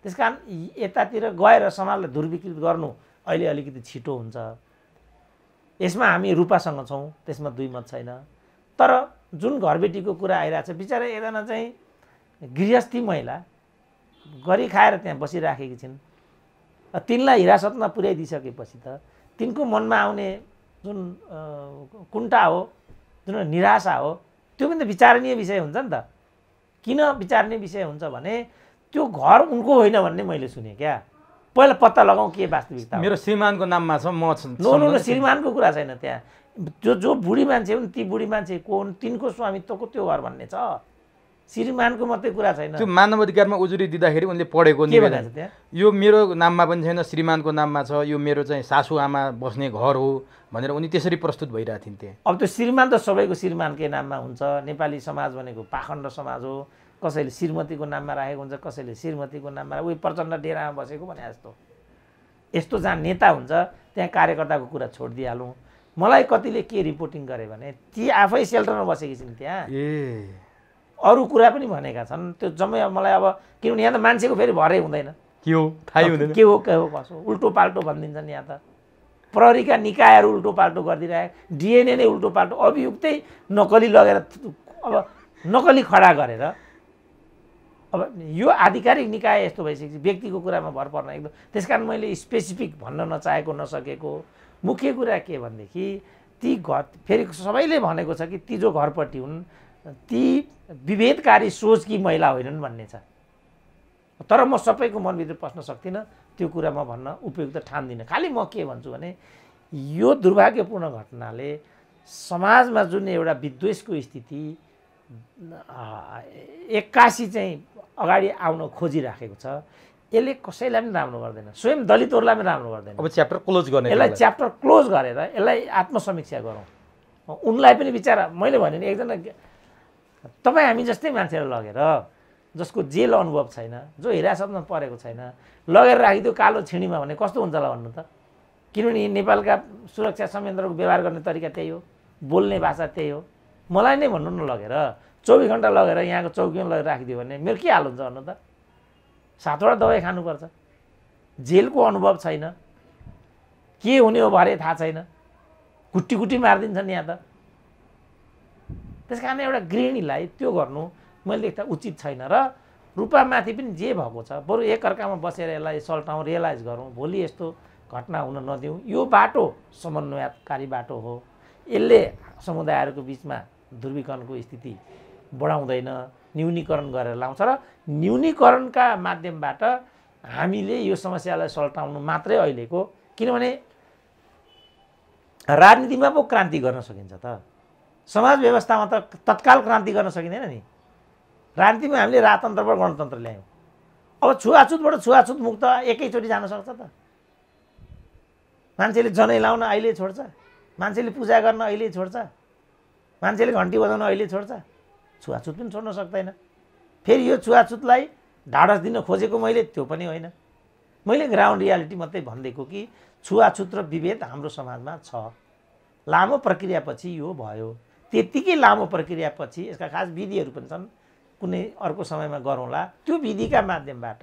त्यस कारण यतातिर गएर समाजलाई ध्रुवीकृत गर्नु अहिले अलिकति छिटो हुन्छ। यसमा हामी रूपासँग छौँ, त्यसमा दुई मत छैन। तर जुन घरबेटीको कुरा आइरहेछ, बिचरा एकजना चाहिँ गृहस्थी महिला गरी खाएर त्यहाँ बसिराखेकी छिन्। तिनलाई हिरासतमा पुर्याइदिइसकेपछि त तिनको मनमा आउने जुन कुण्ठा हो, जुन निराशा हो, त्यो पनि त विचारणीय विषय हुन्छ नि त। किन विचारणीय विषय हुन्छ भने त्यो घर उनको होइन भन्ने मैले सुने क्या। पहिला पत्ता लगाउँ के वास्तविकता। मेरो श्रीमानको नाममा छ, म नो श्रीमानको कुरा छैन त्यहाँ। जो बुढी मान्छे हुन्, ती बुढी मान्छे को हुन्, तिनको स्वामित्वको त्यो घर भन्ने छ। श्रीमानको मात्रै कुरा छैन। त्यो मानव अधिकारमा उजुरी दिँदाखेरि उनले पढेको निवेदन यो मेरो नाममा पनि छैन, श्रीमानको नाममा छ, यो मेरो चाहिँ सासू आमा बस्ने घर हो भनेर उनी त्यसरी प्रस्तुत भइरहेको थिइन् त्यहाँ। अब त्यो श्रीमान त सबैको श्रीमानकै नाममा हुन्छ। नेपाली समाज भनेको पाखण्ड समाज हो। कसैले श्रीमतीको नाममा राखेको हुन्छ, कसैले श्रीमतीको नाममा। उही प्रचण्ड डेरामा बसेको भने जस्तो यस्तो जहाँ नेता हुन्छ त्यहाँ कार्यकर्ताको कुरा छोडिदिइहालौँ। मलाई कतिले के रिपोर्टिङ गरे भने ती आफै सेल्टरमा बसेकी छिन् त्यहाँ, अरू कुरा पनि भनेका छन्। त्यो जम्मै मलाई अब किनभने यहाँ त मान्छेको फेरि भरै हुँदैन, के हो थाहै हुँदैन, के हो कसो उल्टो पाल्टो भनिदिन्छन्। यहाँ त प्रहरीका निकायहरू उल्टो पाल्टो गरिदिरहेको, डिएनए नै उल्टो पाल्टो, अभियुक्तै नकली लगेर अब नकली खडा गरेर। अब यो आधिकारिक निकाय यस्तो भइसकेपछि व्यक्तिको कुरामा भर पर्न एकदम। त्यस कारण मैले स्पेसिफिक भन्न नचाहेको नसकेको मुख्य कुरा के भनेदेखि ती घर फेरि सबैले भनेको छ कि ती जो घरपट्टि हुन् ती विभेदकारी सोचकी महिला होइनन् भन्ने छ। तर म सबैको मनभित्र पस्न सक्दिनँ, त्यो कुरा म भन्न उपयुक्त ठान्दिनँ। खालि म के भन्छु भने यो दुर्भाग्यपूर्ण घटनाले समाजमा जुन एउटा विद्वेषको स्थिति एक्कासी चाहिँ अगाडि आउन खोजिराखेको छ, यसले कसैलाई पनि राम्रो गर्दैन, स्वयं दलितहरूलाई पनि राम्रो गर्दैन। अब च्याप्टर क्लोज गर्ने, यसलाई च्याप्टर क्लोज गरेर यसलाई आत्मसमीक्षा गरौँ। उनलाई पनि बिचारा मैले भने नि एकजना तपाईँ हामी जस्तै मान्छेलाई लगेर जसको जेल अनुभव छैन, जो हिरासतमा परेको छैन, लगेर राखिदियो कालो छिँडीमा भने कस्तो हुन्छ होला भन्नु त। किनभने नेपालका सुरक्षा संयन्त्रको व्यवहार गर्ने तरिका त्यही हो, बोल्ने भाषा त्यही हो। मलाई नै भन्नु न लगेर 24 घन्टा लगेर यहाँको चौकीमा लगेर राखिदियो भने मेरो के हाल हुन्छ भन्नु त। 7वटा दबाई खानुपर्छ, जेलको अनुभव छैन, के हुने हो भरे थाहा छैन, कुट्टी कुट्टी मारिदिन्छन् यहाँ त। त्यस कारण एउटा गृहिणीलाई त्यो गर्नु मैले देख्दा उचित छैन। र रूपामाथि पनि जे भएको छ बरु एकअर्कामा बसेर यसलाई सल्टाउँ, रियलाइज गरौँ, भोलि यस्तो घटना हुन नदिउँ। यो बाटो समन्वयकारी बाटो हो, यसले समुदायहरूको बिचमा ध्रुवीकरणको स्थिति बढाउँदैन, न्यूनीकरण गरेर लाउँछ। र न्यूनीकरणका माध्यमबाट हामीले यो समस्यालाई सल्टाउनु मात्रै अहिलेको, किनभने राजनीतिमा पो क्रान्ति गर्न सकिन्छ त, समाज व्यवस्थामा त तत्काल क्रान्ति गर्न सकिँदैन नि। राजनीतिमा हामीले राजतन्त्रबाट गणतन्त्र ल्यायौँ, अब छुवाछुतबाट छुवाछुत मुक्त एकैचोटि जान सक्छ त। मान्छेले जनै लाउन अहिले छोड्छ, मान्छेले पूजा गर्न अहिले छोड्छ, मान्छेले घन्टी बजाउन अहिले छोड्छ, छुवाछुत पनि छोड्न सक्दैन। फेरि यो छुवाछुतलाई ढाडस दिन खोजेको मैले त्यो पनि होइन, मैले ग्राउन्ड रियालिटी मात्रै भनिदिएको कि छुवाछुत र विभेद हाम्रो समाजमा छ। लामो प्रक्रियापछि यो भयो, त्यत्तिकै लामो प्रक्रियापछि यसका खास विधिहरू पनि छन्, कुनै अर्को समयमा गरौँला। त्यो विधिका माध्यमबाट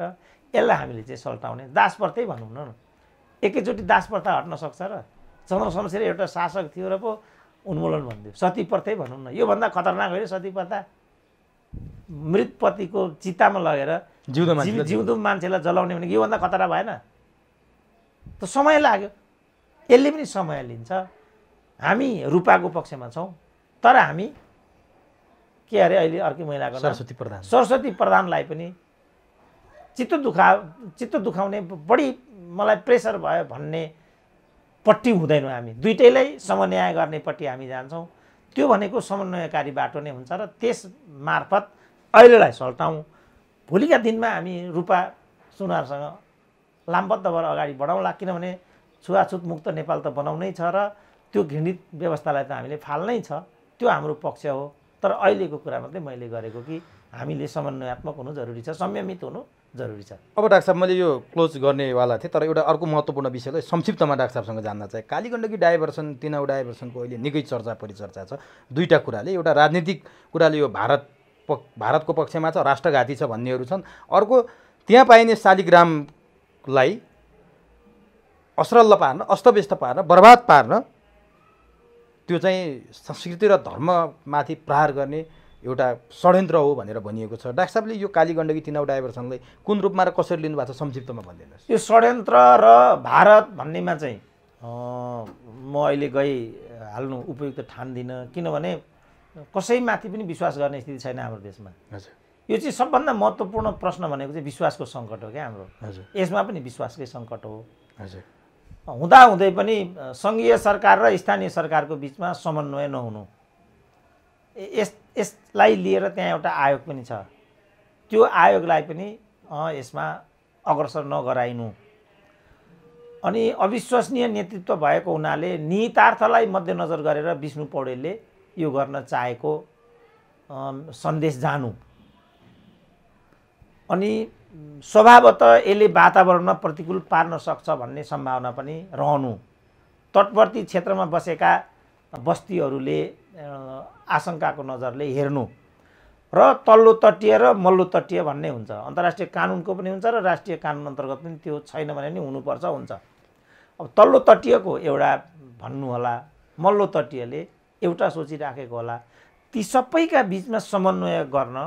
यसलाई हामीले चाहिँ सल्टाउने, दास प्रथै भनौँ न, एकैचोटि दास प्रथा हट्न सक्छ र? चन्द्र शमशेर एउटा शासक थियो र पो उन्मूलन भनिदियो। सती प्रथै भनौँ न, योभन्दा खतरनाक होइन सती प्रथा? मृत पतिको चितामा लगेर जिउँदो मान्छेलाई जलाउने भनेको योभन्दा खतरा भएन त? समय लाग्यो, यसले पनि समय लिन्छ। हामी रूपाको पक्षमा छौँ, तर हामी के अरे अहिले अर्कै महिलाको सरस्वती प्रधानलाई पनि चित्त दुखाउने बढी मलाई प्रेसर भयो भन्ने पट्टि हुँदैनौँ हामी। दुइटैलाई समन्वय गर्ने पट्टि हामी जान्छौँ। त्यो भनेको समन्वयकारी बाटो नै हुन्छ र त्यस मार्फत अहिलेलाई सल्टाउँ। भोलिका दिनमा हामी रूपा सुनारसँग लामबद्ध भएर अगाडि बढाउँला, किनभने छुवाछुत मुक्त नेपाल त बनाउनै छ र त्यो घृणित व्यवस्थालाई त हामीले फाल्नै छ, त्यो हाम्रो पक्ष हो। तर अहिलेको कुरा मात्रै मैले गरेको कि हामीले समन्वयात्मक हुनु जरुरी छ, संयमित हुनु जरुरी छ। अब डाक्टर साहब मैले यो क्लोज गर्नेवाला थिएँ, तर एउटा अर्को महत्त्वपूर्ण विषयलाई संक्षिप्तमा डाक्टर साहबसँग जान्न चाहे। कालीगण्डकी डाइभर्सन, तिनौ डाइभर्सनको अहिले निकै चर्चा परिचर्चा छ। दुईवटा कुराले, एउटा राजनीतिक कुराले यो भारतको पक्षमा छ, राष्ट्रघाती छ भन्नेहरू छन्। अर्को त्यहाँ पाइने शालिग्रामलाई असरल्ल पार्न, अस्तव्यस्त पार्न, बर्बाद पार्न त्यो चाहिँ संस्कृति र धर्ममाथि प्रहार गर्ने एउटा षड्यन्त्र हो भनेर भनिएको छ। डाक्टर साहबले यो काली गण्डकी तिनाउ डाइभर्सनलाई कुन रूपमा र कसरी लिनुभएको छ संक्षिप्तमा भनिदिनुहोस्। यो षड्यन्त्र र भारत भन्नेमा चाहिँ म अहिले गइहाल्नु उपयुक्त ठान्दिनँ, किनभने कसैमाथि पनि विश्वास गर्ने स्थिति छैन हाम्रो देशमा। हजुर, यो चाहिँ सबभन्दा महत्त्वपूर्ण प्रश्न भनेको चाहिँ विश्वासको सङ्कट हो क्या हाम्रो। हजुर, यसमा पनि विश्वासकै सङ्कट हो। हजुर, हुँदाहुँदै पनि सङ्घीय सरकार र स्थानीय सरकारको बिचमा समन्वय नहुनु, यसलाई लिएर त्यहाँ एउटा आयोग पनि छ। त्यो आयोगलाई पनि यसमा अग्रसर नगराइनु। अनि अविश्वसनीय नेतृत्व भएको हुनाले निहितार्थलाई मध्यनजर गरेर विष्णु पौडेलले यो गर्न चाहेको सन्देश जानु। अनि स्वभावतः यसले वातावरणमा प्रतिकूल पार्न सक्छ भन्ने सम्भावना पनि रहनु। तटवर्ती क्षेत्रमा बसेका बस्तीहरूले आशंकाको नजरले हेर्नु र तल्लो तटीय र मल्लो तटीय भन्ने हुन्छ। अन्तर्राष्ट्रिय कानुनको पनि हुन्छ र राष्ट्रिय कानुन अन्तर्गत पनि त्यो छैन भने नि हुनुपर्छ हुन्छ। अब तल्लो तटीयको एउटा भन्नु होला, मल्लो तटीयले एउटा सोचिराखेको होला। ती सबैका बिचमा समन्वय गर्न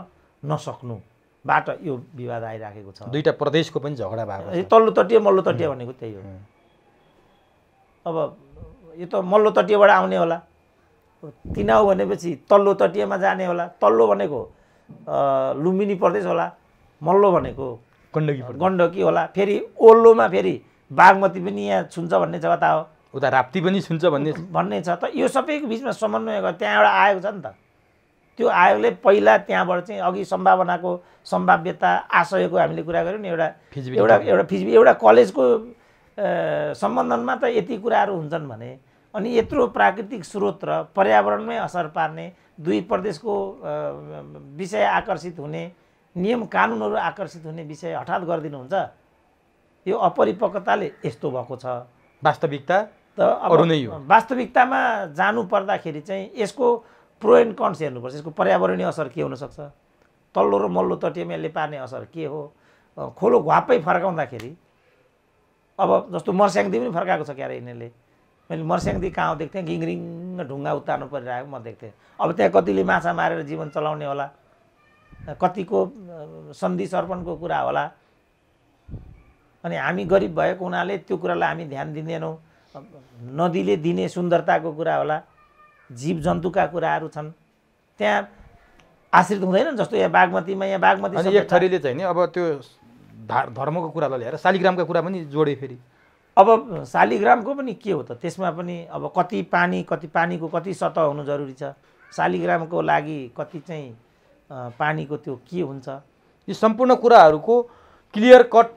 नसक्नुबाट यो विवाद आइराखेको छ। दुईटा प्रदेशको पनि झगडा भएको छ। तल्लो तटीय मल्लो तटीय भनेको त्यही हो। अब यो त मल्लो तटीयबाट आउने होला, तिनाउ भनेपछि तल्लो तटीयमा जाने होला। तल्लो भनेको लुम्बिनी प्रदेश होला, मल्लो भनेको गण्डकी होला। फेरि ओल्लोमा फेरि बागमती पनि यहाँ छुन्छ भन्ने छ, कता हो उता राप्ती पनि छुन्छ भन्ने छ। त यो सबैको बिचमा समन्वय गरेर त्यहाँ एउटा आयोग छ नि त। त्यो आयोगले पहिला त्यहाँबाट चाहिँ अघि सम्भावनाको सम्भाव्यता आशयको हामीले कुरा गऱ्यौँ नि, एउटा कलेजको सम्बन्धनमा त यति कुराहरू हुन्छन् भने, अनि यत्रो प्राकृतिक स्रोत र पर्यावरणमै असर पार्ने, दुई प्रदेशको विषय आकर्षित हुने, नियम कानुनहरू आकर्षित हुने विषय हठात गरिदिनुहुन्छ। यो अपरिपक्वताले यस्तो भएको छ। वास्तविकता त अरू नै हो। वास्तविकतामा जानु पर्दाखेरि चाहिँ यसको प्रो एन्ड कन्स हेर्नुपर्छ। यसको पर्यावरणीय असर के हुनसक्छ, तल्लो र मल्लो तटीयमा यसले पार्ने असर के हो। खोलो घ्वापै फर्काउँदाखेरि अब जस्तो मर्स्याङदी पनि फर्काएको छ क्यारे यिनीहरूले। मैले मर्स्याङदी कहाँ देख्थेँ, घिङरिङ ढुङ्गा उतार्नु परिरहेको म देख्थेँ। अब त्यहाँ कतिले माछा मारेर जीवन चलाउने होला, कतिको सन्धि सर्पणको कुरा होला। अनि हामी गरिब भएको हुनाले त्यो कुरालाई हामी ध्यान दिँदैनौँ। नदीले दिने सुन्दरताको कुरा होला, जीव जन्तुका कुराहरू छन्, त्यहाँ आश्रित हुँदैन। जस्तो यहाँ बागमतीमा, यहाँ बागमती एक थरीले चाहिँ नि अब त्यो धर्मको कुरालाई ल्याएर शालिग्रामका कुरा पनि जोडे। फेरि अब शालिग्रामको पनि के हो त, त्यसमा पनि अब कति पानीको कति सतह हुनु जरुरी छ, शालिग्रामको लागि कति चाहिँ पानीको त्यो के हुन्छ, यी सम्पूर्ण कुराहरूको क्लियर कट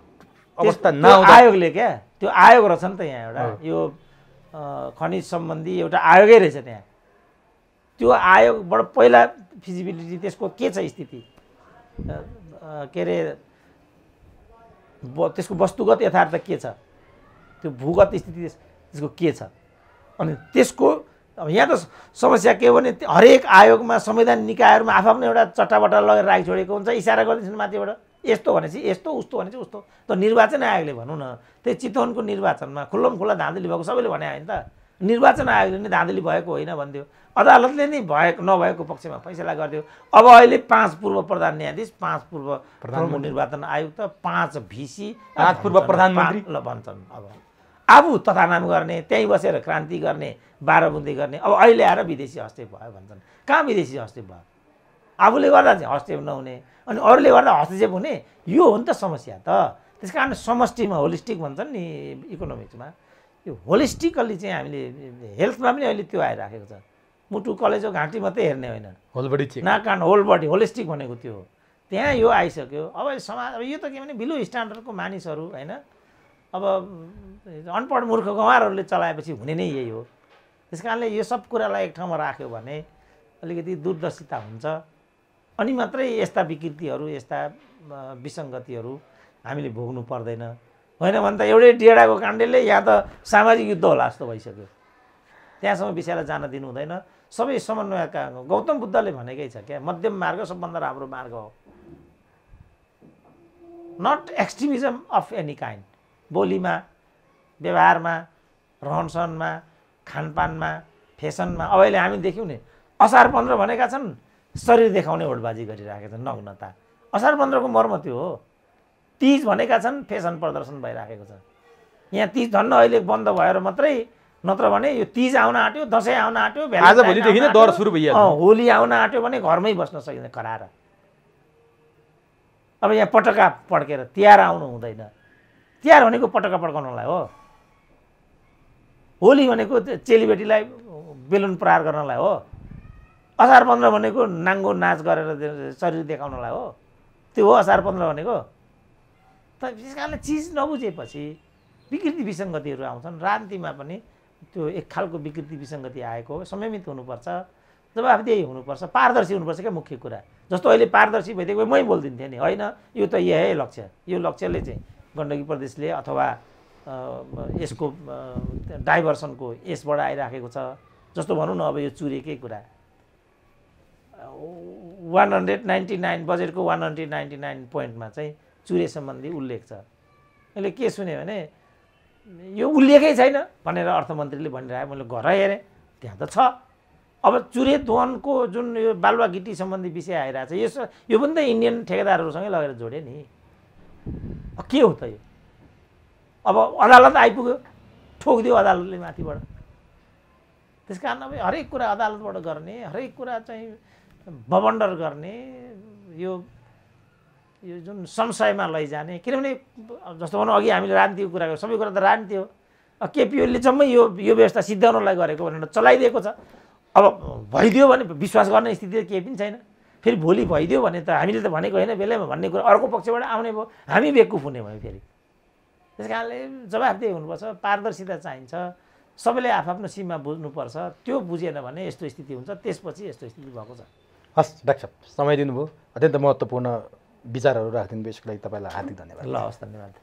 अवस्था नहुँदा आयोगले क्या, त्यो आयोग रहेछ नि त यहाँ एउटा, यो खनिज सम्बन्धी एउटा आयोगै रहेछ त्यहाँ। त्यो आयोगबाट पहिला फिजिबिलिटी त्यसको के छ स्थिति, के अरे त्यसको वस्तुगत यथार्थ के छ, त्यो भूगत स्थिति त्यसको के छ। अनि त्यसको अब यहाँ त समस्या के हो भने हरेक आयोगमा संवैधानिक निकायहरूमा आफ्नो एउटा चट्टाबट्टा लगेर राखि छोडेको हुन्छ, इसारा गर्दैछन् माथिबाट, यस्तो भनेपछि यस्तो, उस्तो भनेपछि उस्तो। त निर्वाचन आयोगले भनौँ न, त्यही चितवनको निर्वाचनमा खुल्ला धाँधली भएको सबैले भने होइन त, निर्वाचन आयोगले नै धाँधली भएको होइन भनिदियो, अदालतले नै नभएको पक्षमा फैसला गरिदियो। अब अहिले 5 पूर्व प्रधान न्यायाधीश, 5 पूर्व प्रमुख निर्वाचन आयुक्त, 5 भिसी, 5 पूर्व प्रधानमन्त्री ल भन्छन्। अब आबु तथानाम गर्ने, त्यहीँ बसेर क्रान्ति गर्ने, 12 बुन्दी गर्ने। अब अहिले आएर विदेशी हस्तक्षेप भयो भन्छन्। कहाँ विदेशी हस्तक्षेप भयो? आफूले गर्दा चाहिँ हस्तक्षेप नहुने अनि अरूले गर्दा हस्तक्षेप हुने, यो हो नि त समस्या त। त्यस कारण समष्टिमा होलिस्टिक भन्छन् नि इकोनोमिक्समा, यो होलिस्टिकल्ली चाहिँ हामीले हेल्थमा पनि अहिले त्यो आइराखेको छ। मुटु कलेजो घाँटी मात्रै हेर्ने होइन, होल बडी चेक, नाक कान होल बडी, होलिस्टिक भनेको त्यो हो। त्यहाँ यो आइसक्यो। अब समाज, अब यो त के भने बिलो स्ट्यान्डर्डको मानिसहरू होइन, अब अनपढ मूर्ख गँवारहरूले चलाएपछि हुने नै यही हो। त्यस कारणले यो सब कुरालाई एक ठाउँमा राख्यो भने अलिकति दूरदर्शिता हुन्छ, अनि मात्रै यस्ता विकृतिहरू, यस्ता विसङ्गतिहरू हामीले भोग्नु पर्दैन। होइन भने त एउटै डेढाको काण्डले यहाँ त सामाजिक युद्ध होला जस्तो भइसक्यो। त्यहाँसम्म विषयलाई जान दिनु हुँदैन। सबै समन्वयका, गौतम बुद्धले भनेकै छ क्या, मध्यम मार्ग सबभन्दा राम्रो मार्ग हो, not extremism of any kind. बोलीमा, व्यवहारमा, रहनसहनमा, खानपानमा, फेसनमा अब अहिले हामी देख्यौँ नि असार 15 भनेका छन् शरीर देखाउने होडबाजी गरिराखेका छन् नग्नता असार 15 को मर्म त्यो हो तीज भनेका छन् फेसन प्रदर्शन भइराखेको छ यहाँ तीज धन्न अहिले बन्द भएर मात्रै नत्र भने यो तीज आउन आँट्यो दसैँ आउन आँट्यो आज भोलिदेखि नै दर सुरु भइहाल्छ होली आउन आँट्यो भने घरमै बस्न सकिँदैन कराएर अब यहाँ पटका पड्केर तिहार आउनु हुँदैन तिहार भनेको पटका पड्काउनलाई हो होली भनेको चेलीबेटीलाई बेलुन प्रहार गर्नलाई हो असार 15 भनेको नाङ्गो नाच गरेर शरीर देखाउनलाई हो त्यो हो असार 15 भनेको त त्यस कारणले चिज नबुझेपछि विकृति विसङ्गतिहरू आउँछन् राजनीतिमा पनि त्यो एक खालको विकृति विसङ्गति आएको संयमित हुनुपर्छ जवाफदेही हुनुपर्छ पारदर्शी हुनुपर्छ क्या मुख्य कुरा जस्तो अहिले पारदर्शी भइदिएको मै बोलिदिन्थेँ नि होइन यो त यही लक्ष्य यो लक्ष्यले चाहिँ गण्डकी प्रदेशले अथवा यसको डाइभर्सनको यसबाट आइराखेको छ जस्तो भनौँ न अब यो चुरेकै कुरा 199 बजेटको 199 पोइन्टमा चाहिँ चुरे सम्बन्धी उल्लेख छ मैले के सुने भने यो उल्लेखै छैन भनेर अर्थमन्त्रीले भनिरहेको मैले घर हेरेँ त्यहाँ त छ अब चुरे दोहनको जुन यो बालुवा गिटी सम्बन्धी विषय आइरहेको छ यो पनि त इन्डियन ठेकेदारहरूसँगै लगेर जोडे नि के हो त यो अब अदालत आइपुग्यो ठोकिदियो अदालतले माथिबाट त्यस कारण अब हरेक कुरा अदालतबाट गर्ने हरेक कुरा चाहिँ बबन्डर गर्ने यो जुन संशयमा लैजाने किनभने जस्तो भनौँ अघि हामीले राजनीतिको कुरा गर्यौँ सबै कुरा त राजनीति हो केपी ओलीले जम्मै यो व्यवस्था सिद्धाउनलाई गरेको भनेर चलाइदिएको छ अब भइदियो भने विश्वास गर्ने स्थिति केही पनि छैन फेरि भोलि भइदियो भने त हामीले त भनेको होइन बेलैमा भन्ने कुरा अर्को पक्षबाट आउने भयो हामी बेकुफ हुने भयो फेरि त्यस कारणले जवाफदेही हुनुपर्छ पारदर्शिता चाहिन्छ सबैले आफ्नो सीमा बुझ्नुपर्छ त्यो बुझेन भने यस्तो स्थिति हुन्छ त्यसपछि यस्तो स्थिति भएको छ हस् डाक्टर साहब समय दिनुभयो अत्यन्त महत्त्वपूर्ण विचारहरू राखिदिनु भयो यसको लागि तपाईँलाई हार्दिक धन्यवाद ल हस् धन्यवाद